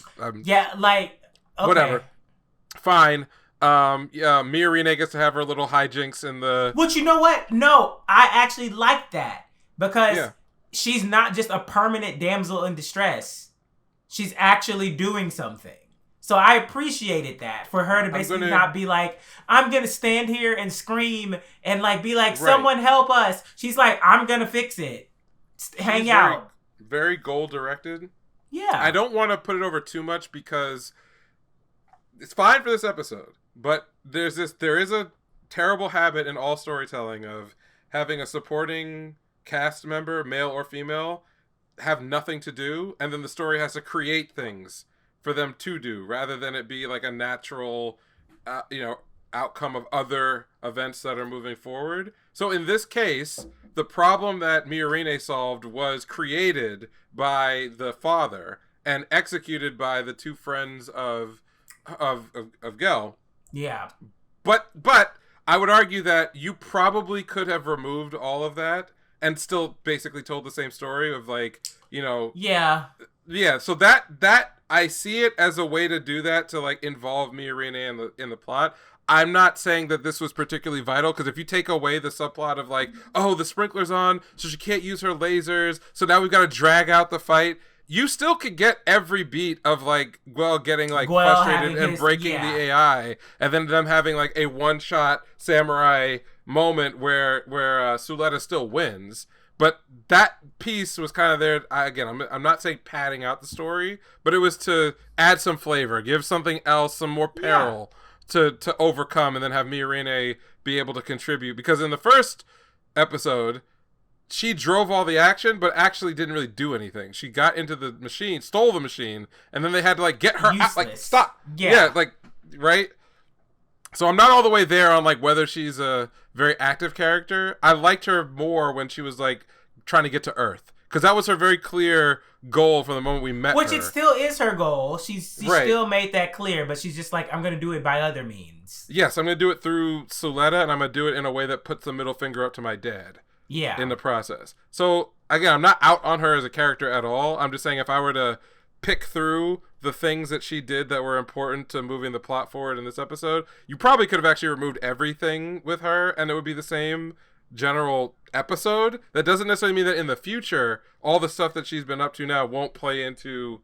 Yeah, like, okay. Whatever. Fine. Mia Rene gets to have her little hijinks in the... But you know what? No, I actually like that. Because she's not just a permanent damsel in distress. She's actually doing something. So I appreciated that for her to basically not be like, I'm going to stand here and scream and like be like, someone help us. She's like, I'm going to fix it. Hang out. Very goal directed. Yeah. I don't want to put it over too much because it's fine for this episode, but there is a terrible habit in all storytelling of having a supporting cast member, male or female, have nothing to do, and then the story has to create things for them to do, rather than it be like a natural, outcome of other events that are moving forward. So in this case, the problem that Miorine solved was created by the father and executed by the two friends of Gel. Yeah. But I would argue that you probably could have removed all of that and still basically told the same story of like, you know. Yeah. Yeah. So that I see it as a way to do that, to like involve Miorine in the plot. I'm not saying that this was particularly vital, because if you take away the subplot of like, oh, the sprinkler's on, so she can't use her lasers, so now we've got to drag out the fight, you still could get every beat of like Guel getting like frustrated and breaking the AI, and then them having like a one-shot samurai moment where Suletta still wins. But that piece was kind of there. I'm not saying padding out the story, but it was to add some flavor, give something else, some more peril to overcome, and then have Miorine be able to contribute. Because in the first episode, she drove all the action, but actually didn't really do anything. She got into the machine, stole the machine, and then they had to like get her out, like stop. Yeah, like right. So I'm not all the way there on like whether she's a very active character. I liked her more when she was like trying to get to Earth, because that was her very clear goal from the moment we met her. Which it still is her goal. She still made that clear, but she's just like, I'm going to do it by other means. Yes, I'm going to do it through Suletta, and I'm going to do it in a way that puts the middle finger up to my dad. Yeah. In the process. So again, I'm not out on her as a character at all. I'm just saying if I were to pick through the things that she did that were important to moving the plot forward in this episode, you probably could have actually removed everything with her and it would be the same general episode. That doesn't necessarily mean that in the future all the stuff that she's been up to now won't play into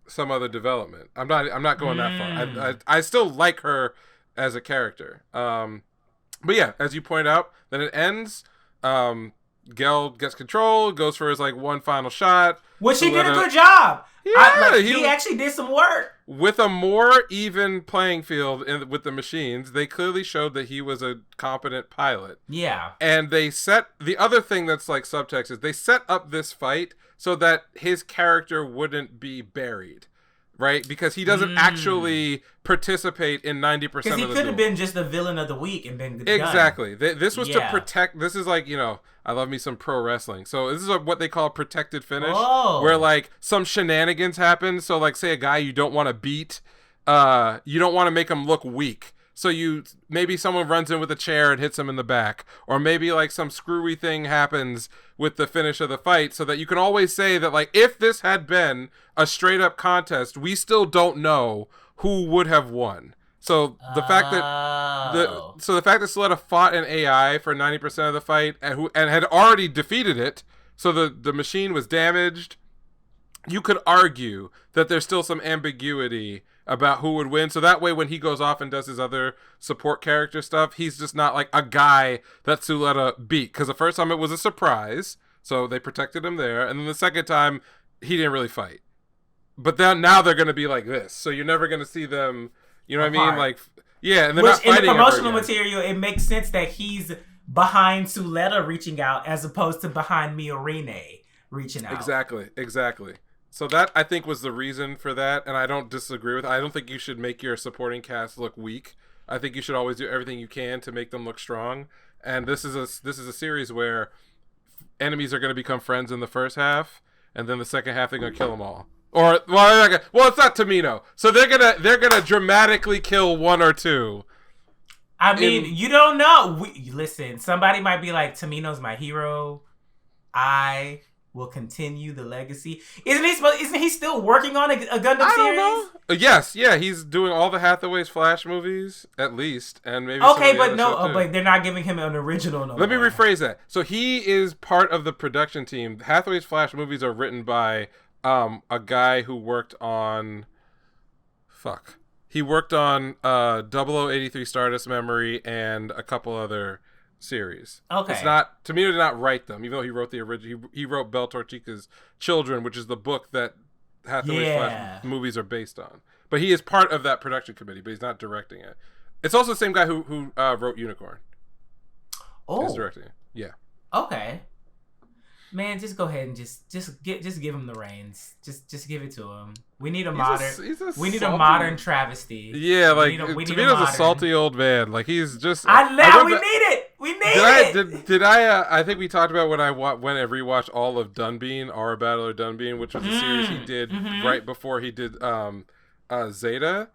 some other development. I'm not going that far. I still like her as a character. But yeah, as you point out, then it ends. Gel gets control, goes for his like one final shot. Which he did a good job. Yeah, he actually did some work. With a more even playing field with the machines, they clearly showed that he was a competent pilot. Yeah. And they set, the other thing that's like subtext is they set up this fight so that his character wouldn't be buried. Right? Because he doesn't actually participate in 90% of the Because he could have been just the villain of the week and been exactly. This was to protect, this is like, I love me some pro wrestling. So this is what they call a protected finish, where like some shenanigans happen. So like say a guy you don't want to beat, you don't want to make him look weak. So maybe someone runs in with a chair and hits him in the back, or maybe like some screwy thing happens with the finish of the fight, so that you can always say that like if this had been a straight up contest, we still don't know who would have won. So the fact that the fact that Soletta fought an AI for 90% of the fight and had already defeated it, so the machine was damaged, you could argue that there's still some ambiguity about who would win. So that way when he goes off and does his other support character stuff, he's just not like a guy that Soletta beat. Because the first time it was a surprise, so they protected him there. And then the second time, he didn't really fight. But then now they're going to be like this. So you're never going to see them, you know what I mean? Like, yeah, and they're not fighting. In the promotional material, it makes sense that he's behind Soletta reaching out as opposed to behind Miorine reaching out. Exactly. So that, I think, was the reason for that, and I don't disagree with it. I don't think you should make your supporting cast look weak. I think you should always do everything you can to make them look strong. And this is a series where enemies are going to become friends in the first half, and then the second half they're going to kill them all. Or it's not Tamino, so they're gonna dramatically kill one or two. I mean, you don't know. Listen, somebody might be like, Tamino's my hero. I will continue the legacy. Isn't he still working on a Gundam series? I don't know. Yes, yeah, he's doing all the Hathaway's Flash movies at least, and maybe but they're not giving him an original. Let me rephrase that. So he is part of the production team. Hathaway's Flash movies are written by a guy who worked on He worked on 0083 Stardust Memory and a couple other series. Okay. It's not, Tamino did not write them, even though he wrote the original. He wrote Belle Torchica's Children, which is the book that Hathaway's Flash movies are based on. But he is part of that production committee, but he's not directing it. It's also the same guy who wrote Unicorn. Oh. Is directing it. Yeah. Okay. Man, just go ahead and just give him the reins. Just give it to him. We need a modern travesty. Yeah, like Tamino's a salty old man. Like he's just. We need it. We need it. Did I? I think we talked about when I rewatched all of Dunbean, Our Battler Dunbean, which was a series he did right before he did Zeta.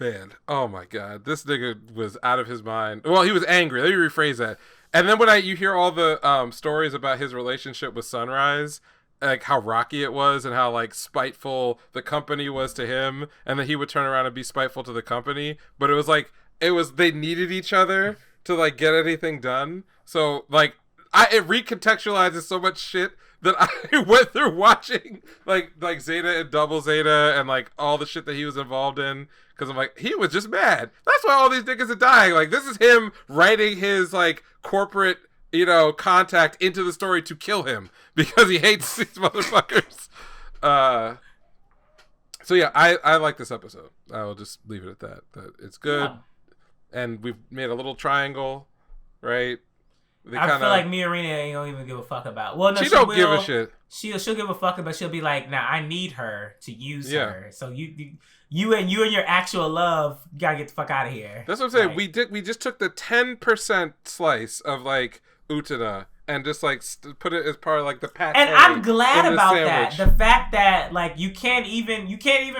Man, oh my god, this nigga was out of his mind. Well, he was angry. Let me rephrase that. And then when you hear all the stories about his relationship with Sunrise, like how rocky it was and how like spiteful the company was to him, and then he would turn around and be spiteful to the company, but it was like they needed each other to like get anything done. So like it recontextualizes so much shit that I went through watching like Zeta and Double Zeta and like all the shit that he was involved in. Because I'm like, he was just mad. That's why all these niggas are dying. Like, this is him writing his, like, corporate, contact into the story to kill him. Because he hates these motherfuckers. So, yeah, I like this episode. I will just leave it at that. That it's good. Yeah. And we've made a little triangle, right? I feel like Miorine ain't gonna even give a fuck about. Well, no, she don't give a shit. She'll give a fuck, but she'll be like, "Nah, I need her to use her. So you and your actual love gotta get the fuck out of here." That's what I'm saying. Like, we just took the 10% slice of like Utena and just like put it as part of like the pat. And I'm glad about that. The fact that like you can't even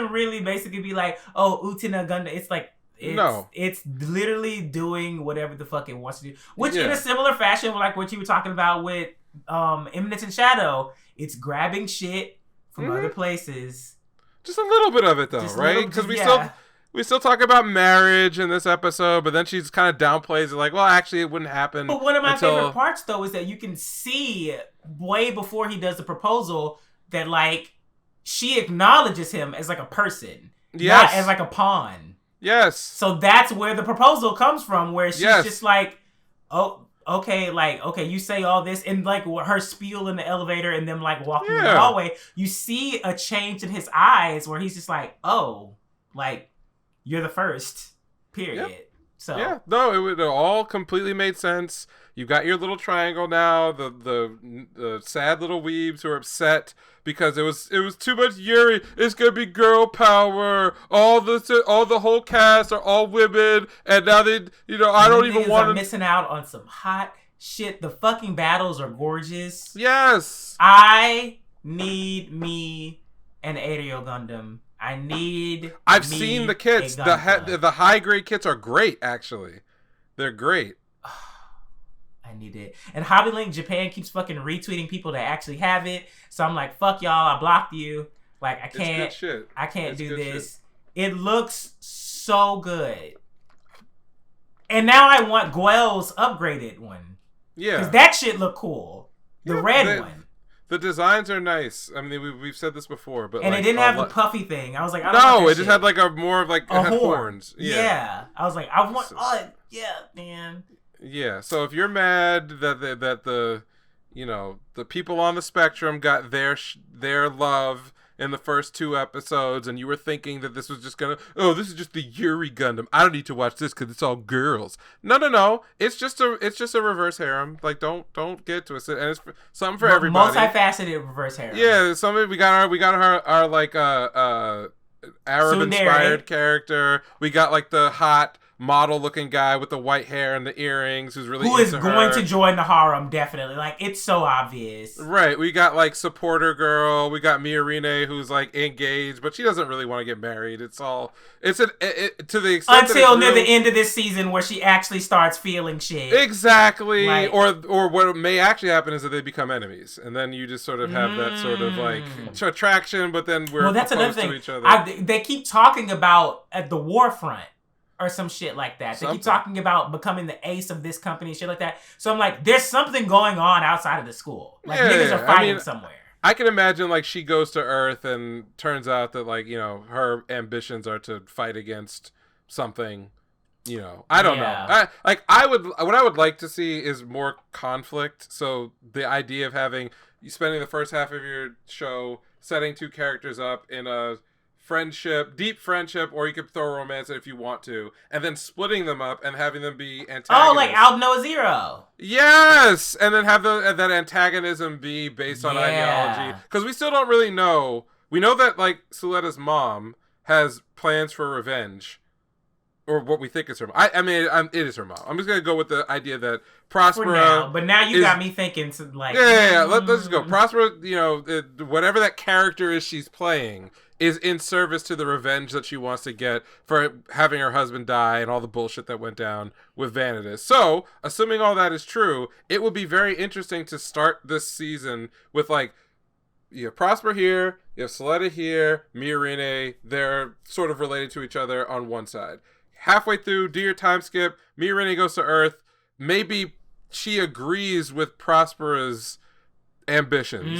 really basically be like, "Oh, Utena Gundam." It's like. It's literally doing whatever the fuck it wants to do. Which in a similar fashion, like what you were talking about with Eminence and Shadow, it's grabbing shit from other places. Just a little bit of it, though, right? Because we still talk about marriage in this episode, but then she's kind of downplays it, like, well, actually, it wouldn't happen. But one of my favorite parts, though, is that you can see way before he does the proposal that, like, she acknowledges him as, like, a person, not as, like, a pawn. Yes. So that's where the proposal comes from, where she's just like, oh, okay, like, okay, you say all this, and, like, her spiel in the elevator and them, like, walking in the hallway, you see a change in his eyes where he's just like, oh, like, you're the first, period. Yep. So yeah, no, it all completely made sense. You got your little triangle now. The sad little weebs who are upset because it was too much Yuri. It's gonna be girl power. All the whole cast are all women, and now they, I don't even want to. Missing out on some hot shit. The fucking battles are gorgeous. Yes, I need me an Aerial Gundam. I've seen the kits. The high grade kits are great. Actually, they're great. I need it. And Hobby Link Japan keeps fucking retweeting people that actually have it. So I'm like, fuck y'all. I blocked you. Like, I can't. It's good shit. I can't do this. Shit. It looks so good. And now I want Guel's upgraded one. Yeah, because that shit look cool. The red one. The designs are nice. I mean, we've said this before, but and it didn't have the puffy thing. I was like, I don't no, want that it just had like a more of like it had horns. Yeah, I was like, I want. Yeah, man. Yeah. So if you're mad that the the people on the spectrum got their love in the first 2 episodes, and you were thinking that this was just this is just the Yuri Gundam. I don't need to watch this because it's all girls. No. It's just a reverse harem. Like, don't get twisted. And it's something for everybody. Multifaceted reverse harem. Yeah, something we got our like Arab inspired character. We got like the hot model-looking guy with the white hair and the earrings who is going to join the harem, definitely. Like, it's so obvious. Right. We got, like, supporter girl. We got Miorine, who's, like, engaged, but she doesn't really want to get married. To the extent until near the end of this season where she actually starts feeling shit. Exactly. Like, or what may actually happen is that they become enemies, and then you just sort of have that sort of, like, attraction, but then we're that's opposed another thing. To each other. They keep talking about at the war front. Or some shit like that. They keep talking about becoming the ace of this company, shit like that. So I'm like, there's something going on outside of the school. Like, niggas are fighting somewhere. I can imagine, like, she goes to Earth and turns out that, like, her ambitions are to fight against something, I don't know. What I would like to see is more conflict. So the idea of spending the first half of your show setting 2 characters up in a deep friendship, or you could throw romance in if you want to, and then splitting them up and having them be antagonists. Oh, like Alp Noah Zero. Yes! And then have that antagonism be based on ideology. Because we still don't really know. We know that, like, Suletta's mom has plans for revenge. Or what we think is her mom. I mean, it is her mom. I'm just going to go with the idea that Prospera... But now you got me thinking, like... Yeah. Let's just go. Prospera, whatever that character is she's playing... is in service to the revenge that she wants to get for having her husband die and all the bullshit that went down with Vanitas. So, assuming all that is true, it would be very interesting to start this season with, like, you have Prosper here, you have Suletta here, Miorine, they're sort of related to each other on one side. Halfway through, do your time skip, Miorine goes to Earth, maybe she agrees with Prospera's ambitions.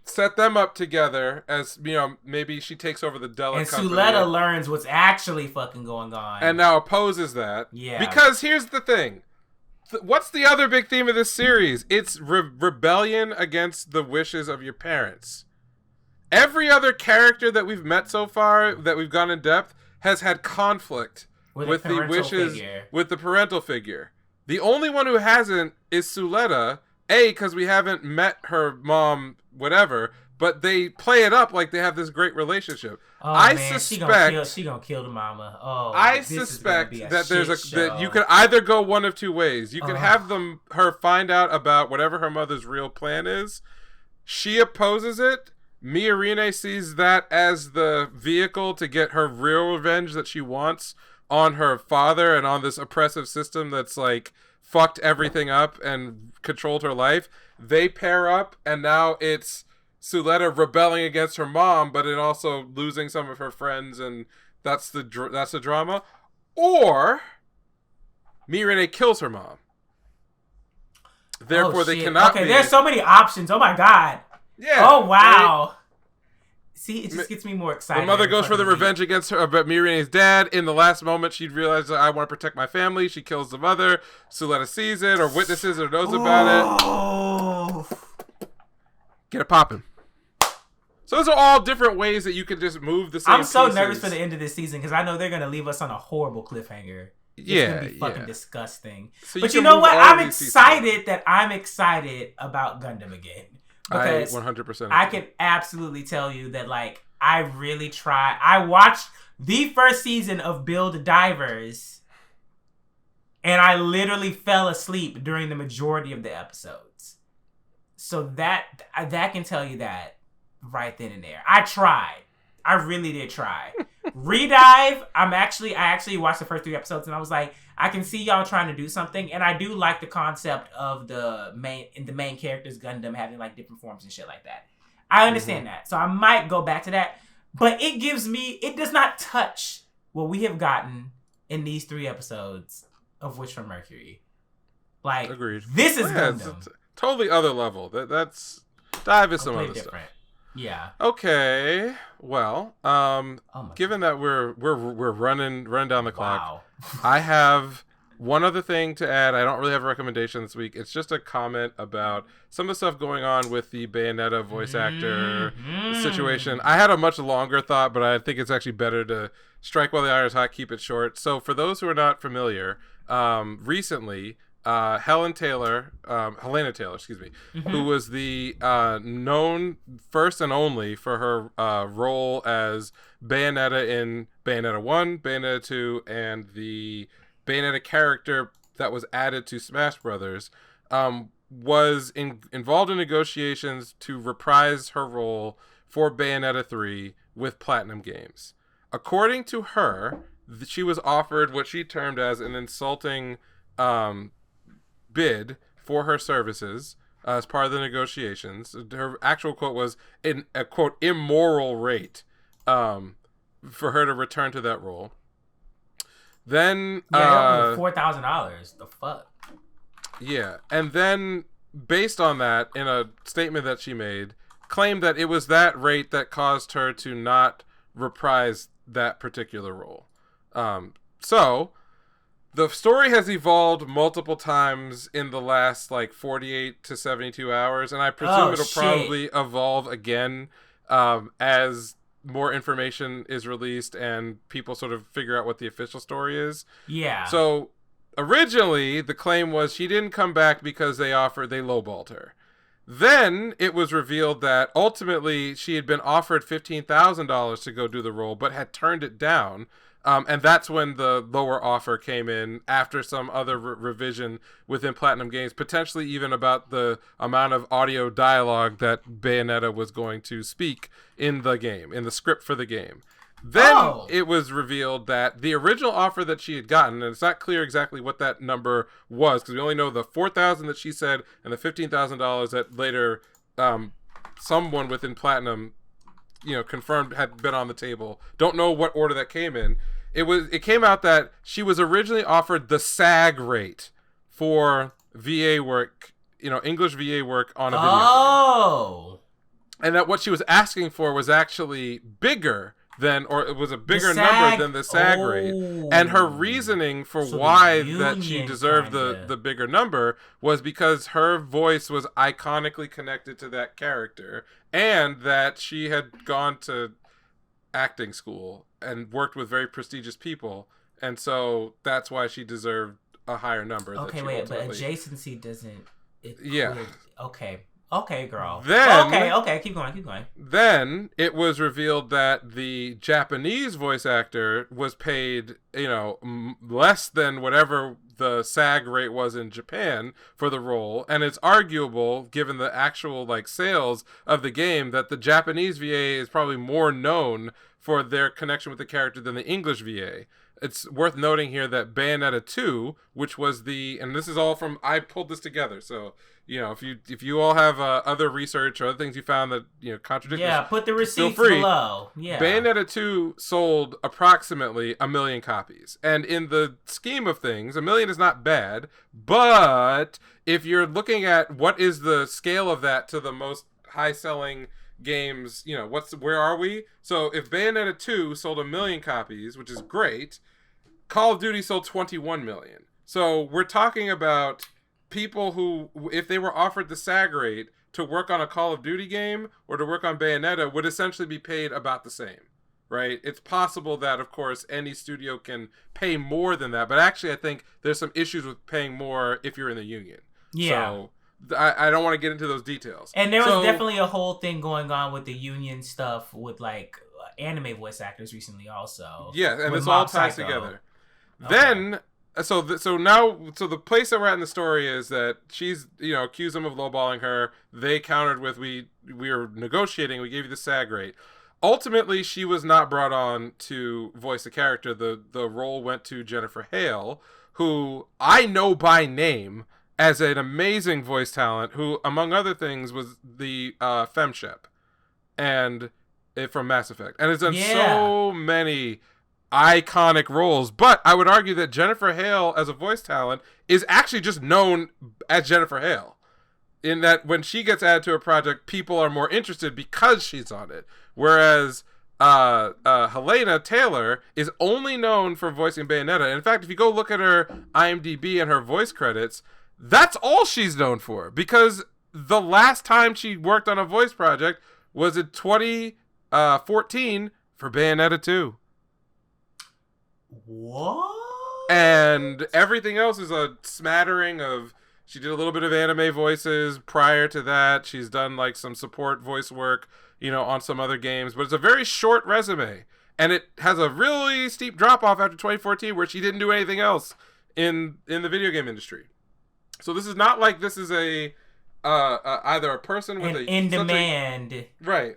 Set them up together as, maybe she takes over the Della company. And Suletta learns what's actually fucking going on. And now opposes that. Yeah. Because here's the thing. What's the other big theme of this series? It's rebellion against the wishes of your parents. Every other character that we've met so far, that we've gone in depth, has had conflict with the wishes, with the parental figure. The only one who hasn't is Suletta. Because we haven't met her mom, whatever, but they play it up like they have this great relationship. Oh, I suspect she gonna kill the mama. Oh, I suspect that that you could either go one of 2 ways. You can have her find out about whatever her mother's real plan is. She opposes it. Miorine sees that as the vehicle to get her real revenge that she wants on her father and on this oppressive system that's like fucked everything up and controlled her life. They pair up, and now it's Suletta rebelling against her mom, but then also losing some of her friends, and that's the drama. Or Mirene kills her mom. Therefore, they cannot be... there's so many options. Oh, my God. Yeah. Oh, wow. Right? See, it just gets me more excited. The mother goes for the revenge against her, but Mirene's dad. In the last moment, she realizes, I want to protect my family. She kills the mother. Suletta sees it, or witnesses, or knows about it. Get it popping. So those are all different ways that you can just move the same I'm so pieces. nervous for the end of this season because I know they're going to leave us on a horrible cliffhanger. It's going to be fucking disgusting. So but you know what? I'm excited about Gundam again. Because I 100% agree. I can absolutely tell you that, like, I really try. I watched the first season of Build Divers, and I literally fell asleep during the majority of the episodes. So that can tell you that right then and there. I tried. I really did try. Redive, I actually watched the first 3 episodes, and I was like, I can see y'all trying to do something, and I do like the concept of the main character's Gundam having like different forms and shit like that. I understand that, so I might go back to that. But it does not touch what we have gotten in these 3 episodes of Witch from Mercury. Like, agreed. This is Gundam. It's a totally other level. That's dive is some other different stuff. Yeah. Okay. Well, given that we're running down the clock, I have one other thing to add. I don't really have a recommendation this week. It's just a comment about some of the stuff going on with the Bayonetta voice actor situation. I had a much longer thought, but I think it's actually better to strike while the iron is hot, keep it short. So for those who are not familiar, recently, Helena Taylor, who was the known first and only for her role as Bayonetta in Bayonetta 1, Bayonetta 2, and the Bayonetta character that was added to Smash Brothers, was involved in negotiations to reprise her role for Bayonetta 3 with Platinum Games. According to her, she was offered what she termed as an insulting bid for her services as part of the negotiations. Her actual quote was a quote immoral rate for her to return to that role. Then $4,000. The fuck. Yeah, and then based on that, in a statement that she made, claimed that it was that rate that caused her to not reprise that particular role. So the story has evolved multiple times in the last 48 to 72 hours, and I presume it'll probably evolve again as more information is released and people sort of figure out what the official story is. Yeah. So originally the claim was she didn't come back because they lowballed her. Then it was revealed that ultimately she had been offered $15,000 to go do the role, but had turned it down. And that's when the lower offer came in after some other revision within Platinum Games, potentially even about the amount of audio dialogue that Bayonetta was going to speak in the game, in the script for the game. Then it was revealed that the original offer that she had gotten, and it's not clear exactly what that number was, because we only know the $4,000 that she said and the $15,000 that later someone within Platinum, confirmed had been on the table. Don't know what order that came in. It came out that she was originally offered the SAG rate for VA work, English VA work on a video game. And that what she was asking for was actually bigger than, or it was a bigger number than the SAG rate. And her reasoning for why that she deserved the bigger number was because her voice was iconically connected to that character, and that she had gone to acting school and worked with very prestigious people, and so that's why she deserved a higher number. Okay, but adjacency doesn't. Okay, girl. Then keep going. Then it was revealed that the Japanese voice actor was paid, less than whatever the SAG rate was in Japan for the role, and it's arguable, given the actual sales of the game, that the Japanese VA is probably more known for their connection with the character than the English VA. it's worth noting here that Bayonetta 2, which was and this is all from, I pulled this together, so if you all have other research or other things you found that contradict this, put the receipts feel free. below. Yeah, Bayonetta 2 sold approximately 1 million copies, and in the scheme of things, 1 million is not bad. But if you're looking at what is the scale of that to the most high-selling games, where are we? So if Bayonetta 2 sold 1 million copies, which is great, Call of Duty sold 21 million. So we're talking about people who, if they were offered the SAG rate to work on a Call of Duty game or to work on Bayonetta, would essentially be paid about the same, right? It's possible that, of course, any studio can pay more than that, but actually I think there's some issues with paying more if you're in the union. Yeah. So I don't want to get into those details. And there was definitely a whole thing going on with the union stuff with like anime voice actors recently also. Yeah, and this all ties together. Okay. Then So the place that we're at in the story is that she's, accused them of lowballing her. They countered with, we were negotiating, we gave you the SAG rate. Ultimately, she was not brought on to voice a character. The role went to Jennifer Hale, who I know by name as an amazing voice talent, who, among other things, was the FemShep and from Mass Effect. And has done so many iconic roles, but I would argue that Jennifer Hale as a voice talent is actually just known as Jennifer Hale, in that when she gets added to a project, people are more interested because she's on it, whereas Helena Taylor is only known for voicing Bayonetta. In fact, if you go look at her IMDb and her voice credits, that's all she's known for, because the last time she worked on a voice project was in 2014 for Bayonetta 2. What? And everything else is a smattering of, she did a little bit of anime voices prior to that. She's done like some support voice work, on some other games, but it's a very short resume. And it has a really steep drop off after 2014 where she didn't do anything else in the video game industry. So this is not like this is a either a person with in demand. Right.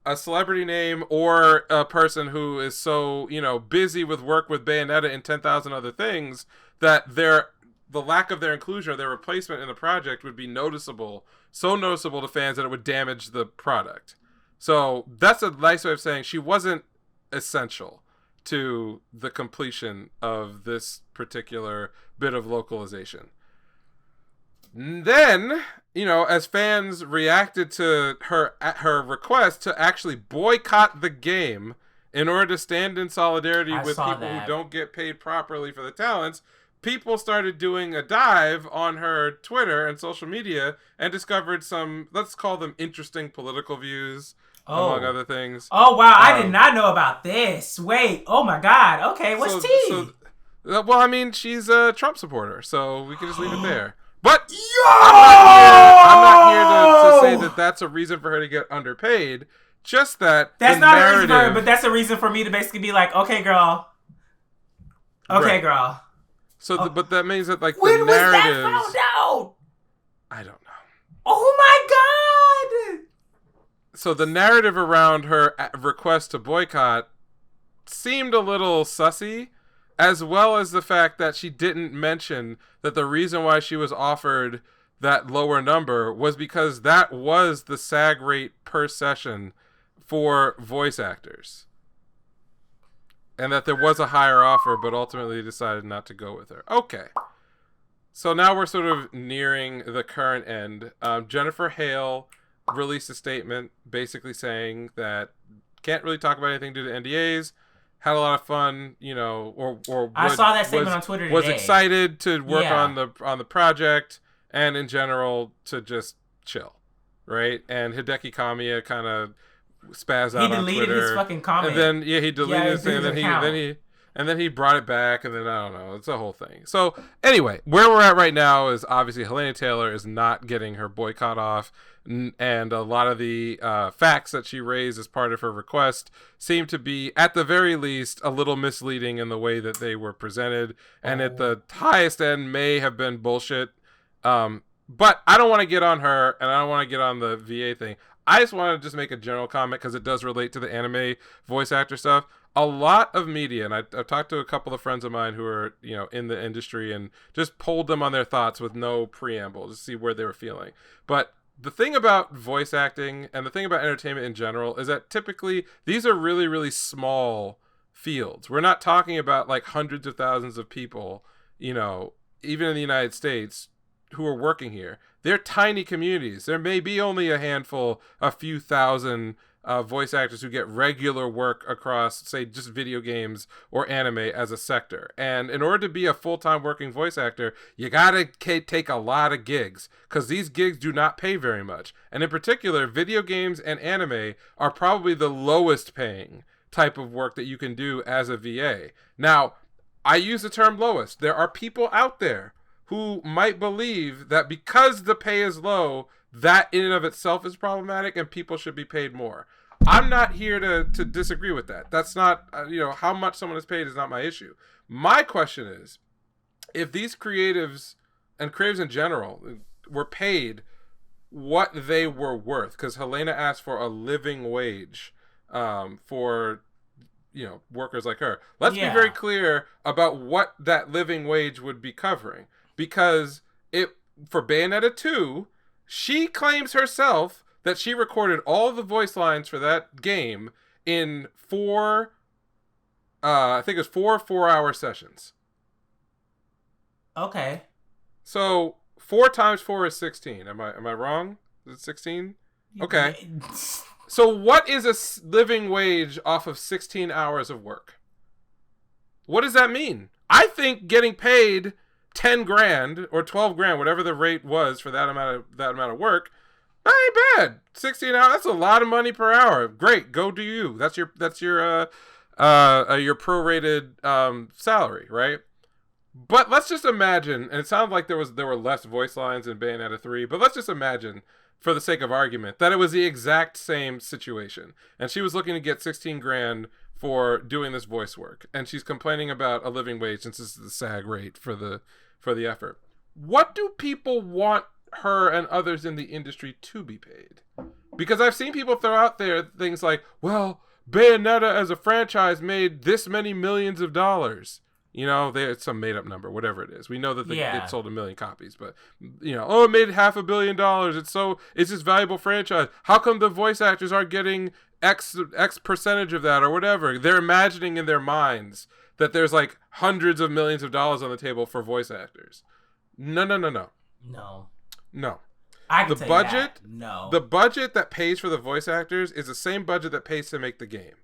A celebrity name or a person who is so, busy with work with Bayonetta and 10,000 other things that the lack of their inclusion or their replacement in the project would be noticeable, so noticeable to fans that it would damage the product. So that's a nice way of saying she wasn't essential to the completion of this particular bit of localization. Then, as fans reacted to her request to actually boycott the game in order to stand in solidarity with people who don't get paid properly for the talents, people started doing a dive on her Twitter and social media and discovered some, let's call them interesting political views, among other things. Oh, wow. I did not know about this. Wait. Oh, my God. Okay. What's tea? She's a Trump supporter, so we can just leave it there. But I'm not here to say that that's a reason for her to get underpaid. Just that that's not a reason for her, but that's a reason for me to basically be like, okay, girl. Okay, right. Girl. So, but that means that like when the narrative. When was that found out? I don't know. Oh my God! So the narrative around her request to boycott seemed a little sussy, as well as the fact that she didn't mention that the reason why she was offered that lower number was because that was the SAG rate per session for voice actors. And that there was a higher offer, but ultimately decided not to go with her. Okay. So now we're sort of nearing the current end. Jennifer Hale released a statement basically saying that can't really talk about anything due to NDAs. Had a lot of fun, I saw that statement on Twitter today. Was excited to work on the project, and in general to just chill, right? And Hideki Kamiya kind of spazzed out on Twitter. He deleted his fucking comment. And then he deleted his thing, and then he brought it back, and then I don't know, it's a whole thing. So anyway, where we're at right now is obviously Helena Taylor is not getting her boycott off. And a lot of the facts that she raised as part of her request seem to be, at the very least, a little misleading in the way that they were presented. And at the highest end may have been bullshit. But I don't want to get on her, and I don't want to get on the VA thing. I just want to just make a general comment because it does relate to the anime voice actor stuff. A lot of media, and I've talked to a couple of friends of mine who are, in the industry, and just polled them on their thoughts with no preamble to see where they were feeling. But the thing about voice acting and the thing about entertainment in general is that typically these are really, really small fields. We're not talking about like hundreds of thousands of people, even in the United States, who are working here. They're tiny communities. There may be only a few thousand voice actors who get regular work across, say, just video games or anime as a sector. And in order to be a full-time working voice actor, you gotta take a lot of gigs, because these gigs do not pay very much. And in particular, video games and anime are probably the lowest paying type of work that you can do as a VA. Now, I use the term lowest. There are people out there who might believe that because the pay is low, that in and of itself is problematic and people should be paid more. I'm not here to disagree with that. That's not, how much someone is paid is not my issue. My question is, if these creatives and creatives in general were paid what they were worth, because Helena asked for a living wage for workers like her. Let's be very clear about what that living wage would be covering. Because for Bayonetta 2, she claims herself that she recorded all the voice lines for that game in four 4-hour sessions. Okay. So 4 times 4 is 16. Am I wrong? Is it 16? Okay. So what is a living wage off of 16 hours of work? What does that mean? I think getting paid 10 grand or 12 grand, whatever the rate was for that amount of work, that ain't bad. 16 hours, that's a lot of money per hour. Great, go do you. That's your prorated salary, right? But let's just imagine, and it sounded like there were less voice lines in Bayonetta 3, but let's just imagine, for the sake of argument, that it was the exact same situation, and she was looking to get 16 grand for doing this voice work, and she's complaining about a living wage since this is the SAG rate for the effort. What do people want her and others in the industry to be paid? Because I've seen people throw out there things like, well, Bayonetta as a franchise made this many millions of dollars. It's some made up number, whatever it is. We know that it sold 1 million copies, but it made $500 million. It's this valuable franchise. How come the voice actors aren't getting X percentage of that or whatever? They're imagining in their minds that there's like hundreds of millions of dollars on the table for voice actors. No. I can tell you that. No. The budget that pays for the voice actors is the same budget that pays to make the game.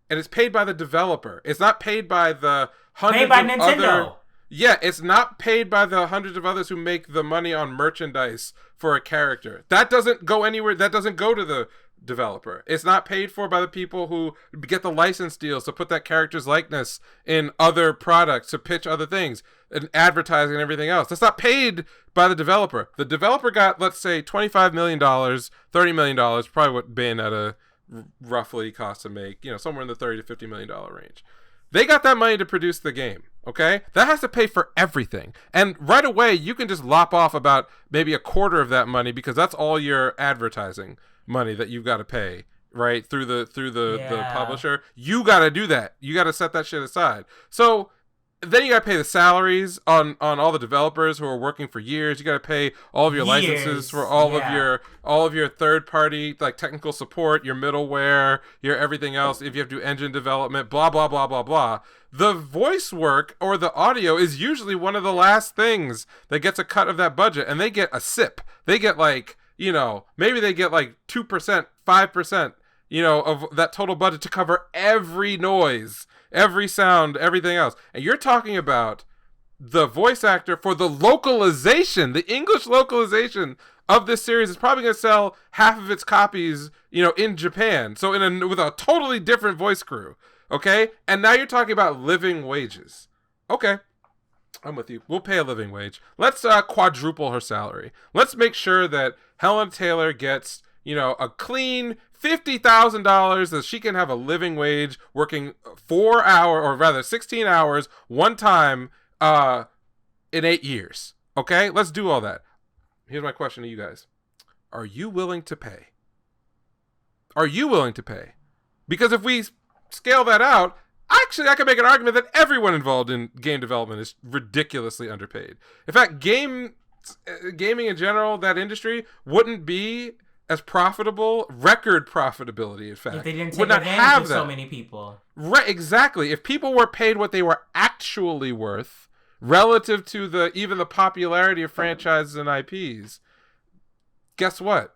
And it's paid by the developer. It's not paid by the hundreds by of Nintendo. Yeah, it's not paid by the hundreds of others who make the money on merchandise for a character. That doesn't go anywhere. That doesn't go to the developer. It's not paid for by the people who get the license deals to put that character's likeness in other products, to pitch other things, and advertising and everything else. That's not paid by the developer. The developer got, let's say, $25 million, $30 million, probably what Bayonetta roughly costs to make, somewhere in the $30 to $50 million range. They got that money to produce the game, okay? That has to pay for everything. And right away, you can just lop off about maybe a quarter of that money, because that's all your advertising money that you've got to pay, right? Through the publisher. You got to do that. You got to set that shit aside. So then you got to pay the salaries on all the developers who are working for years. You got to pay all of your licenses for all of your third party, like, technical support, your middleware, your everything else. If you have to do engine development, blah blah blah blah blah. The voice work or the audio is usually one of the last things that gets a cut of that budget, and they get a sip. They get like, maybe they get like 2%, 5%, of that total budget to cover every noise, every sound, everything else. And you're talking about the voice actor for the localization, the English localization of this series is probably going to sell half of its copies, in Japan. So with a totally different voice crew. Okay. And now you're talking about living wages. Okay. I'm with you. We'll pay a living wage. Let's quadruple her salary. Let's make sure that Helen Taylor gets, a clean $50,000 that she can have a living wage working 16 hours one time in 8 years. Okay? Let's do all that. Here's my question to you guys. Are you willing to pay? Are you willing to pay? Because if we scale that out, actually, I can make an argument that everyone involved in game development is ridiculously underpaid. In fact, gaming in general, that industry, wouldn't be as profitable, record profitability, in fact. If they didn't take would not advantage have of that. so many people. Right, exactly. If people were paid what they were actually worth, relative to even the popularity of franchises and IPs, guess what?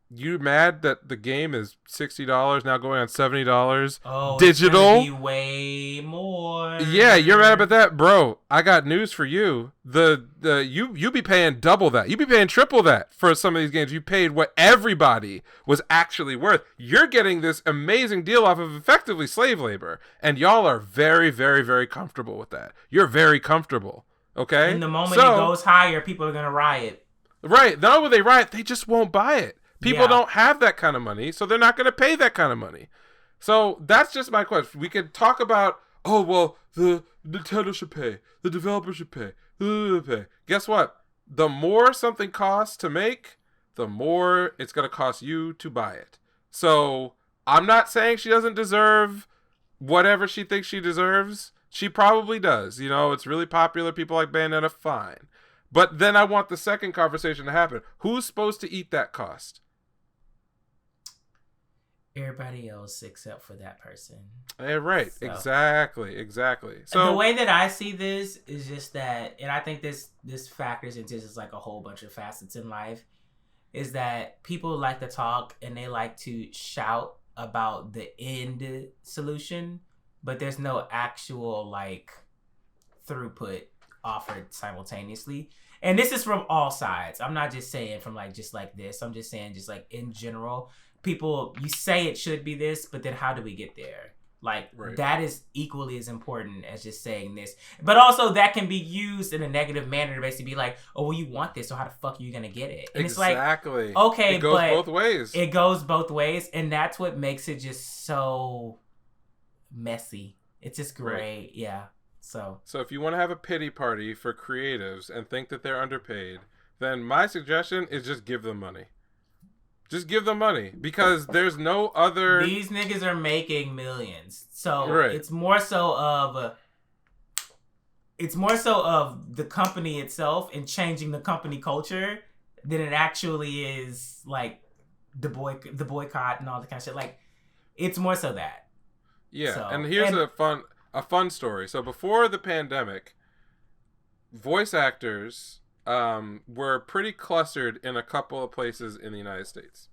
You mad that the game is $60 now going on $70 digital? It's gonna be way more. Yeah, you're mad about that, bro. I got news for you. You be paying double that. You be paying triple that for some of these games. You paid what everybody was actually worth. You're getting this amazing deal off of effectively slave labor, and y'all are very, very, very comfortable with that. You're very comfortable. Okay. And the moment it goes higher, people are gonna riot. Right. Not only will they riot, they just won't buy it. People don't have that kind of money, so they're not going to pay that kind of money. So that's just my question. We could talk about, oh, well, the Nintendo should pay. The developer should pay. Guess what? The more something costs to make, the more it's going to cost you to buy it. So I'm not saying she doesn't deserve whatever she thinks she deserves. She probably does. You know, it's really popular. People like Bayonetta, fine. But then I want the second conversation to happen. Who's supposed to eat that cost? Everybody else except for that person. Yeah, right. So, exactly. So the way that I see this is just that, and I think this factors into just like a whole bunch of facets in life, is that people like to talk and they like to shout about the end solution, but there's no actual like throughput offered simultaneously. And this is from all sides. I'm not just saying from like just like this. I'm just saying just like in general. People, you say it should be this, but then how do we get there? Like, that is equally as important as just saying this. But also, that can be used in a negative manner to basically be like, oh, well, you want this, so how the fuck are you going to get it? And exactly. It's like, okay, it goes both ways. It goes both ways, and that's what makes it just so messy. It's just great, yeah. So if you want to have a pity party for creatives and think that they're underpaid, then my suggestion is just give them money. Just give them money, because there's no other... These niggas are making millions. So it's more so of the company itself and changing the company culture than it actually is like the boycott and all the kind of shit. Like, it's more so that. Yeah, so, and here's a fun story. So before the pandemic, voice actors... were pretty clustered in a couple of places in the United States.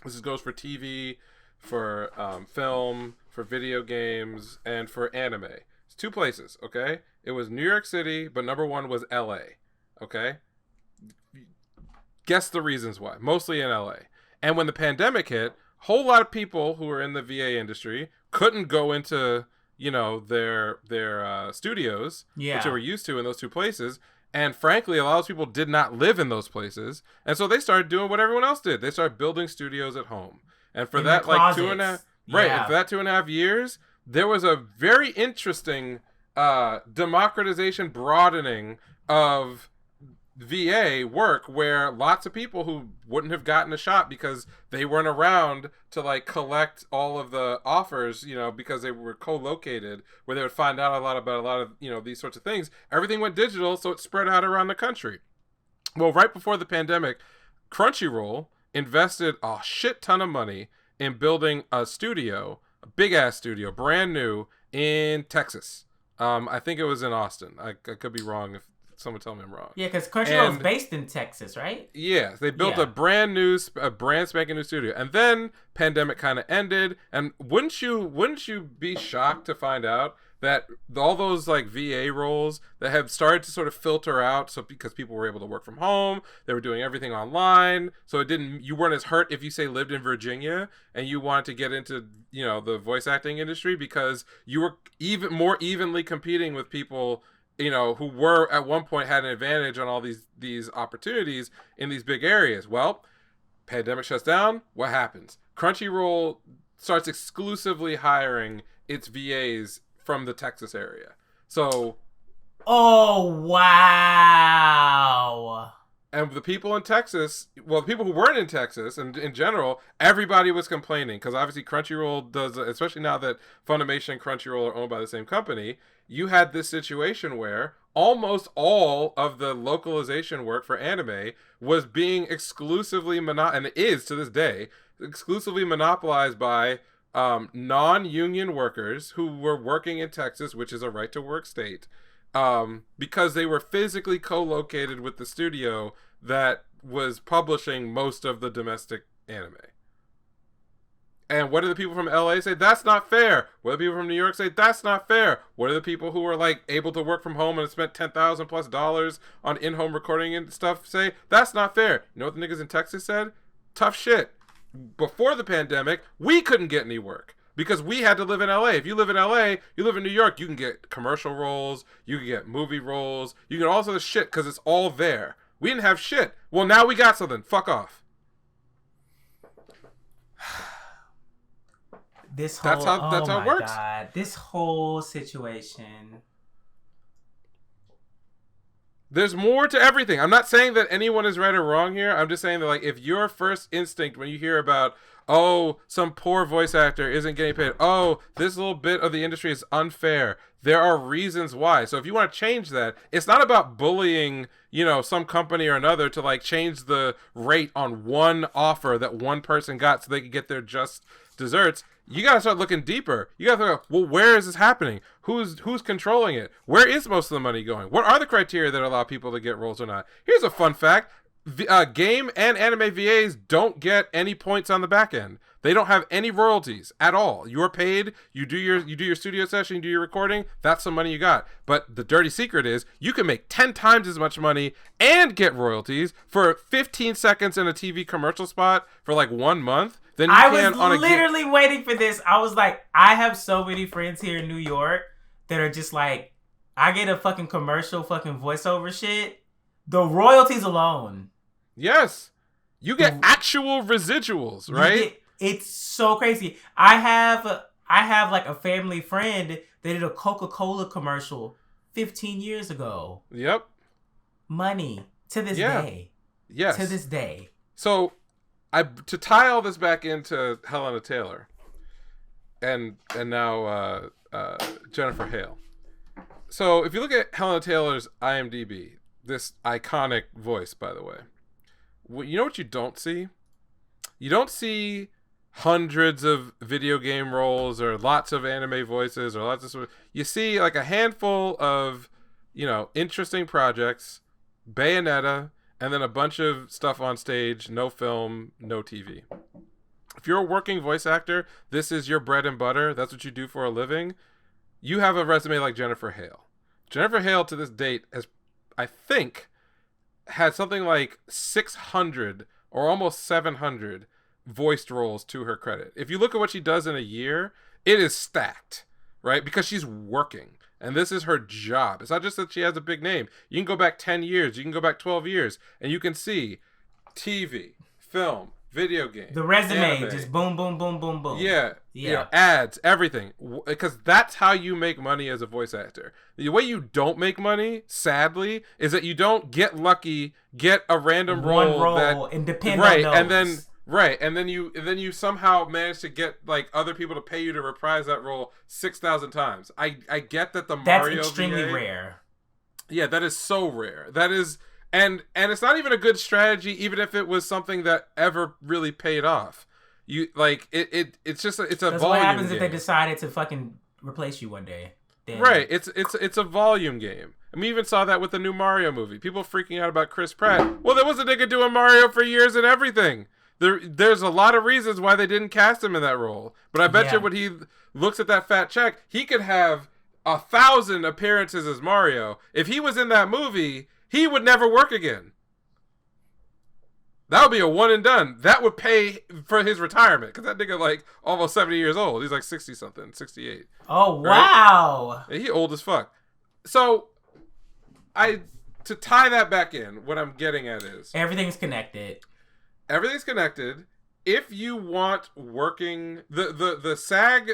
This goes for TV, for film, for video games, and for anime. It's 2 places, okay? It was New York City, but number 1 was LA, okay? Guess the reasons why. Mostly in LA. And when the pandemic hit, a whole lot of people who were in the VA industry couldn't go into, you know, their studios, which they were used to in those 2 places. And frankly, a lot of people did not live in those places. And so they started doing what everyone else did. They started building studios at home. And for that, like 2.5... Right, and for that 2.5 years, there was a very interesting democratization, broadening of VA work, where lots of people who wouldn't have gotten a shot because they weren't around to like collect all of the offers, you know, because they were co-located, where they would find out about a lot of, you know, these sorts of things. Everything went digital, so it spread out around the country. Well, right before the pandemic, Crunchyroll invested a shit ton of money in building a studio, a big ass studio, brand new in Texas. I think it was in Austin. I could be wrong if someone tell me I'm wrong. Yeah, because Crunchyroll is based in Texas, right? Yeah, they built a brand spanking new studio, and then pandemic kind of ended. And wouldn't you be shocked to find out that all those like VA roles that have started to sort of filter out, so because people were able to work from home, they were doing everything online, so you weren't as hurt if you say lived in Virginia and you wanted to get into, you know, the voice acting industry, because you were even more evenly competing with people, you know, who were at one point had an advantage on all these opportunities in these big areas. Well, pandemic shuts down. What happens? Crunchyroll starts exclusively hiring its VAs from the Texas area. So, oh wow! And the people in Texas, well, the people who weren't in Texas, and in general, everybody was complaining because obviously Crunchyroll does, especially now that Funimation and Crunchyroll are owned by the same company. You had this situation where almost all of the localization work for anime was being exclusively and is to this day exclusively monopolized by non-union workers who were working in Texas, which is a right-to-work state, because they were physically co-located with the studio that was publishing most of the domestic anime. And what do the people from LA say? That's not fair. What do the people from New York say? That's not fair. What do the people who are like able to work from home and spent $10,000+ on in-home recording and stuff say? That's not fair. You know what the niggas in Texas said? Tough shit. Before the pandemic, we couldn't get any work because we had to live in LA. If you live in LA, you live in New York, you can get commercial roles, you can get movie roles, you can get all sorts of shit because it's all there. We didn't have shit. Well, now we got something. Fuck off. That's how it works. God, this whole situation. There's more to everything. I'm not saying that anyone is right or wrong here. I'm just saying that, like, if your first instinct when you hear about, oh, some poor voice actor isn't getting paid, oh, this little bit of the industry is unfair, there are reasons why. So if you want to change that, it's not about bullying, you know, some company or another to, like, change the rate on one offer that one person got so they could get their just desserts. You gotta start looking deeper. You gotta think, well, where is this happening? Who's controlling it? Where is most of the money going? What are the criteria that allow people to get roles or not? Here's a fun fact: game and anime VAs don't get any points on the back end. They don't have any royalties at all. You're paid. You do your studio session. You do your recording. That's the money you got. But the dirty secret is you can make 10 times as much money and get royalties for 15 seconds in a TV commercial spot for like 1 month. I was literally waiting for this. I was like, I have so many friends here in New York that are just like, I get a fucking commercial fucking voiceover shit. The royalties alone. Yes. You get actual residuals, right? It's so crazy. I have like a family friend that did a Coca-Cola commercial 15 years ago. Yep. Money to this day. Yes. To this day. So to tie all this back into Helena Taylor and now Jennifer Hale. So if you look at Helena Taylor's IMDb, this iconic voice, by the way, you know what you don't see? You don't see hundreds of video game roles or lots of anime voices or lots of... You see like a handful of, you know, interesting projects, Bayonetta, and then a bunch of stuff on stage, no film, no TV. If you're a working voice actor, this is your bread and butter, that's what you do for a living, you have a resume like Jennifer Hale. Jennifer Hale, to this date, has, I think, had something like 600 or almost 700 voiced roles to her credit. If you look at what she does in a year, it is stacked, right? Because she's working. And this is her job. It's not just that she has a big name. You can go back 10 years. You can go back 12 years. And you can see TV, film, video game. The resume, anime. just boom, boom, boom, boom, boom. Yeah. You know, ads, everything. Because that's how you make money as a voice actor. The way you don't make money, sadly, is that you don't get lucky, get a random role and depend on those. And then you somehow manage to get like other people to pay you to reprise that role 6,000 times. I get that that's Mario extremely VA, rare. Yeah, that is so rare. That is, and it's not even a good strategy, even if it was something that ever really paid off. You like it's just it's a that's volume what happens game. If they decided to fucking replace you one day. Then... Right, it's a volume game. And we even saw that with the new Mario movie. People freaking out about Chris Pratt. Well, there was a nigga doing Mario for years and everything. There's a lot of reasons why they didn't cast him in that role. But I bet you when he looks at that fat check, he could have 1,000 appearances as Mario. If he was in that movie, he would never work again. That would be a one and done. That would pay for his retirement. Because that nigga like almost 70 years old. He's like 60-something, 68. Oh, wow. Right? He old as fuck. So, to tie that back in, what I'm getting at is... Everything's connected. Everything's connected. If you want working... The SAG,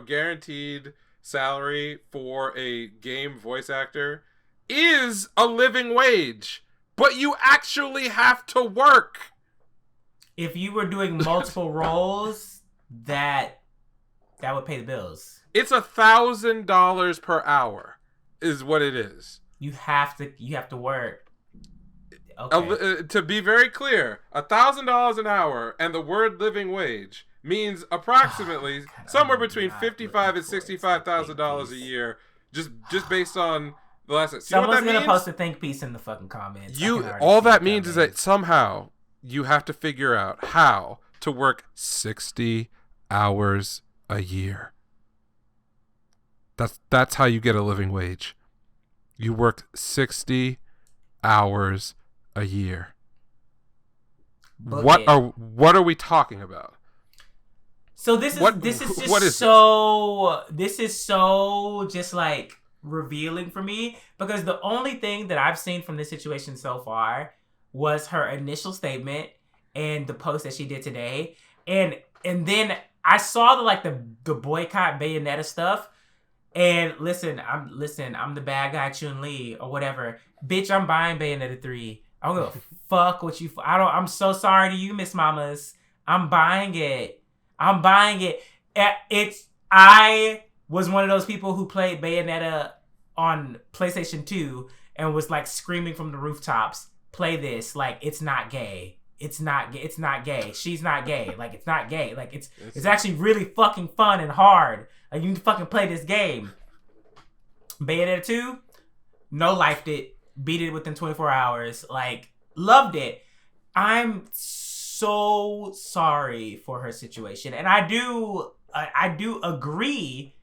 guaranteed salary for a game voice actor is a living wage. but you actually have to work. If you were doing multiple roles, that would pay the bills. It's $1,000 per hour, is what it is. You have to work. Okay. To be very clear, $1,000 an hour and the word living wage means approximately somewhere between $55,000 and $65,000 a year, just based on the last. Someone's gonna post a think piece in the fucking comments. All that means is that somehow you have to figure out how to work 60 hours a year. That's how you get a living wage. You work 60 hours a year. What are we talking about? So this is so just like revealing for me, because the only thing that I've seen from this situation so far was her initial statement and the post that she did today, and then I saw the boycott Bayonetta stuff. And listen, I'm the bad guy, Chun-Li or whatever. Bitch, I'm buying Bayonetta 3. I don't give a fuck what you. I'm so sorry to you, Miss Mamas. I'm buying it. I was one of those people who played Bayonetta on PlayStation 2 and was like screaming from the rooftops, "Play this! Like it's not gay. It's not gay. It's not gay. She's not gay. Like it's not gay. Like it's actually really fucking fun and hard. Like you need to fucking play this game." Bayonetta 2, no lifed it. Beat it within 24 hours. Like, loved it. I'm so sorry for her situation. And I do agree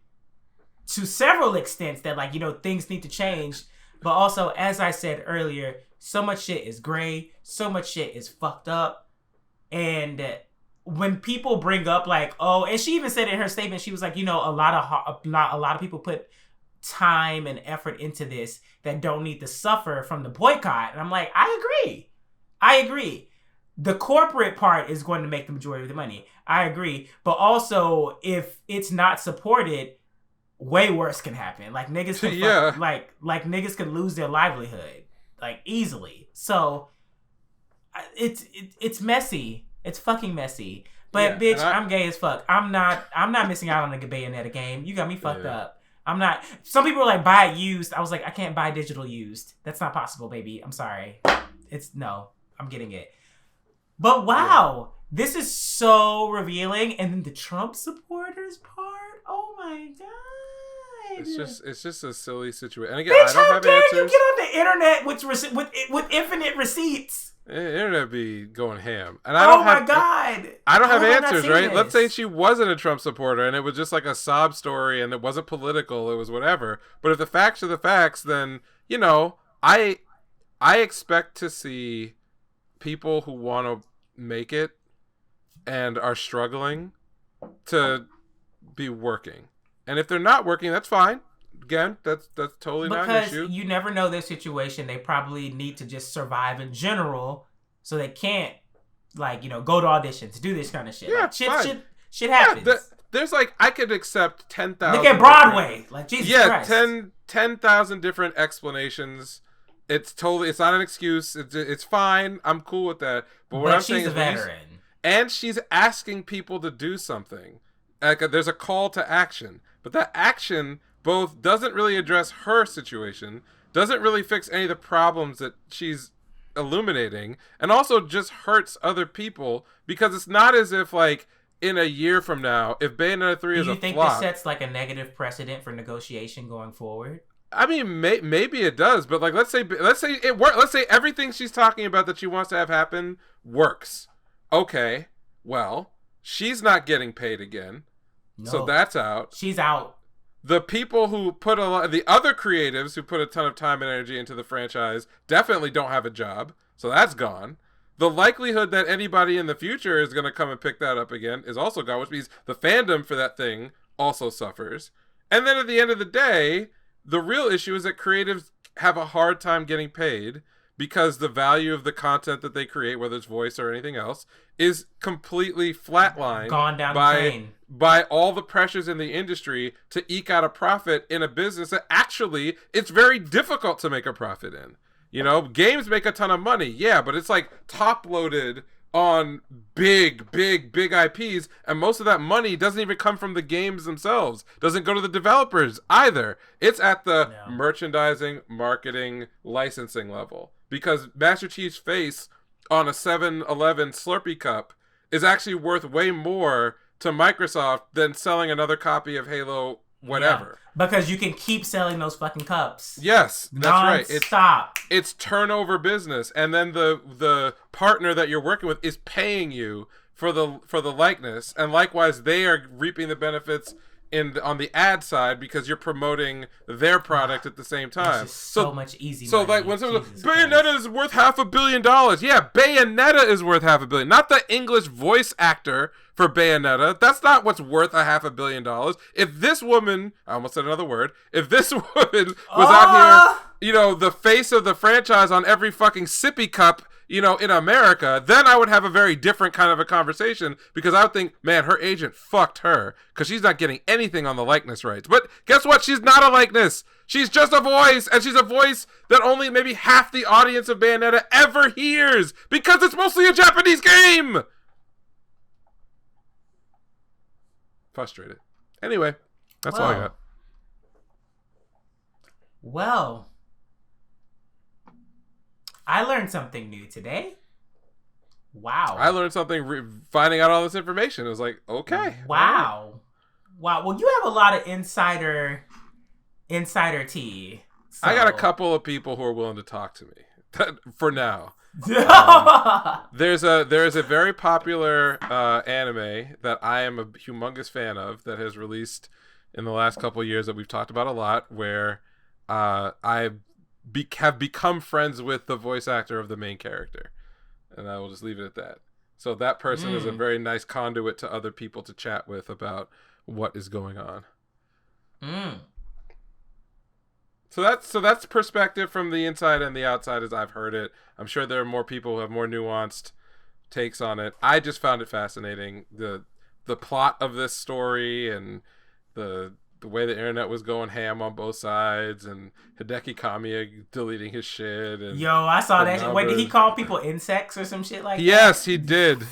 to several extents that, like, you know, things need to change. But also, as I said earlier, so much shit is gray. So much shit is fucked up. And when people bring up, like, oh, and she even said in her statement, she was like, you know, a lot of people put time and effort into this that don't need to suffer from the boycott. And I'm like, I agree. The corporate part is going to make the majority of the money. I agree. But also, if it's not supported, way worse can happen. Like niggas can like niggas can lose their livelihood like easily. So it's messy. It's fucking messy. But bitch, I'm gay as fuck. I'm not missing out on the Bayonetta game. You got me fucked up. I'm not. Some people are like, buy it used. I was like, I can't buy digital used. That's not possible, baby. I'm sorry. I'm getting it. But wow, this is so revealing. And then the Trump supporters part. Oh my god. It's just a silly situation. And again, bitch, I don't have answers. How dare you get on the internet with infinite receipts? Internet be going ham, and I don't have. God! I don't have answers, right? This? Let's say she wasn't a Trump supporter, and it was just like a sob story, and it wasn't political, it was whatever. But if the facts are the facts, then you know, I expect to see people who want to make it and are struggling to be working, and if they're not working, that's fine. Again, that's totally not an issue. Because you never know their situation. They probably need to just survive in general, so they can't, like, you know, go to auditions, do this kind of shit. Yeah, like, shit happens. Yeah, there's like, I could accept 10,000. Look at Broadway, like Jesus Christ. 10,000 different explanations. It's not an excuse. It's fine. I'm cool with that. But what I'm saying is, she's a veteran, and she's asking people to do something. Like, there's a call to action, but that action both doesn't really address her situation, doesn't really fix any of the problems that she's illuminating, and also just hurts other people, because it's not as if, like, in a year from now, if Bayonetta 3 is a flop... Do you think this sets, like, a negative precedent for negotiation going forward? I mean, maybe it does, but, like, let's say it works. Let's say everything she's talking about that she wants to have happen works. Okay, well, she's not getting paid again, so that's out. She's out. The people who the other creatives who put a ton of time and energy into the franchise definitely don't have a job, so that's gone. The likelihood that anybody in the future is going to come and pick that up again is also gone, which means the fandom for that thing also suffers. And then at the end of the day, the real issue is that creatives have a hard time getting paid because the value of the content that they create, whether it's voice or anything else, is completely flatlined. Gone down the drain. By all the pressures in the industry to eke out a profit in a business that actually it's very difficult to make a profit in. You know, games make a ton of money, yeah, but it's like top loaded on big IPs, and most of that money doesn't even come from the games themselves. Doesn't go to the developers either. It's at the merchandising, marketing, licensing level. Because Master Chief's face on a 7-Eleven Slurpee cup is actually worth way more to Microsoft than selling another copy of Halo whatever. Yeah, because you can keep selling those fucking cups. Yes, that's right. Stop. It's turnover business, and then the partner that you're working with is paying you for the likeness, and likewise they are reaping the benefits on the ad side because you're promoting their product at the same time. So much easy. So like when someone goes, Bayonetta is worth $500 million. Yeah, Bayonetta is worth $500 million, not the English voice actor for Bayonetta. That's not what's worth $500 million. If this woman, I almost said another word. If this woman was out here, you know, the face of the franchise on every fucking sippy cup, you know, in America, then I would have a very different kind of a conversation, because I would think, man, her agent fucked her because she's not getting anything on the likeness rights. But guess what? She's not a likeness. She's just a voice, and she's a voice that only maybe half the audience of Bayonetta ever hears because it's mostly a Japanese game. Frustrated. Anyway, that's all I got. Well, I learned something new today. Wow. I learned something finding out all this information. It was like, okay. Wow. Right. Wow. Well, you have a lot of insider tea. So. I got a couple of people who are willing to talk to me for now. There's a very popular anime that I am a humongous fan of that has released in the last couple of years that we've talked about a lot, where I have become friends with the voice actor of the main character, and I will just leave it at that. So that person is a very nice conduit to other people to chat with about what is going on. So that's perspective from the inside and the outside as I've heard it. I'm sure there are more people who have more nuanced takes on it. I just found it fascinating, the plot of this story and the way the internet was going ham on both sides, and Hideki Kamiya deleting his shit. And yo, I saw that shit. Wait, did he call people insects or some shit like that? Yes, he did.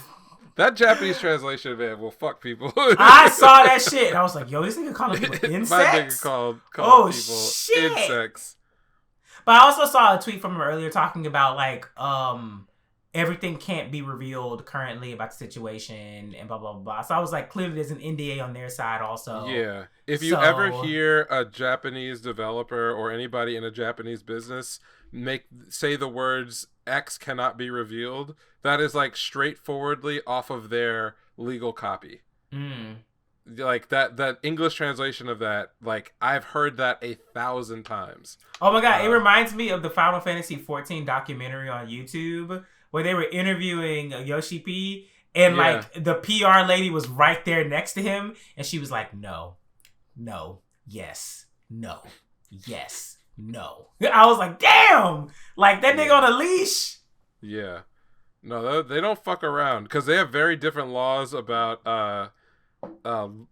That Japanese translation, man, will fuck people. I saw that shit, and I was like, yo, this nigga calling people insects? My nigga called people shit. insects. But I also saw a tweet from him earlier talking about, like, everything can't be revealed currently about the situation and blah, blah, blah. So I was like, clearly there's an NDA on their side also. Yeah. If you ever hear a Japanese developer or anybody in a Japanese business say the words X cannot be revealed, that is like straightforwardly off of their legal copy. Like that English translation of that, like I've heard that 1,000 times. Oh my God. It reminds me of the Final Fantasy 14 documentary on YouTube where they were interviewing Yoshi P, and like the PR lady was right there next to him, and she was like, no, yes, no, yes, no. I was like, damn, like that nigga on a leash. Yeah. No, they don't fuck around, because they have very different laws about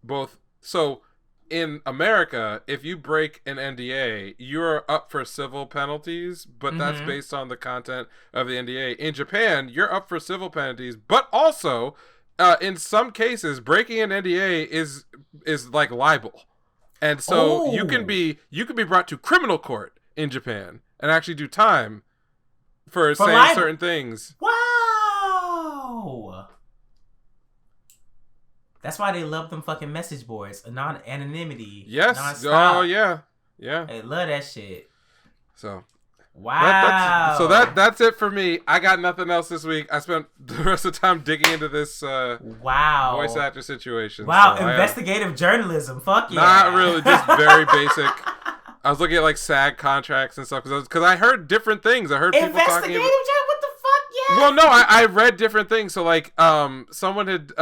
both. So in America, if you break an NDA, you're up for civil penalties, but that's based on the content of the NDA. In Japan, you're up for civil penalties, but also, in some cases, breaking an NDA is like libel, and so you can be brought to criminal court in Japan and actually do time for saying libel. Certain things. Wow. That's why they love them fucking message boards. Anonymity. Yes. Non-stop. Oh, yeah. Yeah. They love that shit. So. Wow. That's it for me. I got nothing else this week. I spent the rest of the time digging into this voice actor situation. Wow. So investigative journalism. Fuck yeah. Not really. Just very basic. I was looking at like SAG contracts and stuff because I heard different things. I heard people talking about... Investigative journalism? What the fuck? Yeah. Well, no, I read different things. So like someone had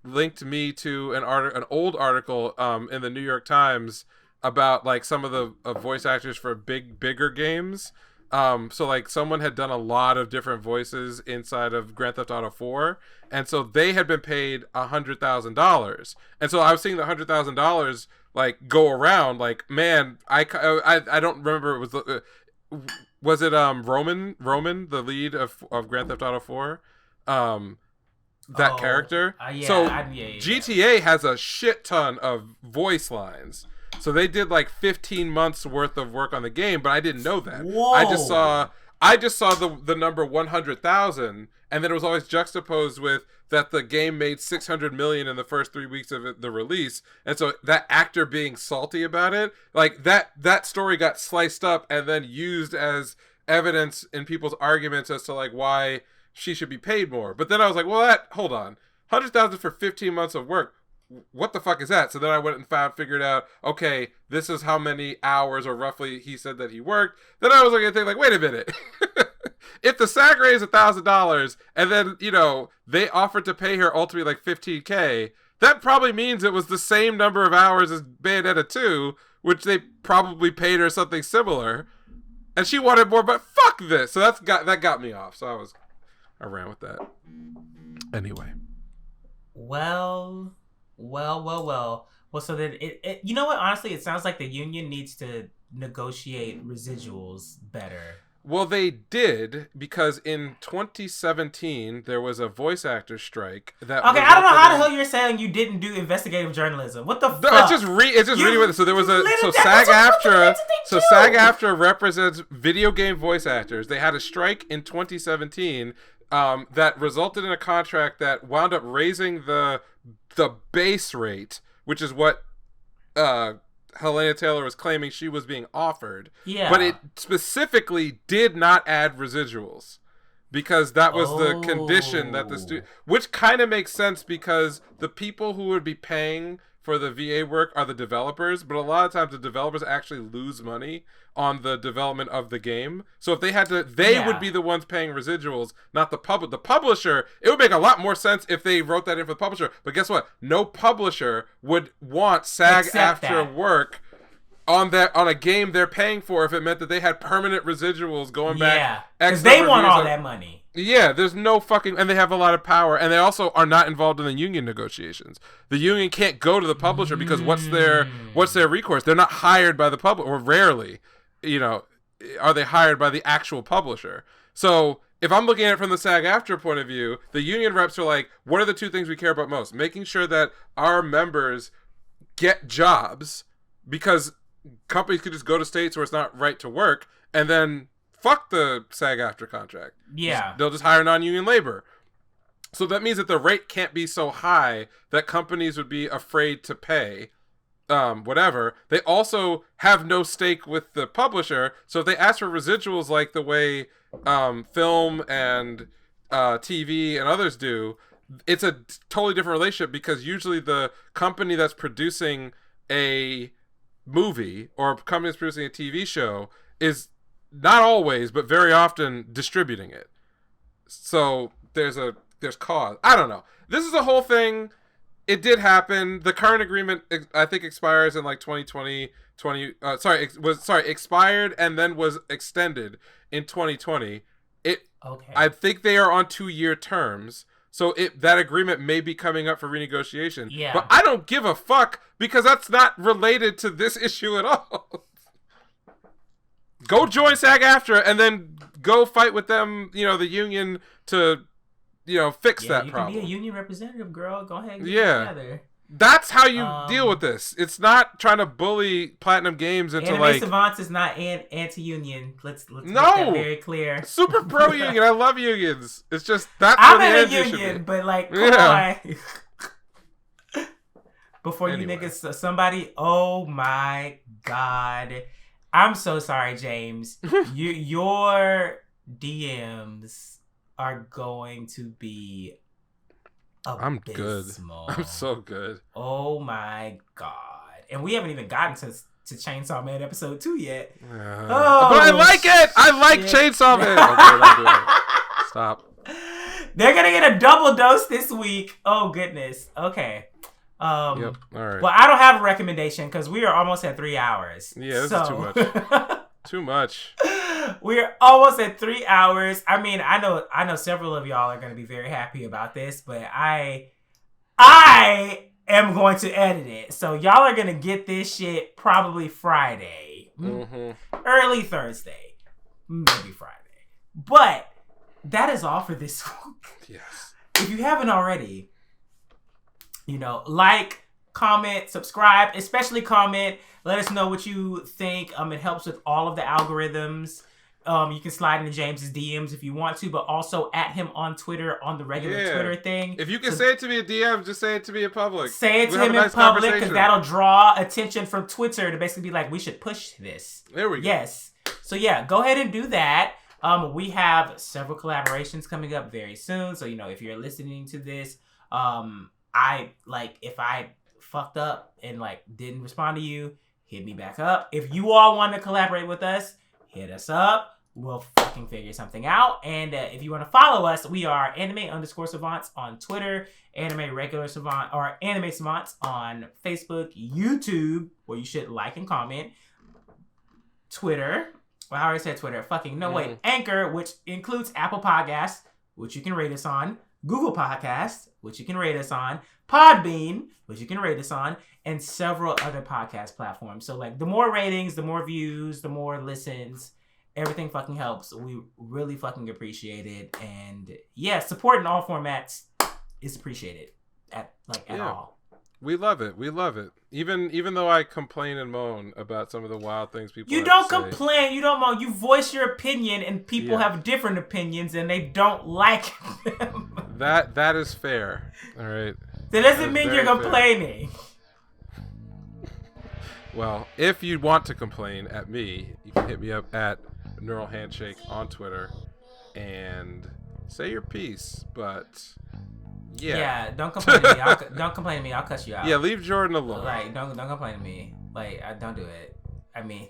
linked me to an old article in the New York Times about like some of the voice actors for bigger games. So like someone had done a lot of different voices inside of Grand Theft Auto 4, and so they had been paid $100,000. And so I was seeing the $100,000 like go around. Like, man, I don't remember. It was Was it Roman, the lead of Grand Theft Auto 4? That character. Yeah, so yeah. GTA has a shit ton of voice lines. So they did like 15 months worth of work on the game, but I didn't know that. Whoa. I just saw the number 100,000, and then it was always juxtaposed with that the game made 600 million in the first 3 weeks of the release, and so that actor being salty about it, like that story got sliced up and then used as evidence in people's arguments as to like why she should be paid more. But then I was like, well, hold on, 100,000 for 15 months of work. What the fuck is that? So then I went and figured out, okay, this is how many hours or roughly he said that he worked. Then I was looking at things like, wait a minute. If the SAG rate is $1,000 and then, they offered to pay her ultimately like $15,000, that probably means it was the same number of hours as Bayonetta 2, which they probably paid her something similar. And she wanted more, but fuck this. So that got me off. So I ran with that. Anyway. Well, so then it you know what? Honestly, it sounds like the union needs to negotiate residuals better. Well, they did, because in 2017 there was a voice actor strike that. Okay, I don't know how the hell you're saying you didn't do investigative journalism. What the fuck? No, it's just reading with it. So there was SAG-AFTRA represents video game voice actors. They had a strike in 2017 that resulted in a contract that wound up raising the base rate, which is what Helena Taylor was claiming she was being offered. Yeah. But it specifically did not add residuals, because that was the condition that which kind of makes sense, because the people who would be paying for the VA work are the developers, but a lot of times the developers actually lose money on the development of the game. So if they had to, would be the ones paying residuals, not the public. The publisher, it would make a lot more sense if they wrote that in for the publisher. But guess what? No publisher would want SAG-AFTRA work on a game they're paying for if it meant that they had permanent residuals going back. Yeah, because they want all that money. Yeah, there's no fucking... And they have a lot of power. And they also are not involved in the union negotiations. The union can't go to the publisher because what's their recourse? They're not hired by the publisher, or rarely, are they hired by the actual publisher. So if I'm looking at it from the SAG-AFTRA point of view, the union reps are like, what are the two things we care about most? Making sure that our members get jobs, because companies could just go to states where it's not right to work, and then... fuck the SAG-AFTRA contract. Yeah. They'll just hire non-union labor. So that means that the rate can't be so high that companies would be afraid to pay whatever. They also have no stake with the publisher. So if they ask for residuals like the way film and TV and others do, it's a totally different relationship, because usually the company that's producing a movie or a company that's producing a TV show is... not always, but very often distributing it. So there's cause. I don't know. This is a whole thing. It did happen. The current agreement, I think, expires in like 2020. Expired and then was extended in 2020. Okay. I think they are on 2-year terms. So that agreement may be coming up for renegotiation. Yeah. But I don't give a fuck, because that's not related to this issue at all. Go join SAG-AFTRA and then go fight with them, the union, to, fix that problem. You can be a union representative, girl. Go ahead and get it together. That's how you deal with this. It's not trying to bully Platinum Games into Savants is not anti-union. Let's make that very clear. Super pro union. I love unions. It's just that's I'm where the in a energy union, should be. but like, come on. Before you niggas, somebody. Oh my god. I'm so sorry, James. Your DMs are going to be abysmal. I'm good. I'm so good. Oh my god. And we haven't even gotten to Chainsawman episode 2 yet. But I like it! I like Chainsawman! Okay, stop. They're gonna get a double dose this week. Oh goodness. Okay. Yep. All right. Well, I don't have a recommendation because we are almost at 3 hours. Yeah, this is too much. Too much. We're almost at 3 hours. I mean, I know several of y'all are going to be very happy about this, but I am going to edit it. So y'all are going to get this shit probably Friday. Mm-hmm. Early Thursday. maybe Friday. But that is all for this week. Yes. If you haven't already, like, comment, subscribe, especially comment. Let us know what you think. It helps with all of the algorithms. You can slide into James's DMs if you want to, but also at him on Twitter on the regular Twitter thing. If you can say it to me in DM, just say it to me in public. Say it to him in public, because that'll draw attention from Twitter to basically be like, we should push this. There we go. Yes. So yeah, go ahead and do that. We have several collaborations coming up very soon. So, if you're listening to this, if I fucked up and didn't respond to you, hit me back up. If you all want to collaborate with us, hit us up. We'll fucking figure something out. And if you want to follow us, we are anime_savants on Twitter, anime savants on Facebook, YouTube, where you should like and comment, Twitter. Well, I already said Twitter. Anchor, which includes Apple Podcasts, which you can rate us on, Google Podcasts, which you can rate us on, Podbean, which you can rate us on, and several other podcast platforms. So, the more ratings, the more views, the more listens, everything fucking helps. We really fucking appreciate it. And, yeah, support in all formats is appreciated at all. We love it. Even though I complain and moan about some of the wild things people You don't complain. You don't moan. You voice your opinion, and people have different opinions, and they don't like them. That is fair. All right. That doesn't mean you're complaining. Well, if you want to complain at me, you can hit me up at Neural Handshake on Twitter and say your piece. But yeah, don't complain to me. Don't complain to me. I'll cuss you out. Yeah, leave Jordan alone. Don't complain to me. Don't do it. I mean,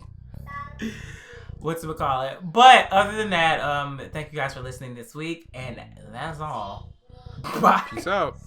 whatchamacallit? But other than that, thank you guys for listening this week, and that's all. Bye. Peace out.